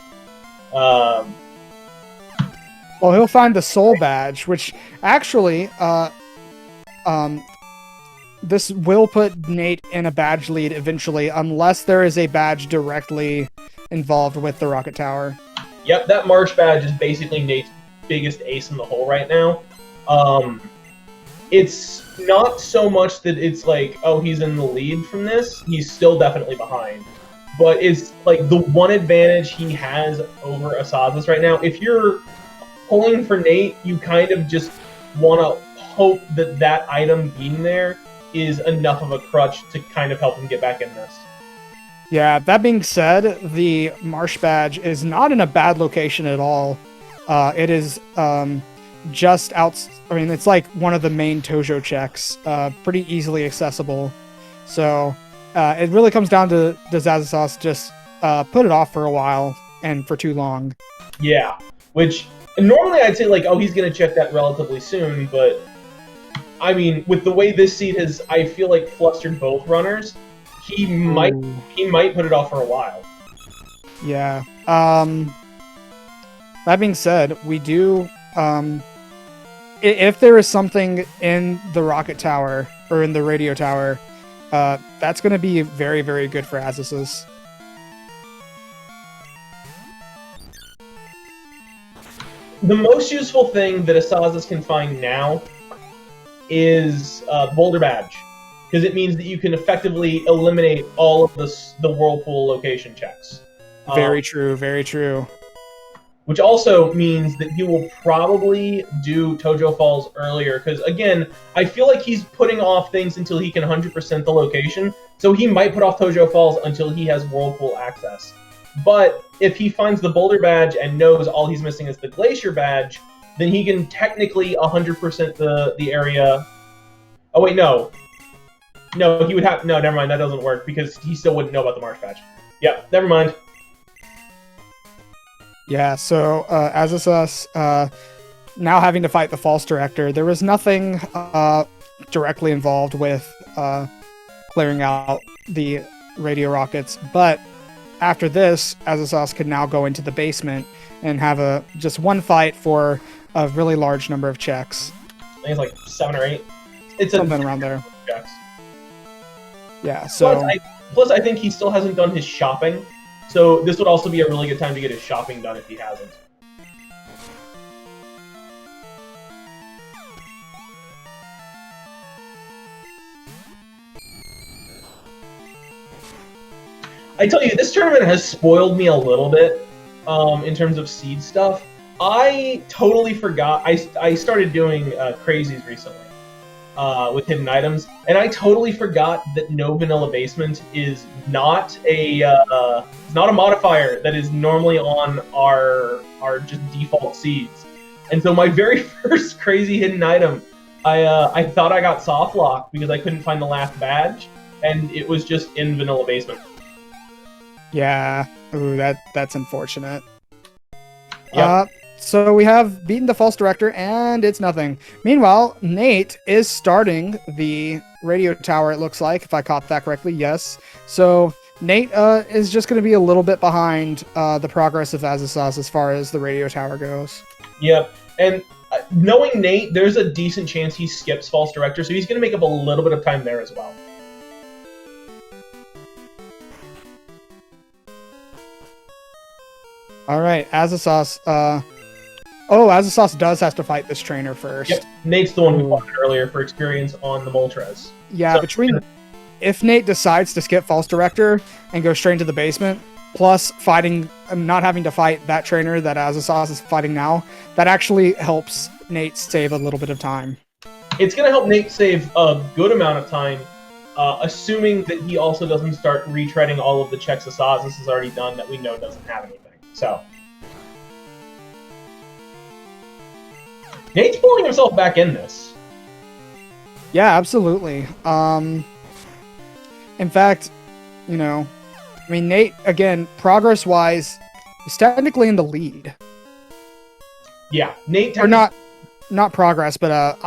Well, he'll find the Soul Badge, which actually, this will put Nate in a badge lead eventually, unless there is a badge directly involved with the Rocket Tower. Yep, that Marsh Badge is basically Nate's biggest ace in the hole right now. It's not so much that it's like, oh, he's in the lead from this. He's still definitely behind. But it's like the one advantage he has over Asazas right now. If you're pulling for Nate, you kind of just want to hope that that item being there is enough of a crutch to kind of help him get back in this. Yeah, that being said, the Marsh Badge is not in a bad location at all. It is... just out. I mean, it's like one of the main Tojo checks, pretty easily accessible. So it really comes down to, does Asazas just put it off for a while and for too long? Yeah, which normally I'd say like, oh, he's gonna check that relatively soon, but I mean, with the way this seed has, I feel like flustered both runners, he might put it off for a while. Yeah. That being said, we do. If there is something in the rocket tower or in the radio tower, that's going to be very, very good for Asazas. The most useful thing that Asazas can find now is Boulder Badge, because it means that you can effectively eliminate all of the Whirlpool location checks. Very true, very true. Which also means that he will probably do Tojo Falls earlier, because, again, I feel like he's putting off things until he can 100% the location, so he might put off Tojo Falls until he has Whirlpool access. But if he finds the Boulder Badge and knows all he's missing is the Glacier Badge, then he can technically 100% the area... Oh, wait, no. No, he would have... No, never mind, that doesn't work, because he still wouldn't know about the Marsh Badge. Yep, never mind. Yeah, so Asazas now having to fight the False Director, there was nothing directly involved with clearing out the radio rockets, but after this, Asazas could now go into the basement and have just one fight for a really large number of checks. I think it's like 7 or 8. It's something around there. Checks. Yeah. So Plus, I think he still hasn't done his shopping, so this would also be a really good time to get his shopping done if he hasn't. I tell you, this tournament has spoiled me a little bit in terms of seed stuff. I totally forgot. I started doing crazies recently with hidden items, and I totally forgot that no vanilla basement is not a modifier that is normally on our just default seeds. And so my very first crazy hidden item, I thought I got soft lock because I couldn't find the last badge, and it was just in vanilla basement. yeah, ooh, that's unfortunate. Yep. So we have beaten the false director, and it's nothing. Meanwhile, Nate is starting the radio tower, it looks like, if I caught that correctly. Yes. So Nate is just going to be a little bit behind the progress of Asazas as far as the radio tower goes. Yep. And knowing Nate, there's a decent chance he skips false director, so he's going to make up a little bit of time there as well. All right, Asazas. Asazas does have to fight this trainer first. Yep, Nate's the one who fought it earlier for experience on the Moltres. Yeah, so, if Nate decides to skip false director and go straight into the basement, plus fighting, not having to fight that trainer that Asazas is fighting now, that actually helps Nate save a little bit of time. It's going to help Nate save a good amount of time, assuming that he also doesn't start retreading all of the checks Asazas has already done that we know doesn't have anything. So Nate's pulling himself back in this. Yeah, absolutely. In fact, Nate, again, progress-wise, is technically in the lead. Yeah, Nate... Or not progress, but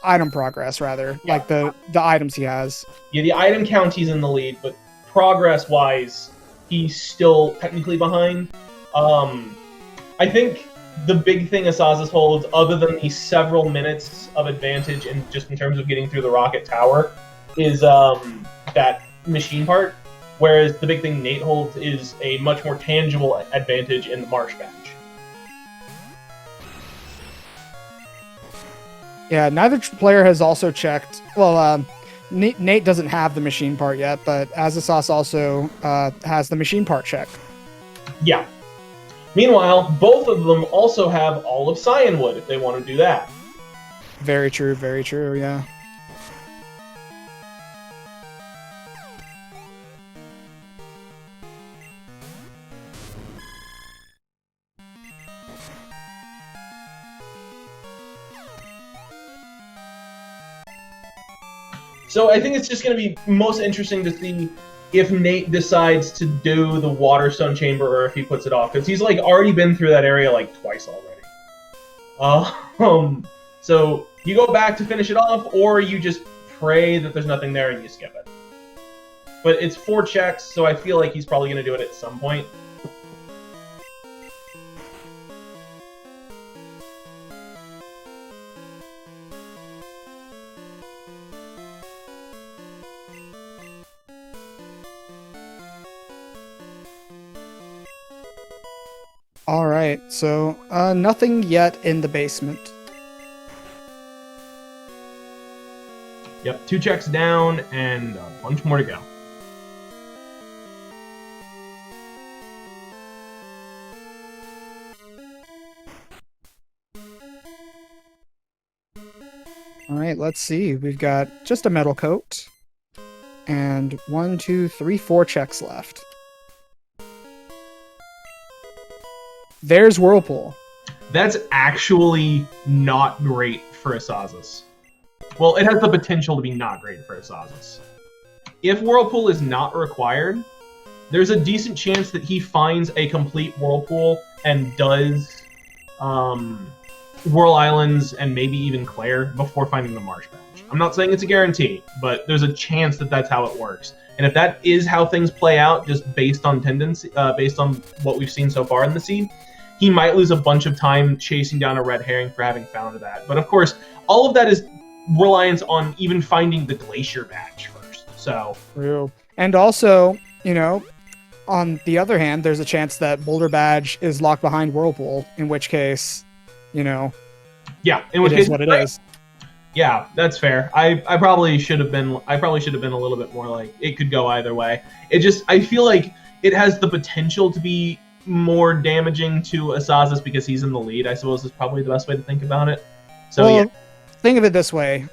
item progress, rather. Yeah. Like the items he has. Yeah, the item count he's in the lead, but progress-wise, he's still technically behind. I think the big thing Asazas holds, other than the several minutes of advantage in terms of getting through the rocket tower, is that machine part. Whereas the big thing Nate holds is a much more tangible advantage in the Marsh Badge. Yeah, neither player has also checked. Well, Nate doesn't have the machine part yet, but Asazas also has the machine part check. Yeah. Meanwhile, both of them also have all of Cyanwood if they want to do that. Very true, yeah. So I think it's just going to be most interesting to see if Nate decides to do the Waterstone Chamber or if he puts it off. Because he's already been through that area twice already. So you go back to finish it off, or you just pray that there's nothing there and you skip it. But it's 4 checks, so I feel like he's probably going to do it at some point. All right, so nothing yet in the basement. Yep, 2 checks down and a bunch more to go. All right, let's see. We've got just a metal coat and 1, 2, 3, 4 checks left. There's Whirlpool. That's actually not great for Asazas. Well, it has the potential to be not great for Asazas. If Whirlpool is not required, there's a decent chance that he finds a complete Whirlpool and does Whirl Islands and maybe even Claire before finding the Marsh Badge. I'm not saying it's a guarantee, but there's a chance that that's how it works. And if that is how things play out, just based on tendency, based on what we've seen so far in the seed, he might lose a bunch of time chasing down a red herring for having found that. But of course, all of that is reliance on even finding the Glacier Badge first. So True. And also, you know, on the other hand, there's a chance that Boulder Badge is locked behind Whirlpool, in which case, you know, yeah, in it which is case, what it is. Yeah, that's fair. I probably should have been a little bit more like it could go either way. I feel like it has the potential to be more damaging to asazas because he's in the lead. I suppose is probably the best way to think about it. So Well, yeah, think of it this way: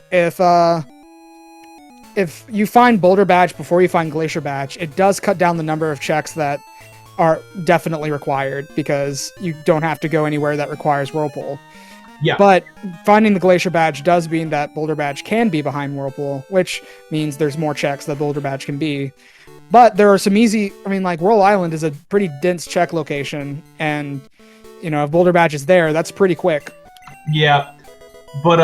if you find Boulder Badge before you find Glacier Badge, it does cut down the number of checks that are definitely required because you don't have to go anywhere that requires Whirlpool. yeah, But finding the Glacier Badge does mean that Boulder Badge can be behind Whirlpool, which means there's more checks that Boulder Badge can be. But there are some like Whirl Island is a pretty dense check location, and, you know, if Boulder Badge is there, that's pretty quick. yeah. But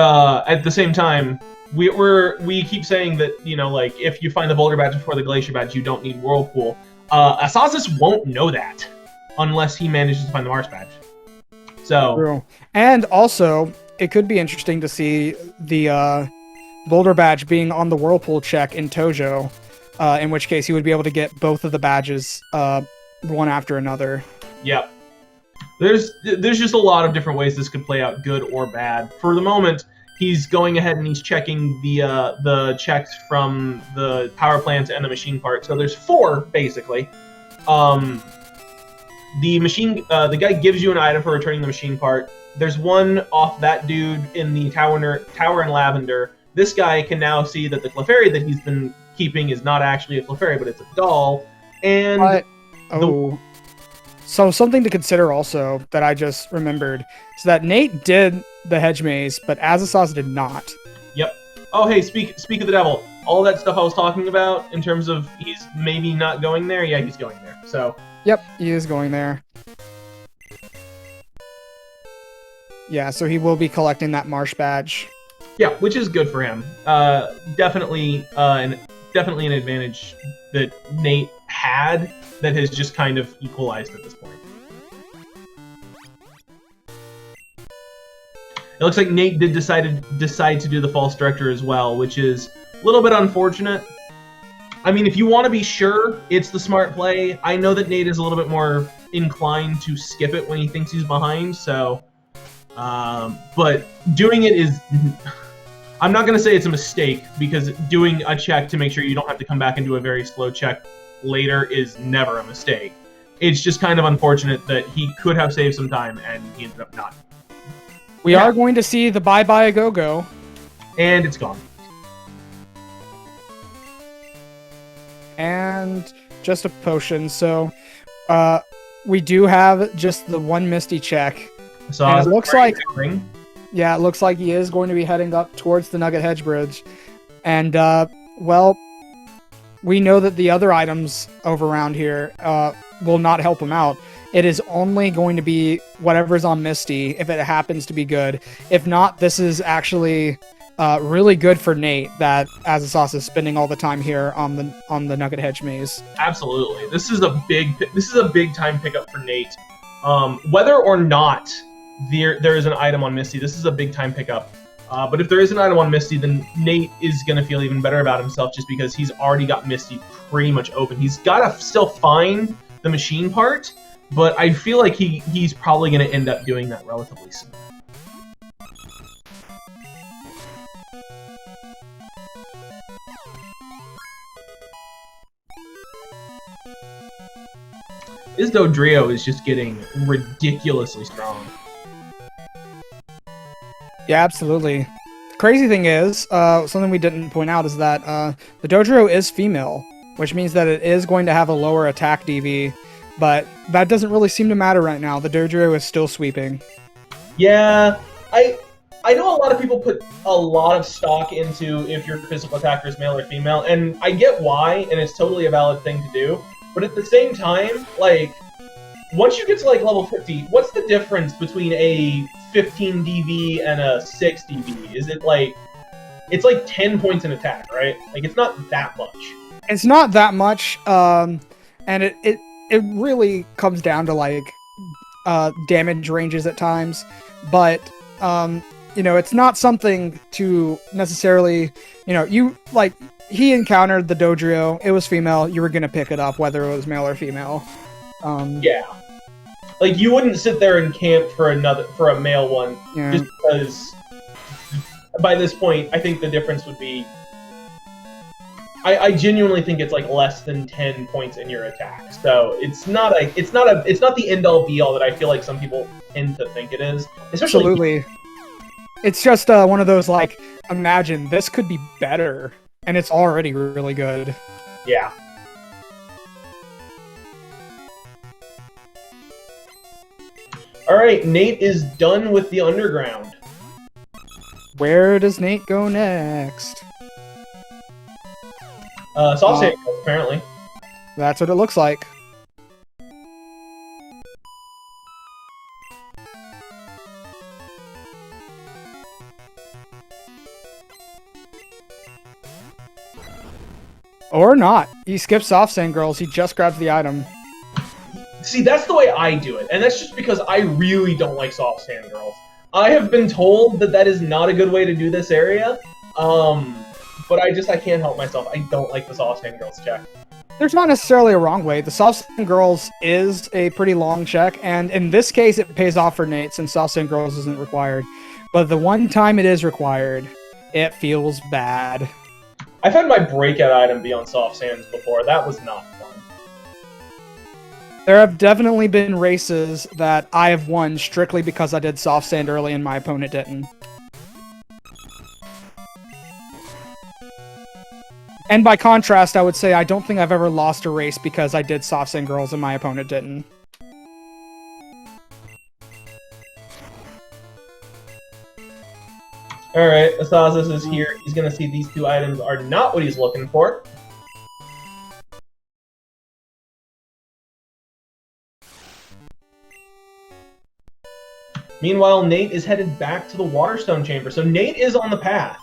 at the same time, we keep saying that, you know, like if you find the Boulder Badge before the Glacier Badge, you don't need Whirlpool. Asazas won't know that unless he manages to find the Marsh Badge. So True. And also, it could be interesting to see the Boulder Badge being on the Whirlpool check in Tojo, in which case he would be able to get both of the badges one after another. yeah. There's just a lot of different ways this could play out, good or bad. For the moment, he's going ahead and he's checking the checks from the power plant and the machine part. So there's 4 basically. The guy gives you an item for returning the machine part. There's 1 off that dude in the tower in Lavender. This guy can now see that the Clefairy that he's been keeping is not actually a Clefairy, but it's a doll. And So something to consider also that I just remembered is that Nate did the hedge maze, but Azazas did not. Yep. Oh, hey, speak of the devil. All that stuff I was talking about in terms of he's maybe not going there. Yeah, he's going there. So. Yep, he is going there. Yeah, so he will be collecting that Marsh Badge. Yeah, which is good for him. Definitely an advantage that Nate had that has just kind of equalized at this point. It looks like Nate did decide to do the false director as well, which is a little bit unfortunate. I mean, if you want to be sure, it's the smart play. I know that Nate is a little bit more inclined to skip it when he thinks he's behind, so... but doing it is... I'm not going to say it's a mistake, because doing a check to make sure you don't have to come back and do a very slow check later is never a mistake. It's just kind of unfortunate that he could have saved some time, and he ended up not. We are going to see the bye-bye a-go-go. And it's gone. And just a potion, so we do have just the 1 Misty check. So and it looks like... Going. Yeah, it looks like he is going to be heading up towards the Nugget Hedge Bridge. And, well, we know that the other items over around here will not help him out. It is only going to be whatever's on Misty, if it happens to be good. If not, this is actually really good for Nate, that Azazas is spending all the time here on the Nugget Hedge Maze. Absolutely. This is a big time pickup for Nate. Whether or not there is an item on Misty, this is a big time pickup. But if there is an item on Misty, then Nate is going to feel even better about himself just because he's already got Misty pretty much open. He's got to still find the machine part, but I feel like he's probably going to end up doing that relatively soon. This Dodrio is just getting ridiculously strong. Yeah, absolutely. The crazy thing is, something we didn't point out is that the Dodrio is female, which means that it is going to have a lower attack DV, but that doesn't really seem to matter right now. The Dodrio is still sweeping. Yeah, I know a lot of people put a lot of stock into if your physical attacker is male or female, and I get why, and it's totally a valid thing to do, but at the same time, like, once you get to, like, level 50, what's the difference between a 15 DV and a 6 DV? Is it, like, it's like 10 points in attack, right? Like, it's not that much. It's not that much, and it really comes down to, like, damage ranges at times, but, it's not something to necessarily, he encountered the Dodrio, it was female, you were going to pick it up whether it was male or female. Yeah. Like, you wouldn't sit there and camp for a male one, just because by this point, I think the difference would be, I genuinely think it's like less than 10 points in your attack. So it's not the end all be all that I feel like some people tend to think it is. Absolutely. It's just one of those, like, imagine this could be better, and it's already really good. Yeah. Alright, Nate is done with the underground. Where does Nate go next? Soft sand, apparently. That's what it looks like. Or not. He skips Soft Sand Girls, he just grabs the item. See, that's the way I do it, and that's just because I really don't like Soft Sand Girls. I have been told that is not a good way to do this area, but I can't help myself. I don't like the Soft Sand Girls check. There's not necessarily a wrong way. The Soft Sand Girls is a pretty long check, and in this case it pays off for Nate since Soft Sand Girls isn't required. But the one time it is required, it feels bad. I've had my breakout item be on Soft Sands before. That was not fun. There have definitely been races that I have won strictly because I did Soft Sand early and my opponent didn't. And by contrast, I would say I don't think I've ever lost a race because I did Soft Sand Girls and my opponent didn't. Alright, Asazas is here. He's gonna see these two items are not what he's looking for. Meanwhile, Nate is headed back to the Waterstone Chamber, so Nate is on the path.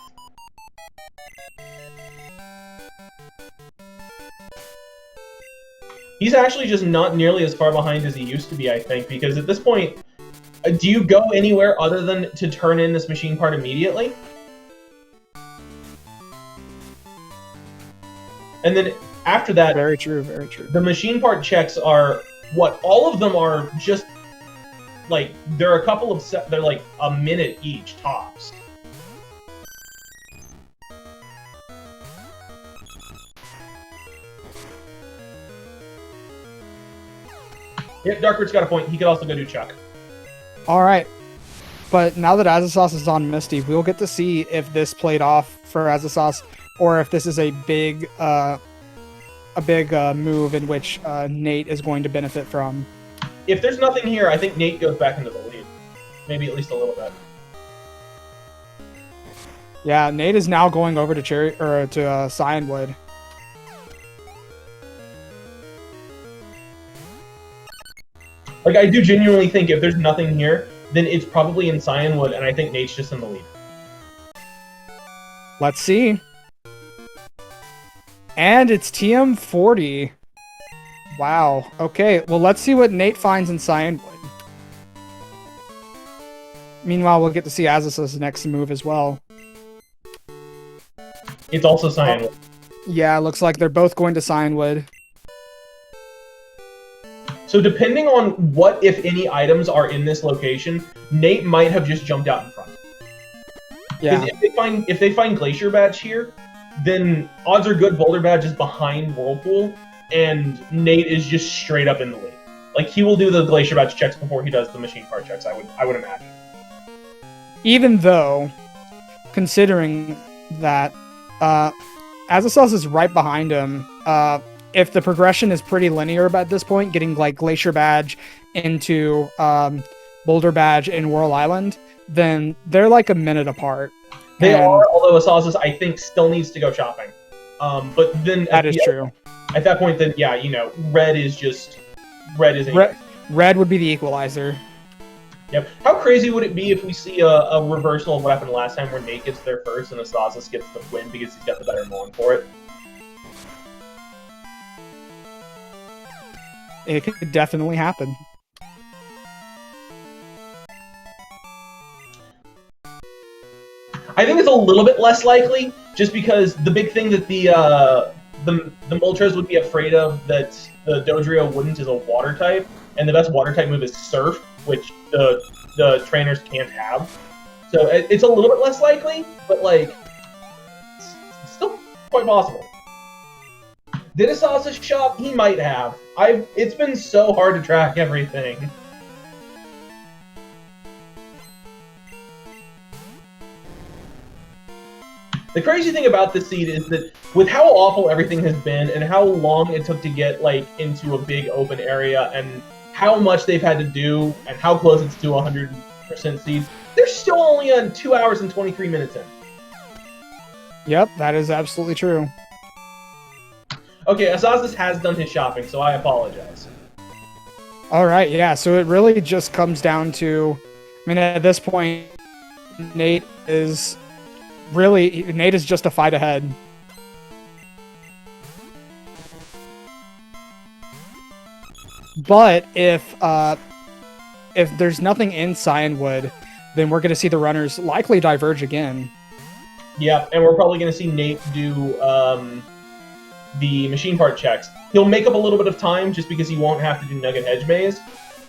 He's actually just not nearly as far behind as he used to be, I think, because at this point, do you go anywhere other than to turn in this machine part immediately? And then after that... Very true, very true. The machine part checks are, what, all of them are just, like, there are a couple of, they're like a minute each, tops. Yep, Darkbird's got a point. He could also go do Chuck. Alright. But now that Azasauce is on Misty, we'll get to see if this played off for Azasauce, or if this is a big move in which Nate is going to benefit from. If there's nothing here, I think Nate goes back into the lead. Maybe at least a little bit. Yeah, Nate is now going over to Cyanwood. Like, I do genuinely think if there's nothing here, then it's probably in Cyanwood, and I think Nate's just in the lead. Let's see. And it's TM40. Wow. Okay, well, let's see what Nate finds in Cyanwood. Meanwhile, we'll get to see Azas's next move as well. It's also Cyanwood. Yeah, looks like they're both going to Cyanwood. So depending on what, if any, items are in this location, Nate might have just jumped out in front. Yeah. If they find Glacier Badge here, then odds are good Boulder Badge is behind Whirlpool, and Nate is just straight up in the lead. Like, he will do the Glacier Badge checks before he does the machine part checks, I would imagine. Even though, considering that Azasauce is right behind him, if the progression is pretty linear at this point, getting like Glacier Badge into Boulder Badge in Whirl Island, then they're like a minute apart. They are, although Asazas, I think, still needs to go shopping. But then... That is true. At that point, then, yeah, you know, Red is... Red would be the equalizer. Yep. How crazy would it be if we see a reversal of what happened last time where Nate gets there first and Asazas gets the win because he's got the better Mon for it? It could definitely happen. I think it's a little bit less likely, just because the big thing that the Moltres would be afraid of that the Dodrio wouldn't is a water type, and the best water type move is Surf, which the trainers can't have. So it's a little bit less likely, but like, it's still quite possible. Did Asazas shop? He might have. It's been so hard to track everything. The crazy thing about this seed is that with how awful everything has been and how long it took to get like into a big open area and how much they've had to do and how close it's to 100% seed, they're still only on 2 hours and 23 minutes in. Yep, that is absolutely true. Okay, Asazas has done his shopping, so I apologize. All right, yeah, so it really just comes down to, I mean, at this point, Nate is just a fight ahead. But if there's nothing in Cyanwood, then we're going to see the runners likely diverge again. Yeah, and we're probably going to see Nate do the machine part checks. He'll make up a little bit of time just because he won't have to do Nugget Hedge Maze,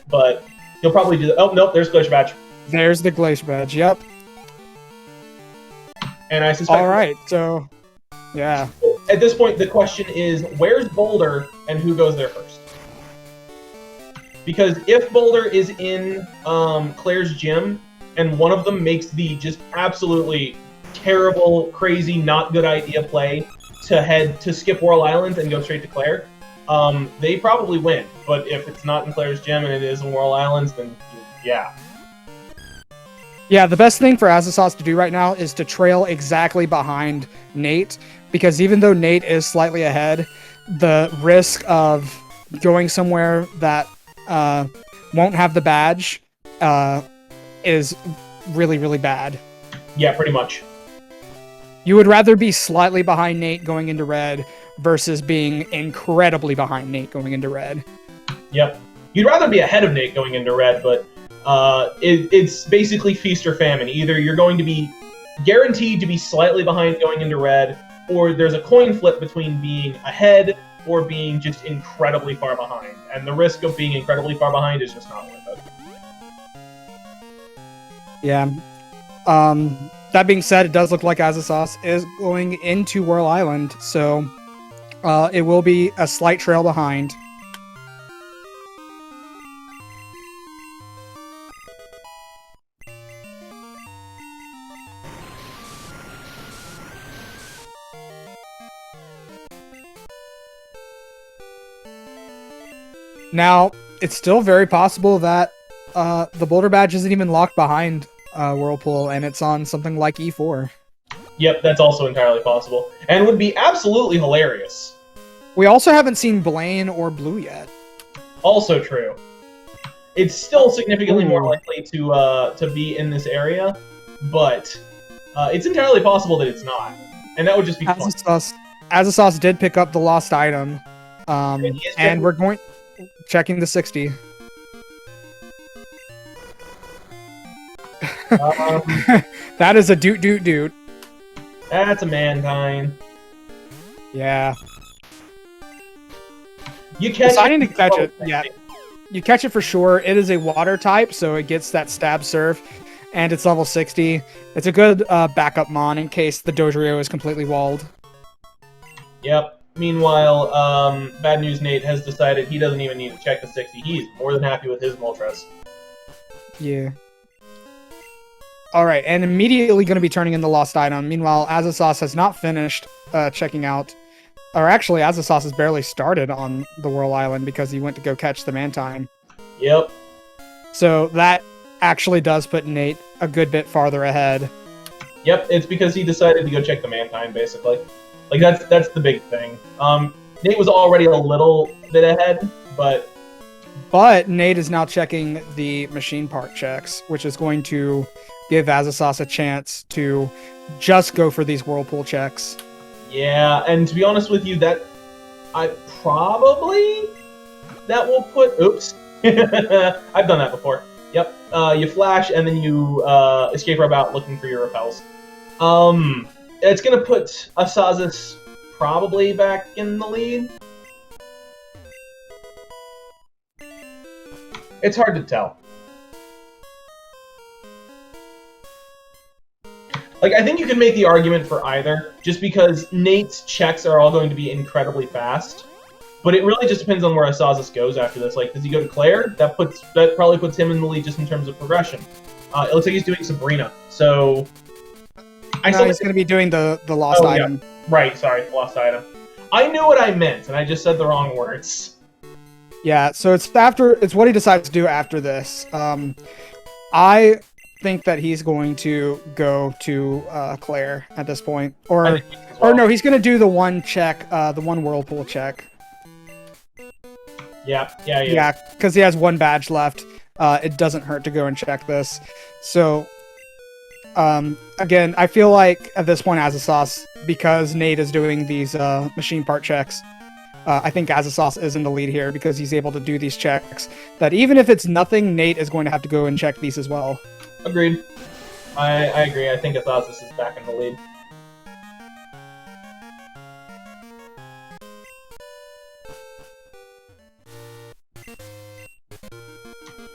but he'll probably do Oh, nope, there's Glacier Badge. There's the Glacier Badge, yep. And I suspect... Alright, so... yeah. At this point, the question is, where's Boulder, and who goes there first? Because if Boulder is in Claire's gym, and one of them makes the just absolutely terrible, crazy, not good idea play to skip Whirl Island and go straight to Claire, they probably win. But if it's not in Claire's gym and it is in Whirl Islands, then yeah. Yeah, the best thing for Asazas to do right now is to trail exactly behind Nate, because even though Nate is slightly ahead, the risk of going somewhere that won't have the badge is really, really bad. Yeah, pretty much. You would rather be slightly behind Nate going into red versus being incredibly behind Nate going into red. Yep. You'd rather be ahead of Nate going into red, but it's basically feast or famine. Either you're going to be guaranteed to be slightly behind going into red, or there's a coin flip between being ahead or being just incredibly far behind. And the risk of being incredibly far behind is just not worth it. Yeah. That being said, it does look like Asazas is going into Whirl Island, so it will be a slight trail behind. Now, it's still very possible that the Boulder Badge isn't even locked behind Whirlpool, and it's on something like E4. Yep, that's also entirely possible. And would be absolutely hilarious. We also haven't seen Blaine or Blue yet. Also true. It's still significantly more likely to be in this area, but it's entirely possible that it's not. And that would just be fun. Asazas did pick up the lost item, and we're checking the 60. That is a doot. That's a Mankind. Yeah. You catch deciding to catch it. Yeah. You catch it for sure. It is a water type, so it gets that stab surf, and it's level 60. It's a good backup mon in case the Dodrio is completely walled. Yep. Meanwhile, BadNewsNate has decided he doesn't even need to check the 60. He's more than happy with his Moltres. Yeah. Alright, and immediately going to be turning in the lost item. Meanwhile, Asazas has not finished checking out. Or actually, Asazas has barely started on the Whirl Island because he went to go catch the Mantine. Yep. So that actually does put Nate a good bit farther ahead. Yep, it's because he decided to go check the Mantine, basically. Like, that's the big thing. Nate was already a little bit ahead, but... But Nate is now checking the machine part checks, which is going to give Asazas a chance to just go for these Whirlpool checks. Yeah, and to be honest with you, that will put... Oops. I've done that before. Yep. You flash, and then you escape rub out looking for your repels. It's gonna put Asazas probably back in the lead. It's hard to tell. Like, I think you can make the argument for either, just because Nate's checks are all going to be incredibly fast. But it really just depends on where Asazas goes after this. Like, does he go to Claire? That probably puts him in the lead just in terms of progression. It looks like he's doing Sabrina, so... He's going to be doing the lost item. Yeah. Right, sorry, the lost item. I knew what I meant, and I just said the wrong words. Yeah, so it's what he decides to do after this. I think that he's going to go to Claire at this point, or no, he's going to do the one check, the one whirlpool check. Yeah, because he has one badge left. It doesn't hurt to go and check this. So, again, I feel like at this point, Azasauce, because Nate is doing these machine part checks, I think Azasauce is in the lead here because he's able to do these checks. That even if it's nothing, Nate is going to have to go and check these as well. Agreed. I agree. I think Azazas is back in the lead.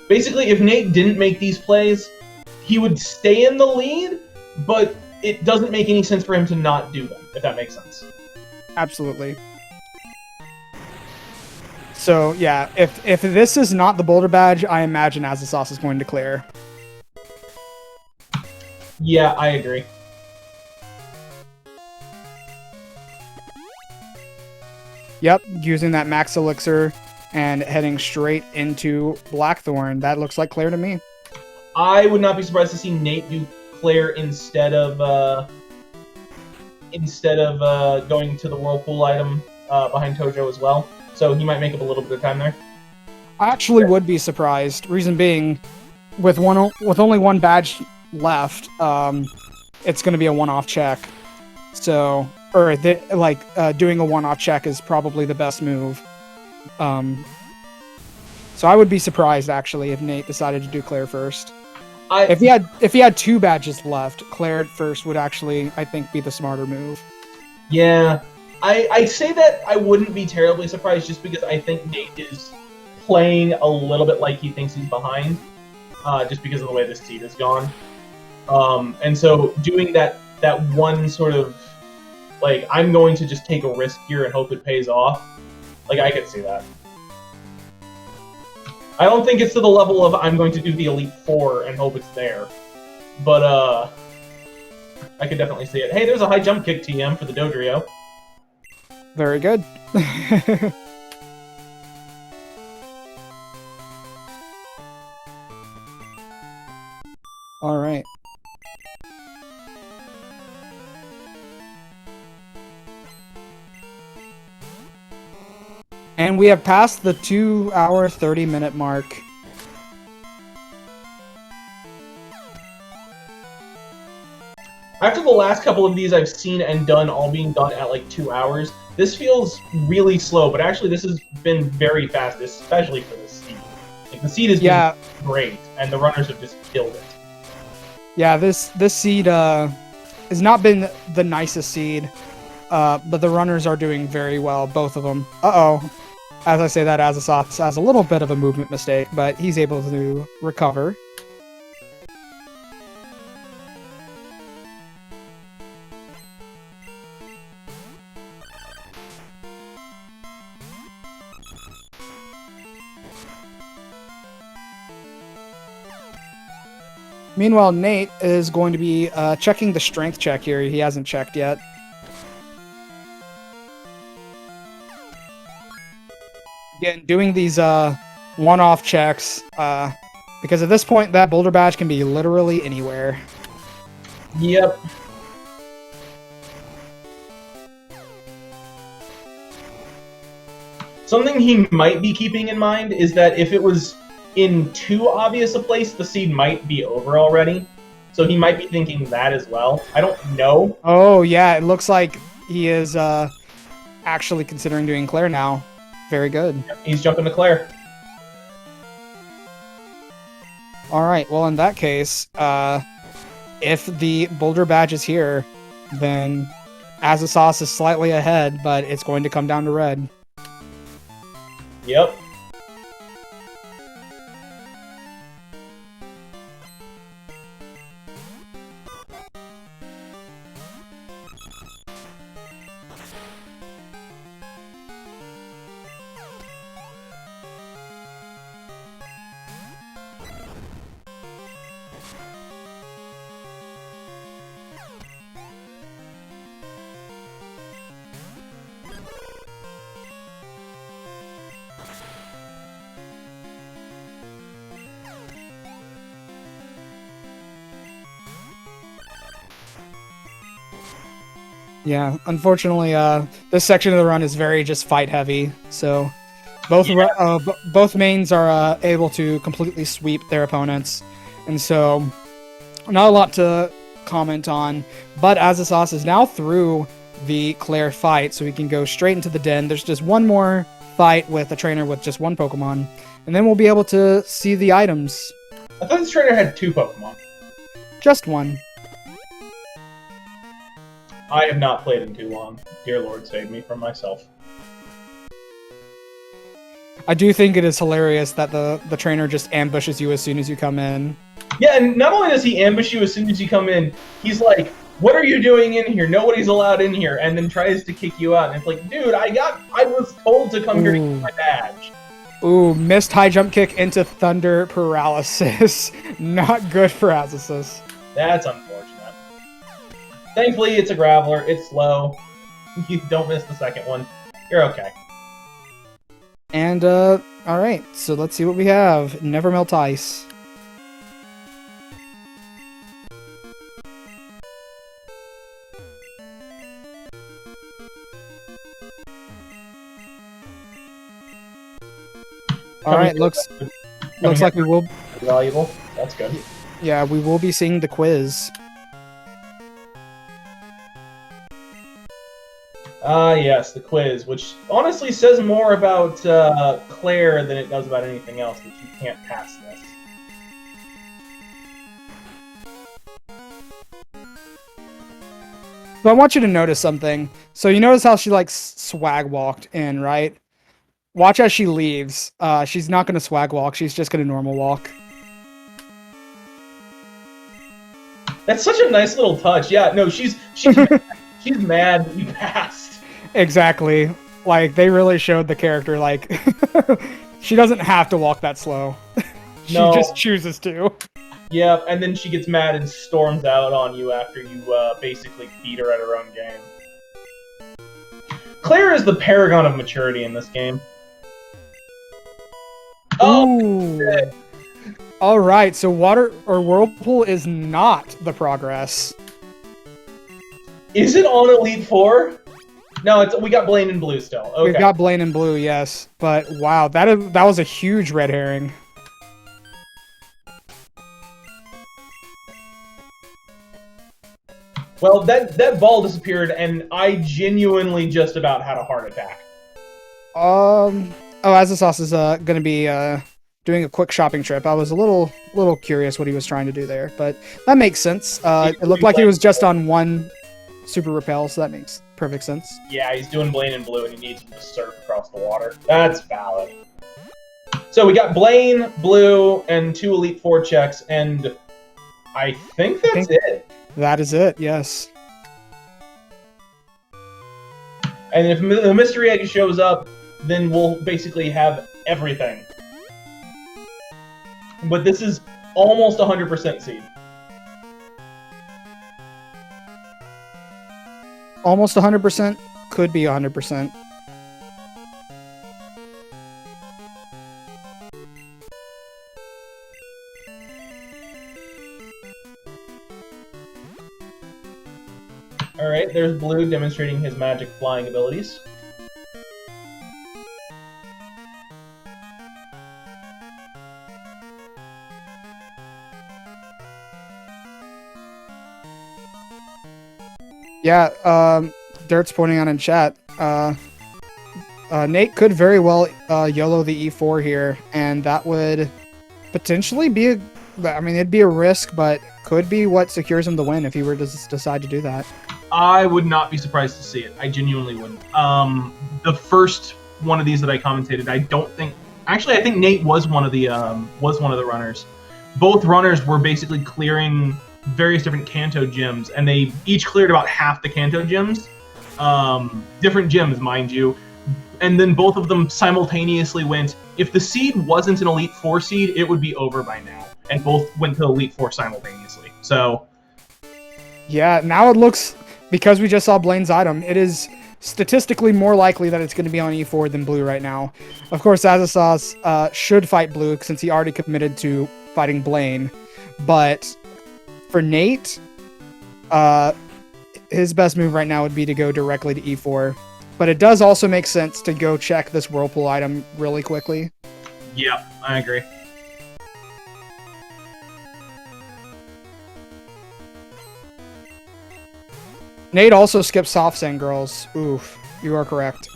Basically, if Nate didn't make these plays, he would stay in the lead, but it doesn't make any sense for him to not do them, if that makes sense. Absolutely. So, yeah, if this is not the Boulder Badge, I imagine Azasauce is going to clear. Yeah, I agree. Yep, using that max elixir and heading straight into Blackthorn. That looks like Claire to me. I would not be surprised to see Nate do Claire instead of going to the Whirlpool item behind Tojo as well. So he might make up a little bit of time there. I actually would be surprised. Reason being, with only one badge left, it's going to be a one-off check. So, doing a one-off check is probably the best move. So I would be surprised actually if Nate decided to do Claire first. If he had two badges left, Claire at first would actually, I think, be the smarter move. Yeah, I say that I wouldn't be terribly surprised just because I think Nate is playing a little bit like he thinks he's behind, just because of the way this seed has gone. And so doing that one sort of, like, I'm going to just take a risk here and hope it pays off, like, I could see that. I don't think it's to the level of I'm going to do the Elite Four and hope it's there. But, I could definitely see it. Hey, there's a high jump kick TM for the Dodrio. Very good. All right. And we have passed the 2-hour, 30-minute mark. After the last couple of these I've seen and done all being done at like 2 hours, this feels really slow, but actually this has been very fast, especially for the seed. Like, the seed has been great, and the runners have just killed it. Yeah, this seed has not been the nicest seed, but the runners are doing very well, both of them. Uh-oh. As I say that, Azasauce has a little bit of a movement mistake, but he's able to recover. Meanwhile, Nate is going to be checking the strength check here. He hasn't checked yet. Again, doing these one-off checks, because at this point, that Boulder Badge can be literally anywhere. Yep. Something he might be keeping in mind is that if it was in too obvious a place, the seed might be over already. So he might be thinking that as well. I don't know. Oh, yeah, it looks like he is actually considering doing Claire now. Very good. He's jumping to Claire. All right, well, in that case, if the Boulder Badge is here, then Asazas is slightly ahead, but it's going to come down to red. Yep. Yeah, unfortunately, this section of the run is very just fight heavy. So both both mains are able to completely sweep their opponents, and so not a lot to comment on. But Asazas is now through the Claire fight, so we can go straight into the den. There's just one more fight with a trainer with just one Pokemon, and then we'll be able to see the items. I thought this trainer had 2 Pokemon. Just one. I have not played in too long. Dear Lord, save me from myself. I do think it is hilarious that the trainer just ambushes you as soon as you come in. Yeah, and not only does he ambush you as soon as you come in, he's like, "What are you doing in here? Nobody's allowed in here," and then tries to kick you out. And it's like, dude, I was told to come here to get my badge. Ooh, missed high jump kick into thunder paralysis. Not good for Asazas. That's unfortunate. Thankfully, it's a Graveler. It's slow. You don't miss the second one. You're okay. And, alright, so let's see what we have. Never Melt Ice. Alright, looks like we will... Valuable. That's good. Yeah, we will be seeing the quiz. Yes, the quiz, which honestly says more about Claire than it does about anything else, that you can't pass this. So I want you to notice something. So you notice how she, like, swag walked in, right? Watch as she leaves. She's not going to swag walk, she's just going to normal walk. That's such a nice little touch. Yeah, no, she's she's mad that you passed. Exactly. Like, they really showed the character, like, she doesn't have to walk that slow. She just chooses to. Yeah, and then she gets mad and storms out on you after you basically beat her at her own game. Claire is the paragon of maturity in this game. Oh! Alright, so Water or Whirlpool is not the progress. Is it on Elite Four? No, we got Blaine in blue still. Okay. We've got Blaine in blue, yes. But wow, that was a huge red herring. Well, that ball disappeared, and I genuinely just about had a heart attack. Oh, Asazas is going to be doing a quick shopping trip. I was a little curious what he was trying to do there, but that makes sense. It looked like he was just on one Super Repel, so that makes perfect sense. Yeah, he's doing Blaine in blue, and he needs him to surf across the water. That's valid. So we got Blaine, blue, and 2 Elite Four checks, and I think that's it. That is it, yes. And if the mystery egg shows up, then we'll basically have everything. But this is almost 100% seed. Almost 100%, could be 100%. Alright, there's Blue demonstrating his magic flying abilities. Yeah, Dirt's pointing out in chat. Nate could very well YOLO the E4 here, and that would potentially be I mean, it'd be a risk, but could be what secures him the win if he were to decide to do that. I would not be surprised to see it. I genuinely wouldn't. The first one of these that I commentated, I don't think. Actually, I think Nate was one of the runners. Both runners were basically clearing various different Kanto gyms, and they each cleared about half the Kanto gyms. Different gyms, mind you. And then both of them simultaneously went, if the seed wasn't an Elite Four seed, it would be over by now. And both went to Elite Four simultaneously. So, yeah, now it looks, because we just saw Blaine's item, it is statistically more likely that it's going to be on E4 than blue right now. Of course, Asazas should fight blue since he already committed to fighting Blaine. But for Nate, his best move right now would be to go directly to E4. But it does also make sense to go check this Whirlpool item really quickly. Yeah, I agree. Nate also skips Soft Sand Girls. Oof, you are correct.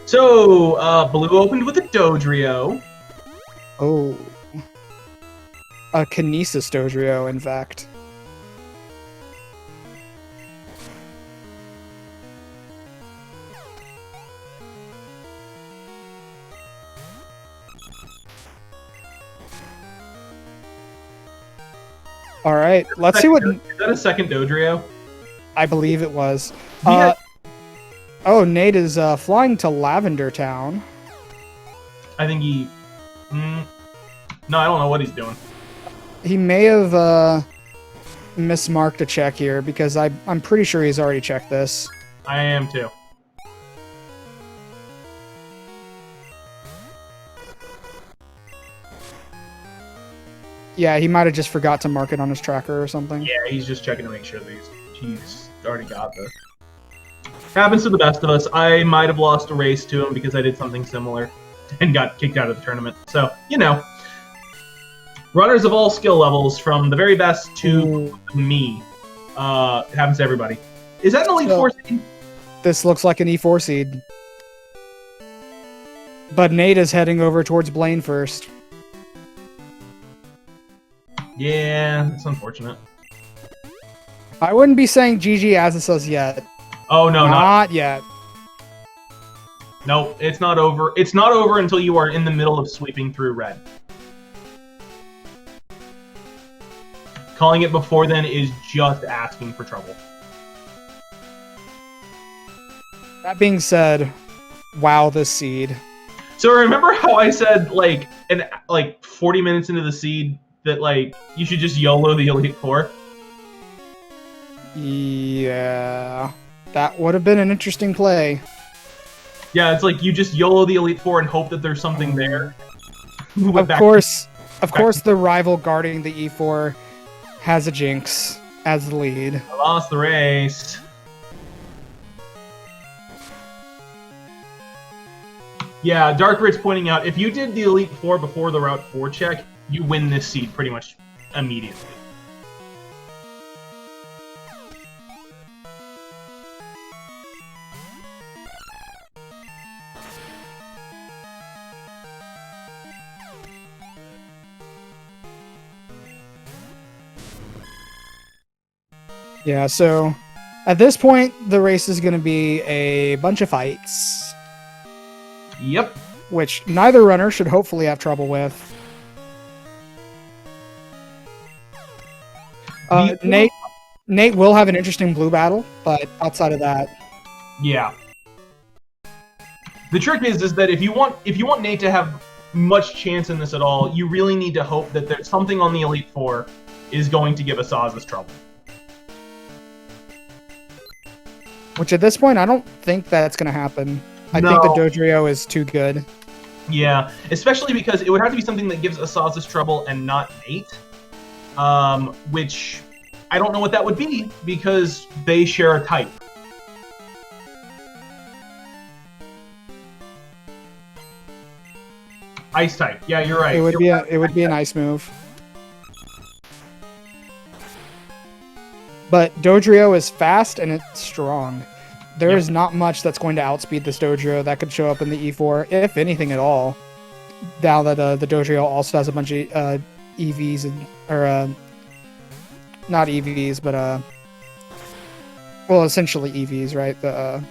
So, blue opened with a Dodrio. Oh. A Kinesis Dodrio, in fact. All right, let's see what... Is that a second Dodrio? I believe it was. Yeah. Oh, Nate is flying to Lavender Town. I think he... No, I don't know what he's doing. He may have mismarked a check here because I'm pretty sure he's already checked this. I am too. Yeah, he might have just forgot to mark it on his tracker or something. Yeah, he's just checking to make sure that he's already got this. Happens to the best of us. I might have lost a race to him because I did something similar and got kicked out of the tournament. So, you know. Runners of all skill levels, from the very best to me. It happens to everybody. Is that an Elite Four seed? This looks like an E4 seed. But Nate is heading over towards Blaine first. Yeah, it's unfortunate. I wouldn't be saying GG Asazas yet. Oh, no, not yet. No, it's not over. It's not over until you are in the middle of sweeping through red. Calling it before then is just asking for trouble. That being said, wow, this seed. So remember how I said, like 40 minutes into the seed that, like, you should just YOLO the Elite Four? Yeah, that would have been an interesting play. Yeah, it's like you just YOLO the Elite Four and hope that there's something there. Of course, the rival guarding the E4 has a Jinx as the lead. I lost the race. Yeah, Dark Rit's pointing out, if you did the Elite Four before the Route 4 check, you win this seed pretty much immediately. Yeah, so at this point, the race is going to be a bunch of fights. Yep. Which neither runner should hopefully have trouble with. Nate will have an interesting blue battle, but outside of that, yeah. The trick is that if you want Nate to have much chance in this at all, you really need to hope that there's something on the Elite Four is going to give Asazas trouble. Which at this point, I don't think that's going to happen. I think the Dodrio is too good. Yeah, especially because it would have to be something that gives Asazas trouble and not Nate. Which I don't know what that would be because they share a type. Ice type. Yeah, you're right. It would be an ice move. But Dodrio is fast and it's strong. There is not much that's going to outspeed this Dojo that could show up in the E4, if anything at all. Now that the Dojo also has a bunch of EVs or not EVs, but well, essentially EVs, right? The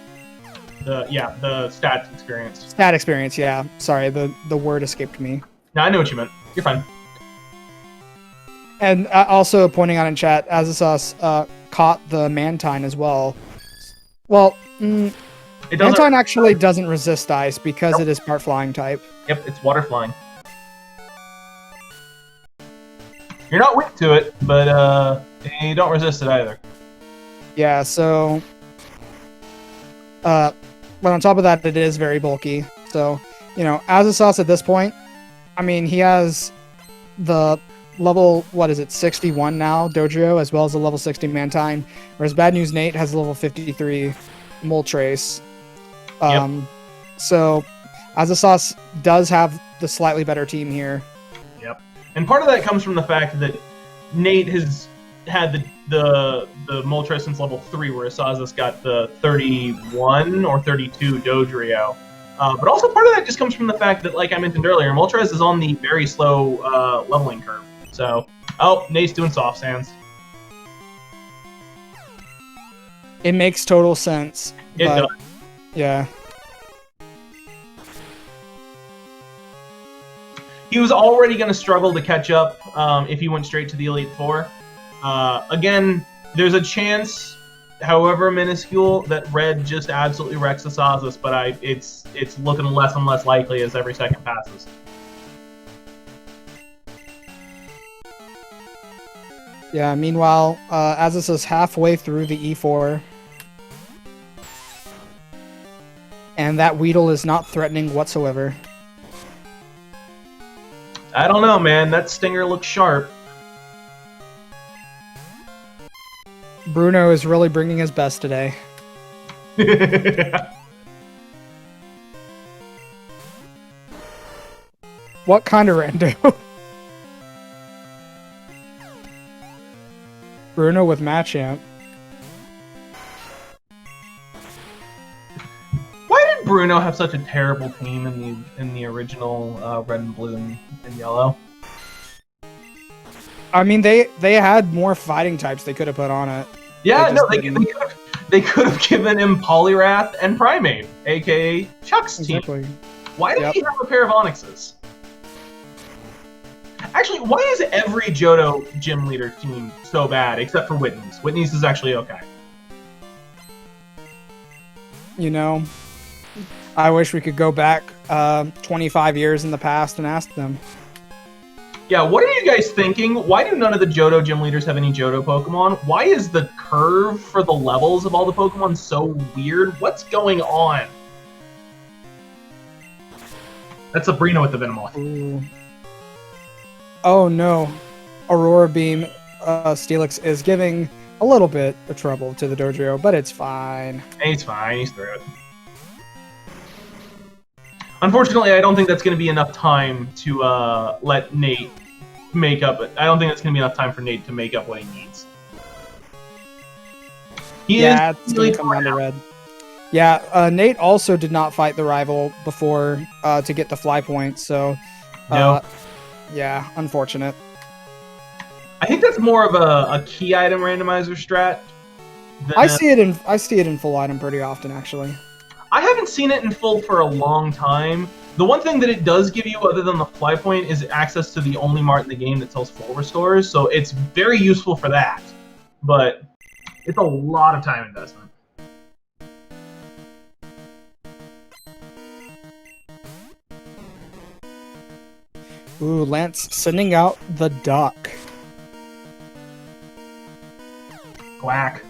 stat experience. Stat experience, yeah. Sorry, the word escaped me. No, I know what you meant. You're fine. And also pointing out in chat, Azazas caught the Mantine as well. Well, Mantine actually doesn't resist ice because it is part flying type. Yep, it's water flying. You're not weak to it, but you don't resist it either. Yeah, so... but on top of that, it is very bulky. So, you know, Azazas at this point, I mean, he has the level, 61 now, Dojo, as well as the level 60 Mantine, whereas BadNewsNate has level 53 Moltres. So, Azazas does have the slightly better team here. Yep. And part of that comes from the fact that Nate has had the Moltres since level 3, whereas Azazas got the 31 or 32 Dodrio. But also part of that just comes from the fact that, like I mentioned earlier, Moltres is on the very slow leveling curve. So, Nate's doing soft sands. It makes total sense. It does. Yeah. He was already going to struggle to catch up if he went straight to the Elite Four. Again, there's a chance, however minuscule, that Red just absolutely wrecks the Asazas, but it's looking less and less likely as every second passes. Yeah, meanwhile, Azazas is halfway through the E4. And that Weedle is not threatening whatsoever. I don't know, man. That Stinger looks sharp. Bruno is really bringing his best today. What kind of rando? Bruno with Machamp. Why did Bruno have such a terrible team in the original Red and Blue and Yellow? I mean, they had more fighting types they could have put on it. Yeah, they could have given him Poliwrath and Primeape, aka Chuck's team. Exactly. Why did he have a pair of Onyxes? Actually, why is every Johto gym leader team so bad, except for Whitney's? Whitney's is actually okay. You know, I wish we could go back 25 years in the past and ask them. Yeah, what are you guys thinking? Why do none of the Johto gym leaders have any Johto Pokemon? Why is the curve for the levels of all the Pokemon so weird? What's going on? That's Sabrina with the Venomoth. Ooh. Oh no, Aurora Beam Steelix is giving a little bit of trouble to the Dojo, but it's fine. He's fine, he's through it. Unfortunately, I don't think that's going to be enough time to let Nate make up. I don't think that's going to be enough time for Nate to make up what he needs. It's going to come down to Red. Yeah, Nate also did not fight the rival before to get the fly point, so no. Yeah, unfortunate. I think that's more of a key item randomizer strat. I see it in full item pretty often, actually. I haven't seen it in full for a long time. The one thing that it does give you, other than the fly point, is access to the only mart in the game that sells full restores, so it's very useful for that. But it's a lot of time investment. Ooh, Lance sending out the duck. Quack.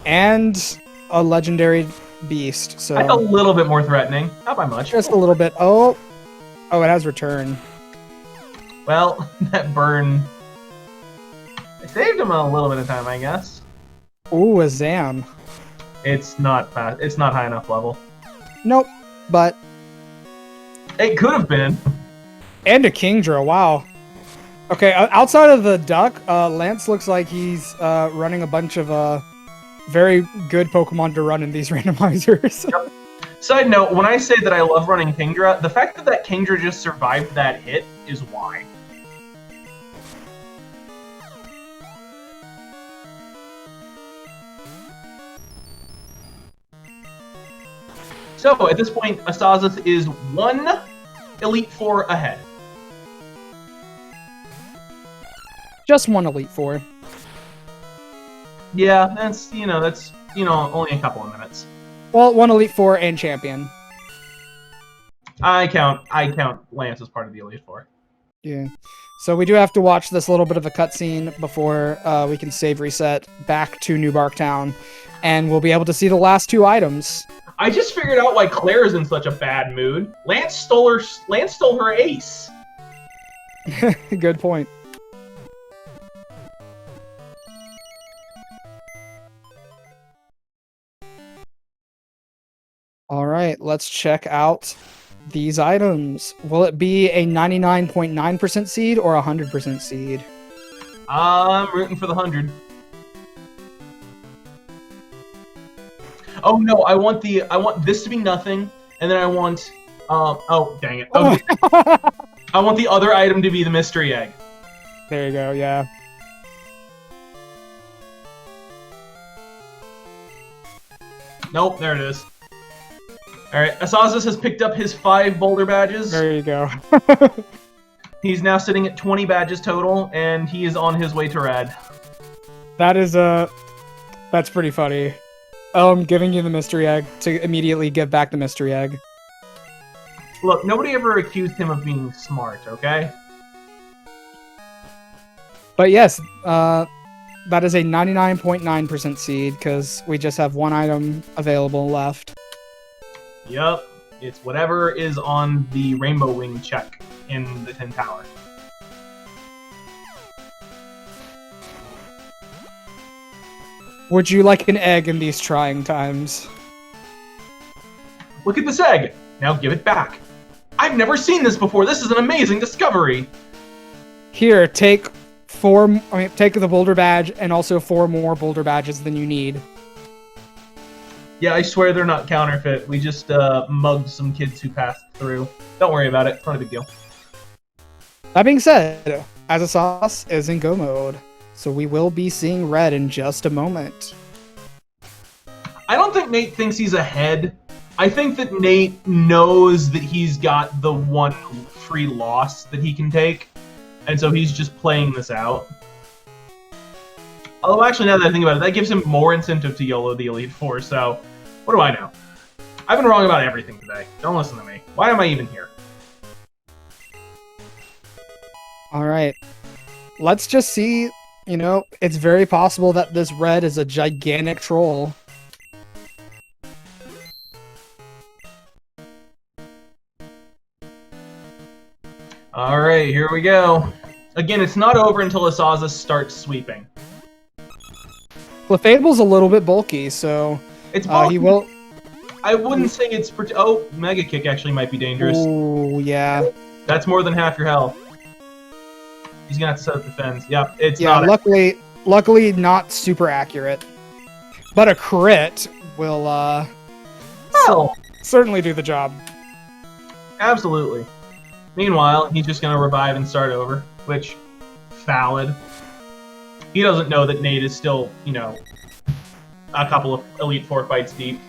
And a legendary beast. So that's a little bit more threatening. Not by much. Just a little bit. Oh, it has return. Well, that burn. I saved him a little bit of time, I guess. Ooh, a Zam. It's not fast. It's not high enough level. Nope, but it could have been. And a Kingdra, wow. Okay, outside of the duck, Lance looks like he's running a bunch of very good Pokemon to run in these randomizers. Yep. Side note, when I say that I love running Kingdra, the fact that that Kingdra just survived that hit is why. So, at this point, Asazas is 1 Elite Four ahead. Just one Elite Four. Yeah, that's only a couple of minutes. Well, one Elite Four and champion. I count Lance as part of the Elite Four. Yeah. So we do have to watch this little bit of a cutscene before we can save reset back to New Bark Town, and we'll be able to see the last 2 items. I just figured out why Claire is in such a bad mood. Lance stole her ace. Good point. All right, let's check out these items. Will it be a 99.9% seed or a 100% seed? I'm rooting for the 100. Oh no, I want this to be nothing, and then I want oh dang it. Okay. I want the other item to be the mystery egg. There you go, yeah. Nope, there it is. Alright, Asazas has picked up his 5 boulder badges. There you go. He's now sitting at 20 badges total, and he is on his way to red. That is that's pretty funny. I'm giving you the mystery egg to immediately give back the mystery egg. Look, nobody ever accused him of being smart, okay? But yes, that is a 99.9% seed, because we just have 1 item available left. Yup, it's whatever is on the Rainbow Wing check in the 10 Tower. Would you like an egg in these trying times? Look at this egg! Now give it back. I've never seen this before. This is an amazing discovery. Here, take the boulder badge and also 4 more boulder badges than you need. Yeah, I swear they're not counterfeit. We just mugged some kids who passed through. Don't worry about it. It's not a big deal. That being said, Asazas is in go mode, so we will be seeing red in just a moment. I don't think Nate thinks he's ahead. I think that Nate knows that he's got the 1 free loss that he can take, and so he's just playing this out. Although, actually, now that I think about it, that gives him more incentive to YOLO the Elite Four, so what do I know? I've been wrong about everything today. Don't listen to me. Why am I even here? Alright. Let's just see, it's very possible that this red is a gigantic troll. Alright, here we go. Again, it's not over until Asazas starts sweeping. Clefable's a little bit bulky, so It's bulky. he will... I wouldn't say it's... Oh, Mega Kick actually might be dangerous. Oh, yeah. That's more than half your health. He's gonna have to set up defense. Yep, it's Yeah, not... luckily not super accurate. But a crit will, Well, certainly do the job. absolutely. Meanwhile, he's just gonna revive and start over, which... valid. He doesn't know that Nate is still, a couple of Elite Four fights deep.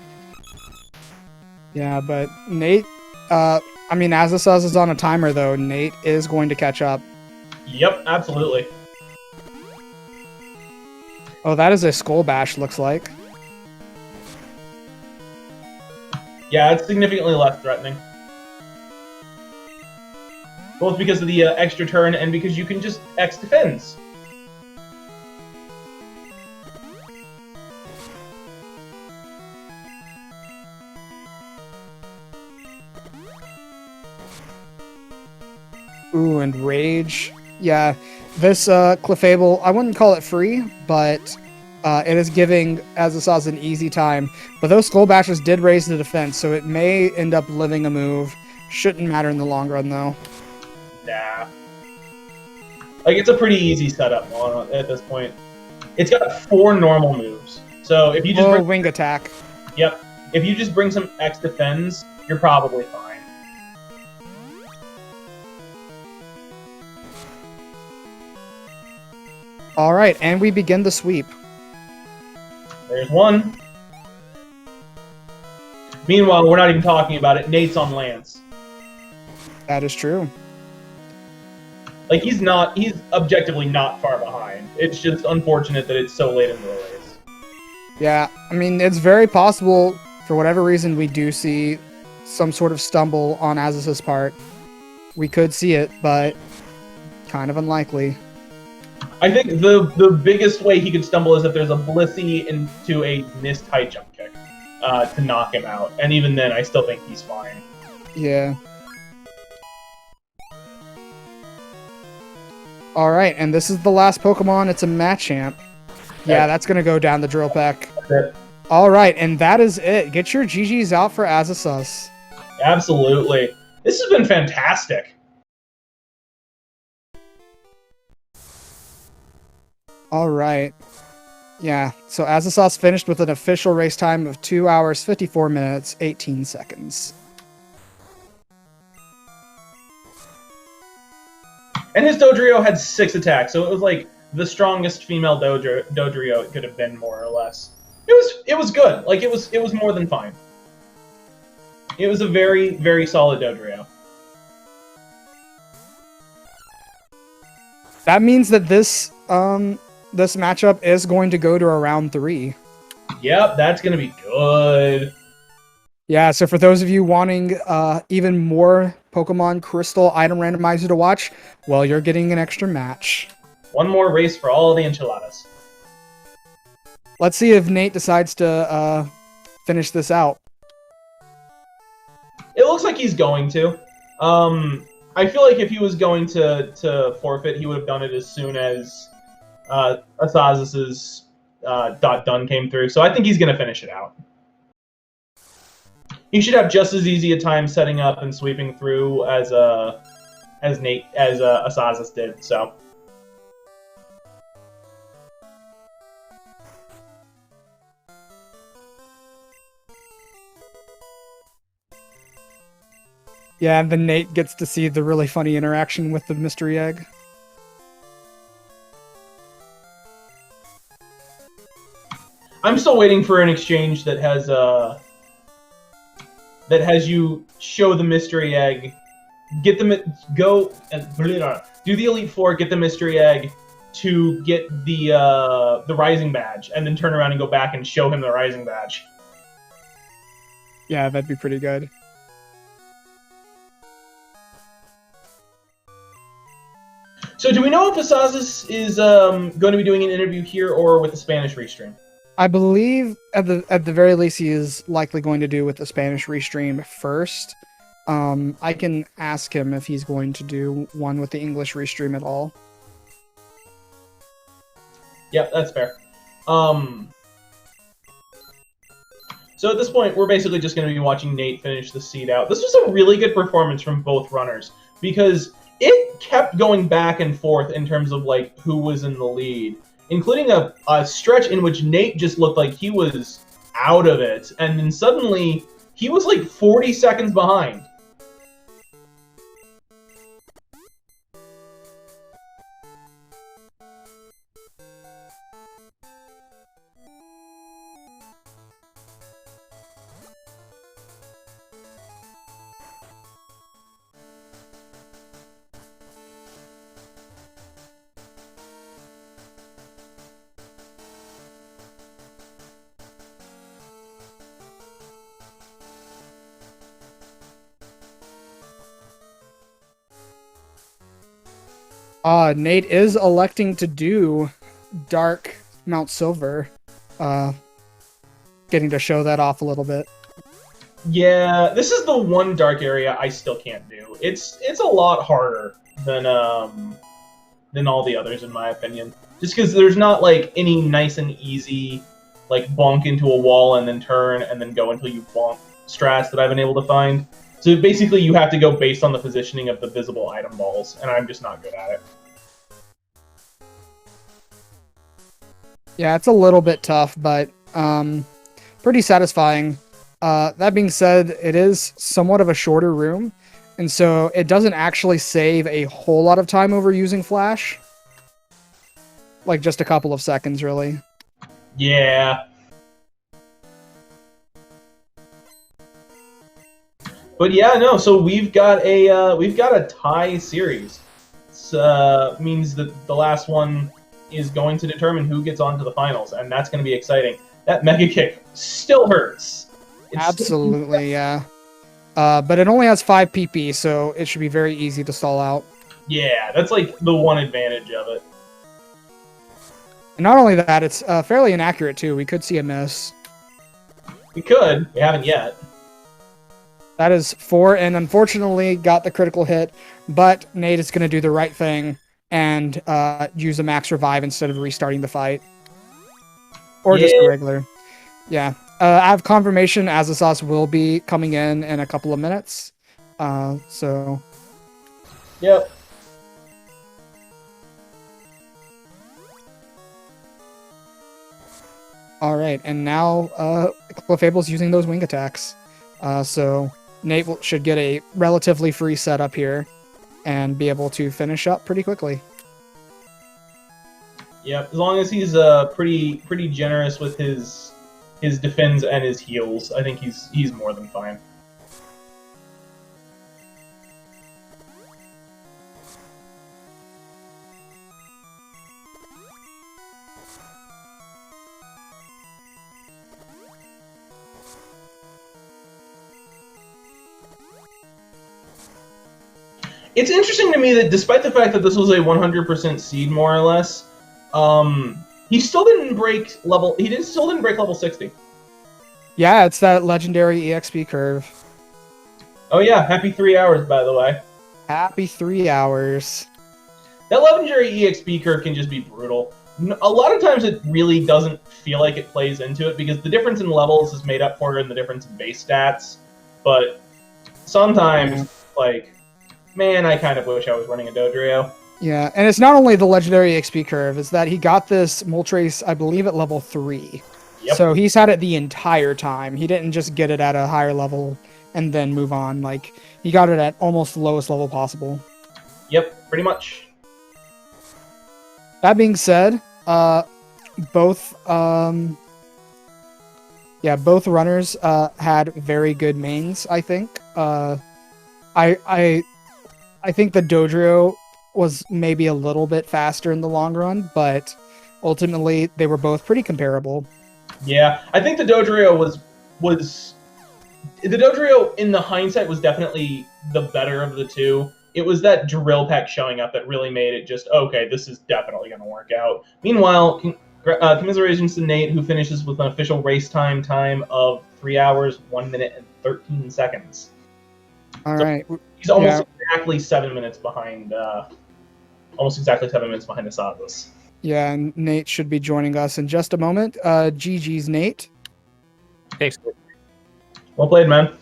Yeah, but Nate, Asazas is on a timer, though. Nate is going to catch up. Yep, absolutely. Oh, that is a Skull Bash, looks like. Yeah, it's significantly less threatening. Both because of the extra turn and because you can just X defense. Ooh, and Rage. Yeah, this Clefable, I wouldn't call it free, but it is giving Asazas an easy time. But those Skull Bashes did raise the defense, so it may end up living a move. Shouldn't matter in the long run, though. Nah. Like, it's a pretty easy setup at this point. It's got 4 normal moves. So if you just bring... wing attack. Yep. If you just bring some X defense, you're probably fine. All right, and we begin the sweep. There's one. Meanwhile, we're not even talking about it. Nate's on Lance. That is true. Like, he's objectively not far behind. It's just unfortunate that it's so late in the race. Yeah, I mean, it's very possible, for whatever reason, we do see some sort of stumble on Azaz's part. We could see it, but kind of unlikely. I think the biggest way he could stumble is if there's a Blissey into a missed high jump kick to knock him out. And even then, I still think he's fine. Yeah. All right, and this is the last Pokemon. It's a Machamp. Yeah, that's going to go down the drill pack. All right, and that is it. Get your GGs out for Azazas. Absolutely. This has been fantastic. All right. Yeah, so Azazas finished with an official race time of 2 hours, 54 minutes, 18 seconds. And his Dodrio had 6 attacks, so it was like the strongest female Dodrio it could have been, more or less. It was good. Like, it was more than fine. It was a very, very solid Dodrio. That means that this this matchup is going to go to a round 3. Yep, that's gonna be good. Yeah, so for those of you wanting even more Pokemon Crystal Item Randomizer to watch, well, you're getting an extra match. One more race for all the enchiladas. Let's see if Nate decides to finish this out. It looks like he's going to. I feel like if he was going to forfeit, he would have done it as soon as Asazas' done came through. So I think he's going to finish it out. He should have just as easy a time setting up and sweeping through as Asazas did. So. Yeah, and then Nate gets to see the really funny interaction with the mystery egg. I'm still waiting for an exchange that has you show the mystery egg, get them go and do the Elite Four, get the mystery egg to get the Rising Badge, and then turn around and go back and show him the Rising Badge. Yeah, that'd be pretty good. So do we know if Asazas is going to be doing an interview here or with the Spanish restream? I believe at the very least he is likely going to do with the Spanish restream first. I can ask him if he's going to do one with the English restream at all. Yep, that's fair. So at this point, we're basically just going to be watching Nate finish the seed out. This was a really good performance from both runners because it kept going back and forth in terms of like who was in the lead, including a stretch in which Nate just looked like he was out of it, and then suddenly he was like 40 seconds behind. Nate is electing to do Dark Mount Silver. Getting to show that off a little bit. Yeah, this is the one dark area I still can't do. It's a lot harder than all the others, in my opinion. Just because there's not like any nice and easy like bonk into a wall and then turn and then go until you bonk strats that I've been able to find. So basically you have to go based on the positioning of the visible item balls, and I'm just not good at it. Yeah, it's a little bit tough, but pretty satisfying. That being said, it is somewhat of a shorter room, and so it doesn't actually save a whole lot of time over using flash. Like just a couple of seconds, really. Yeah. But yeah, no. So we've got a tie series. It means that the last one is going to determine who gets on to the finals, and that's going to be exciting. That mega kick still hurts. Absolutely, yeah. But it only has 5 PP, so it should be very easy to stall out. Yeah, that's like the one advantage of it. And not only that, it's fairly inaccurate too. We could see a miss. We could. We haven't yet. That is 4, and unfortunately got the critical hit, but Nate is going to do the right thing and use a max revive instead of restarting the fight. Or just a regular. Yeah. I have confirmation Asazas will be coming in a couple of minutes. So. Yep. All right, and now Clefable's using those wing attacks. So Nate should get a relatively free setup here and be able to finish up pretty quickly. Yep, as long as he's pretty generous with his defends and his heals, I think he's more than fine. It's interesting to me that despite the fact that this was a 100% seed, more or less, he still didn't break level. Still didn't break level 60. Yeah, it's that legendary EXP curve. Oh yeah, happy 3 hours, by the way. Happy 3 hours. That legendary EXP curve can just be brutal. A lot of times it really doesn't feel like it plays into it because the difference in levels is made up for in the difference in base stats. But sometimes, like, man, I kind of wish I was running a Dodrio. Yeah, and it's not only the legendary XP curve, it's that he got this Moltres, I believe, at level 3. Yep. So he's had it the entire time. He didn't just get it at a higher level and then move on. Like, he got it at almost the lowest level possible. Yep, pretty much. That being said, both runners had very good mains, I think. I think the Dodrio was maybe a little bit faster in the long run, but ultimately they were both pretty comparable. Yeah, I think the Dodrio was the Dodrio in the hindsight was definitely the better of the two. It was that drill peck showing up that really made it just, okay, this is definitely going to work out. Meanwhile, commiserations to Nate, who finishes with an official race time of 3 hours, 1 minute, and 13 seconds. All right. He's almost exactly 7 minutes behind, asazas. Yeah, and Nate should be joining us in just a moment. GG's, Nate. Thanks. Well played, man.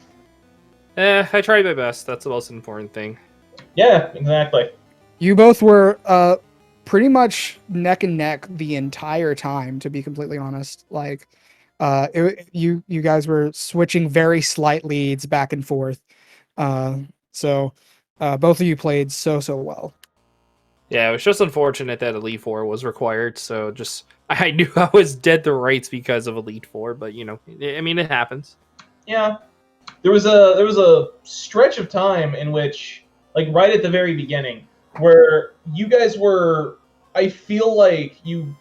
I tried my best. That's the most important thing. Yeah, exactly. You both were pretty much neck and neck the entire time, to be completely honest. Like, you guys were switching very slight leads back and forth. So both of you played so well. Yeah, it was just unfortunate that Elite Four was required. So just I knew I was dead to rights because of Elite Four, but you know, I mean, it happens. Yeah, there was a stretch of time in which, like right at the very beginning, where you guys were, I feel like you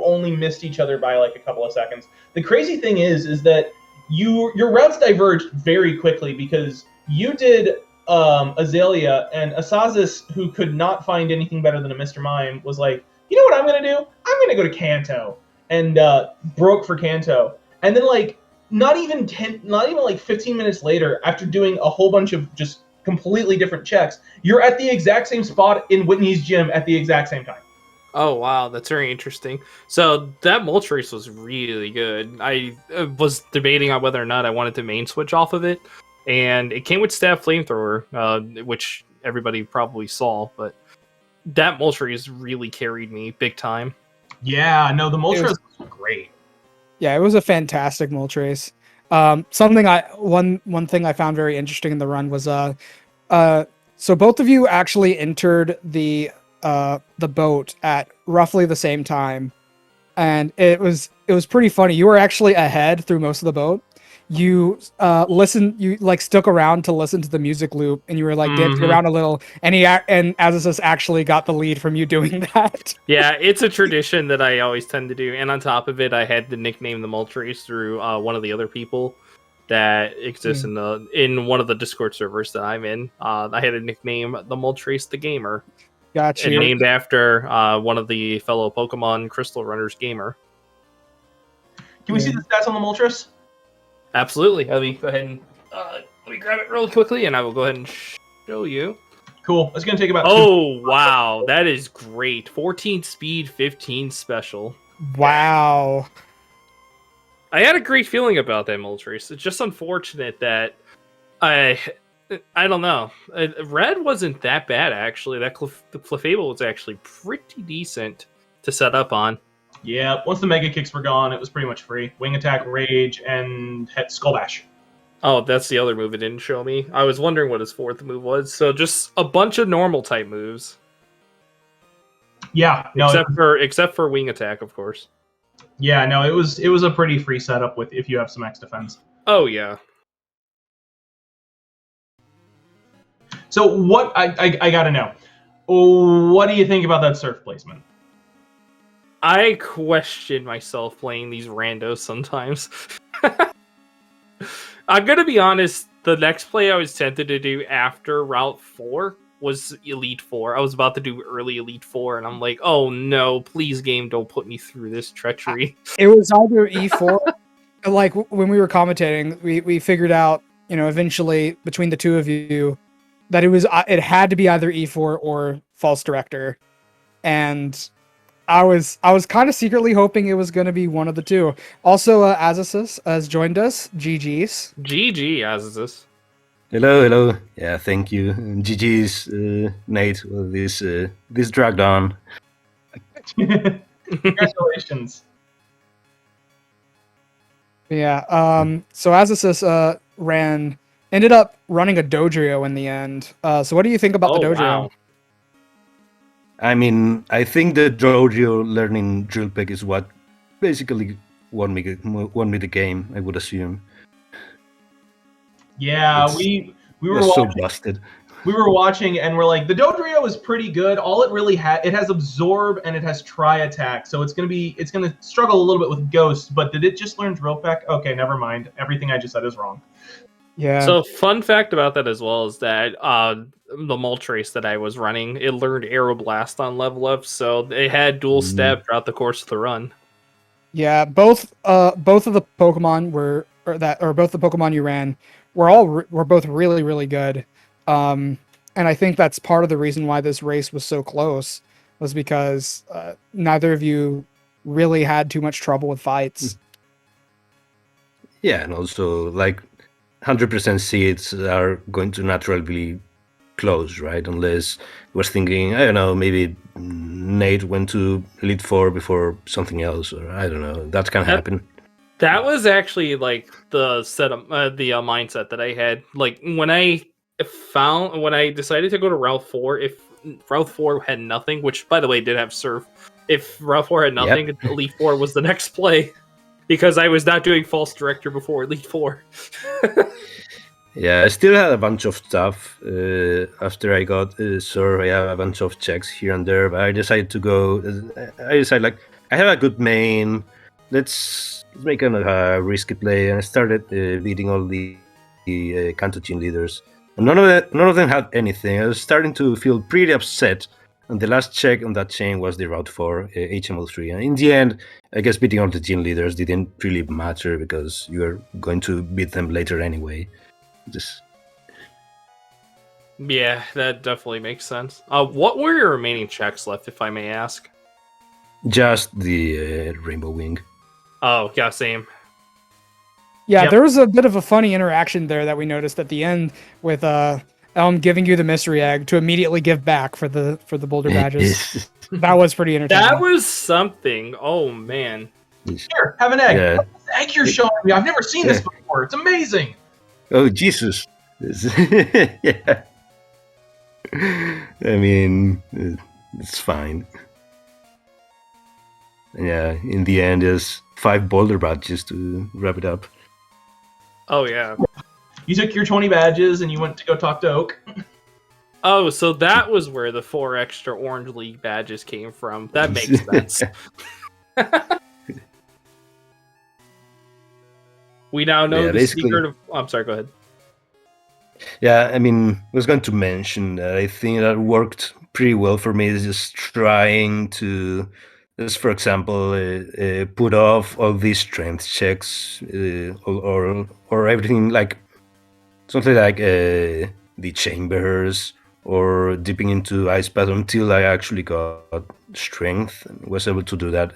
only missed each other by like a couple of seconds. The crazy thing is that your routes diverged very quickly because you did Azalea, and Asazas, who could not find anything better than a Mr. Mime, was like, you know what I'm going to do? I'm going to go to Kanto. And broke for Kanto. And then, like, not even 15 minutes later, after doing a whole bunch of just completely different checks, you're at the exact same spot in Whitney's gym at the exact same time. Oh, wow. That's very interesting. So that Moltres was really good. I was debating on whether or not I wanted to main switch off of it. And it came with Stab Flamethrower, which everybody probably saw, but that Moltres really carried me big time. Yeah, no, the Moltres was Yeah, it was a fantastic Moltres. One thing I found very interesting in the run was so both of you actually entered the boat at roughly the same time, and it was pretty funny. You were actually ahead through most of the boat. You like stuck around to listen to the music loop, and you were like dancing Mhm. around a little, and and Azazus actually got the lead from you doing that. Yeah, it's a tradition that I always tend to do. And on top of it, I had to nickname the Moltres through one of the other people that exists in one of the Discord servers that I'm in. I had to nickname the Moltres the Gamer, Gotcha. and named after one of the fellow Pokemon Crystal Runners Gamer. Can we see the stats on the Moltres? Absolutely. Let me go ahead and let me grab it really quickly, and I will go ahead and show you. Cool. It's going to take about Oh, wow. That is great. 14 speed, 15 special. Wow. I had a great feeling about that Moltres. It's just unfortunate that I don't know. Red wasn't that bad, actually. That Clefable was actually pretty decent to set up on. Yeah, once the Mega Kicks were gone, it was pretty much free. Wing Attack, Rage, and Skull Bash. Oh, that's the other move it didn't show me. I was wondering what his fourth move was. So just a bunch of normal type moves. Yeah, no, except for Wing Attack, of course. Yeah, no, it was a pretty free setup with if you have some X defense. Oh yeah. So what I gotta know, what do you think about that surf placement? I question myself playing these randos sometimes. I'm gonna be honest, the next play I was tempted to do after Route 4 was Elite 4. I was about to do early Elite 4, and I'm like, oh no, please game, don't put me through this treachery. It was either E4, like when we were commentating, we figured out, eventually between the two of you, that it had to be either E4 or False Director, and I was kind of secretly hoping it was going to be one of the two. Also, Azasus has joined us. GG's. GG, Asazas. Hello. Yeah, thank you. GG's, Nate. Well, this dragged on. Congratulations. Yeah. So Azasus ended up running a Dodrio in the end. So what do you think about the Dodrio? Wow. I mean, I think the Jojo learning drill pick is what basically won me the game, I would assume. Yeah, we were so watching, busted. we were watching and we're like, the Dodrio is pretty good. All it really it has Absorb and it has Tri Attack, so it's gonna struggle a little bit with Ghost. But did it just learn Drill Peck? Okay, never mind. Everything I just said is wrong. Yeah. So fun fact about that as well is that the Moltres that I was running, it learned Aeroblast on level up, so it had dual stab throughout the course of the run. Yeah, both of the Pokemon both the Pokemon you ran were both really, really good. And I think that's part of the reason why this race was so close, was because neither of you really had too much trouble with fights. Yeah, and also 100% seeds are going to naturally be close, right? Unless I was thinking, I don't know, maybe Nate went to Elite 4 before something else, or I don't know. That can happen. That was actually the setup, the mindset that I had. Like when I decided to go to Route 4, if Route 4 had nothing, which by the way did have Surf, if Route 4 had nothing, Elite 4 was the next play. Because I was not doing False Director before Elite 4. Yeah, I still had a bunch of stuff after I got Surf. I have a bunch of checks here and there, but I decided to go. I have a good main. Let's make a risky play, and I started beating all the Kanto team leaders. And none of them had anything. I was starting to feel pretty upset. And the last check on that chain was the Route 4 HMO3. And in the end, I guess beating all the gym leaders didn't really matter because you were going to beat them later anyway. Yeah, that definitely makes sense. What were your remaining checks left, if I may ask? Just the Rainbow Wing. Oh, yeah, same. Yeah, Yep. There was a bit of a funny interaction there that we noticed at the end with Elm giving you the mystery egg to immediately give back for the boulder badges. That was pretty entertaining. That was something. Oh, man. Here, have an egg. Yeah. What's this egg you're showing me? I've never seen this before. It's amazing. Oh Jesus! Yeah. I mean, it's fine. Yeah. In the end, there's 5 boulder badges to wrap it up. Oh yeah. You took your 20 badges and you went to go talk to Oak. Oh, so that was where the 4 extra Orange League badges came from. That makes sense. We now know the secret of... Oh, I'm sorry, go ahead. Yeah, I mean, I was going to mention that I think that worked pretty well for me. Is just trying to, just for example, put off all these strength checks or everything like something like the chambers or dipping into ice bath until I actually got strength and was able to do that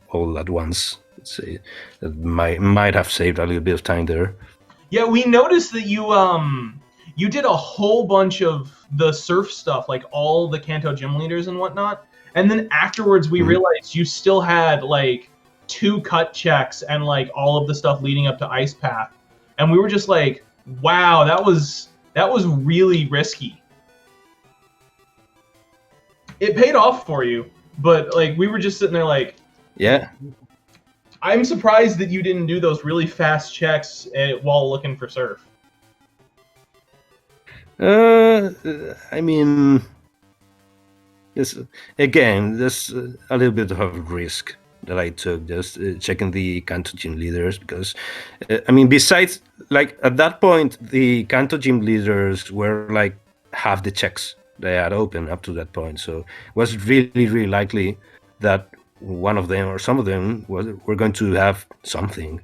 all at once. Let's say that might have saved a little bit of time there. Yeah, we noticed that you did a whole bunch of the surf stuff, like all the Kanto gym leaders and whatnot. And then afterwards we realized you still had like 2 cut checks and like all of the stuff leading up to Ice Path. And we were just like, wow, that was really risky. It paid off for you, but like we were just sitting there like, yeah. I'm surprised that you didn't do those really fast checks while looking for surf. I mean, there's a little bit of a risk that I took just checking the Kanto gym leaders because, I mean, besides, like at that point, the Kanto gym leaders were like half the checks they had open up to that point, so it was really likely that one of them or some of them were going to have something.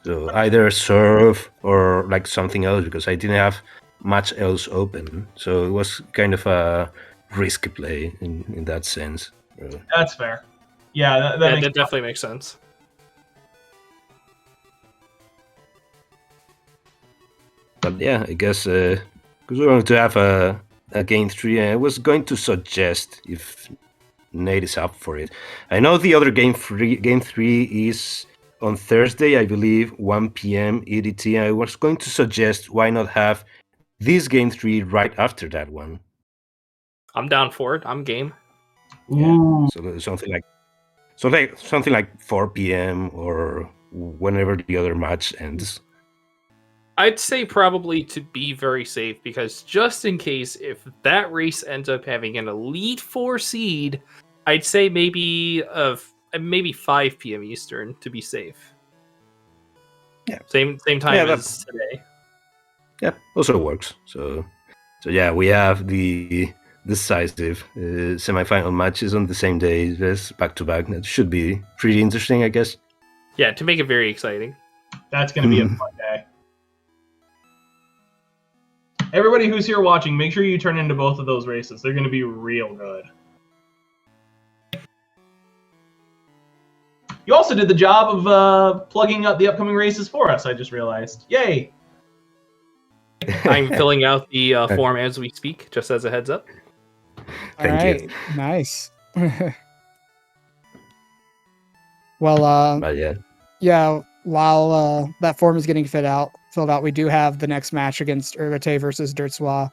So either surf or like something else because I didn't have much else open. So it was kind of a risky play in that sense. That's fair. Yeah, that definitely makes sense. But yeah, I guess because we're going to have a game 3, I was going to suggest if Nate is up for it. I know the other game 3 is on Thursday, I believe, 1 p.m. EDT. I was going to suggest why not have this game 3 right after that one. I'm down for it. I'm game. Ooh. So something like 4 p.m. or whenever the other match ends. I'd say probably to be very safe because just in case if that race ends up having an Elite 4 seed, I'd say maybe 5 p.m. Eastern to be safe. Yeah. Same time as today. Yeah, also works. So yeah, we have the decisive semi-final matches on the same day, just back to back. That should be pretty interesting, I guess. Yeah, to make it very exciting. That's going to be a fun day. Everybody who's here watching, make sure you turn into both of those races. They're going to be real good. You also did the job of plugging up the upcoming races for us, I just realized. Yay! I'm filling out the form as we speak, just as a heads up. Thank you. Nice. Well, but yeah, while that form is getting filled out, we do have the next match against Urgate versus Dirtswa,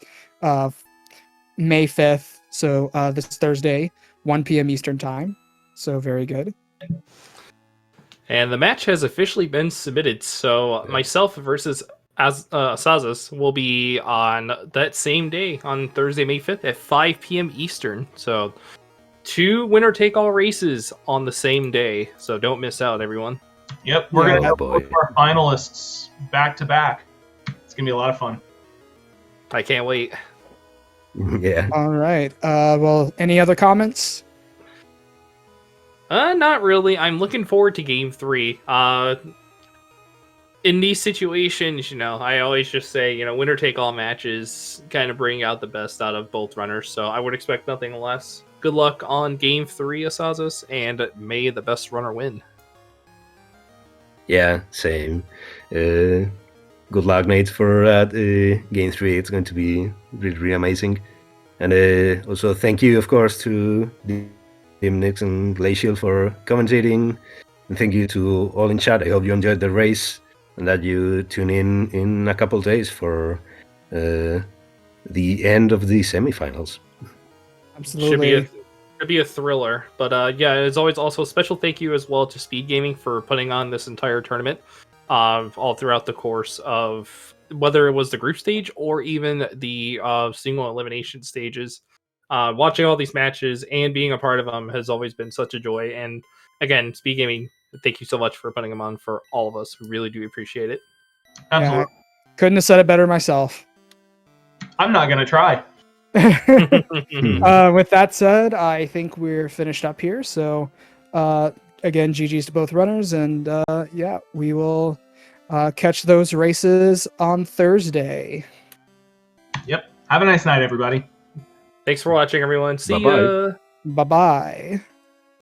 May 5th. So this Thursday, 1 p.m. Eastern time. So very good. And the match has officially been submitted. So myself versus asazas will be on that same day on Thursday, May 5th at 5 p.m. Eastern. So 2 winner-take-all races on the same day. So don't miss out, everyone. Yep, we're going to have both of our finalists back-to-back. It's going to be a lot of fun. I can't wait. Yeah. All right. Well, any other comments? Not really. I'm looking forward to Game 3. In these situations, I always just say, winner-take-all matches kind of bring out the best out of both runners, so I would expect nothing less. Good luck on Game 3, Asazas, and may the best runner win. Yeah, same. Good luck, Nate, for Game 3. It's going to be really amazing. And also thank you, of course, to Dimnix and Glacial for commentating And thank you to all in chat. I hope you enjoyed the race and that you tune in a couple days for the end of the semifinals. Absolutely. Should be a thriller. But yeah, as always, also a special thank you as well to SpeedGaming for putting on this entire tournament all throughout the course of whether it was the group stage or even the single elimination stages. Watching all these matches and being a part of them has always been such a joy. And again, SpeedGaming, thank you so much for putting them on for all of us. We really do appreciate it. Absolutely. Yeah, couldn't have said it better myself. I'm not gonna try. With that said, I think we're finished up here. So, again, GG's to both runners, and yeah, we will catch those races on Thursday. Yep. Have a nice night, everybody. Thanks for watching, everyone. See Bye-bye. ya. Bye bye.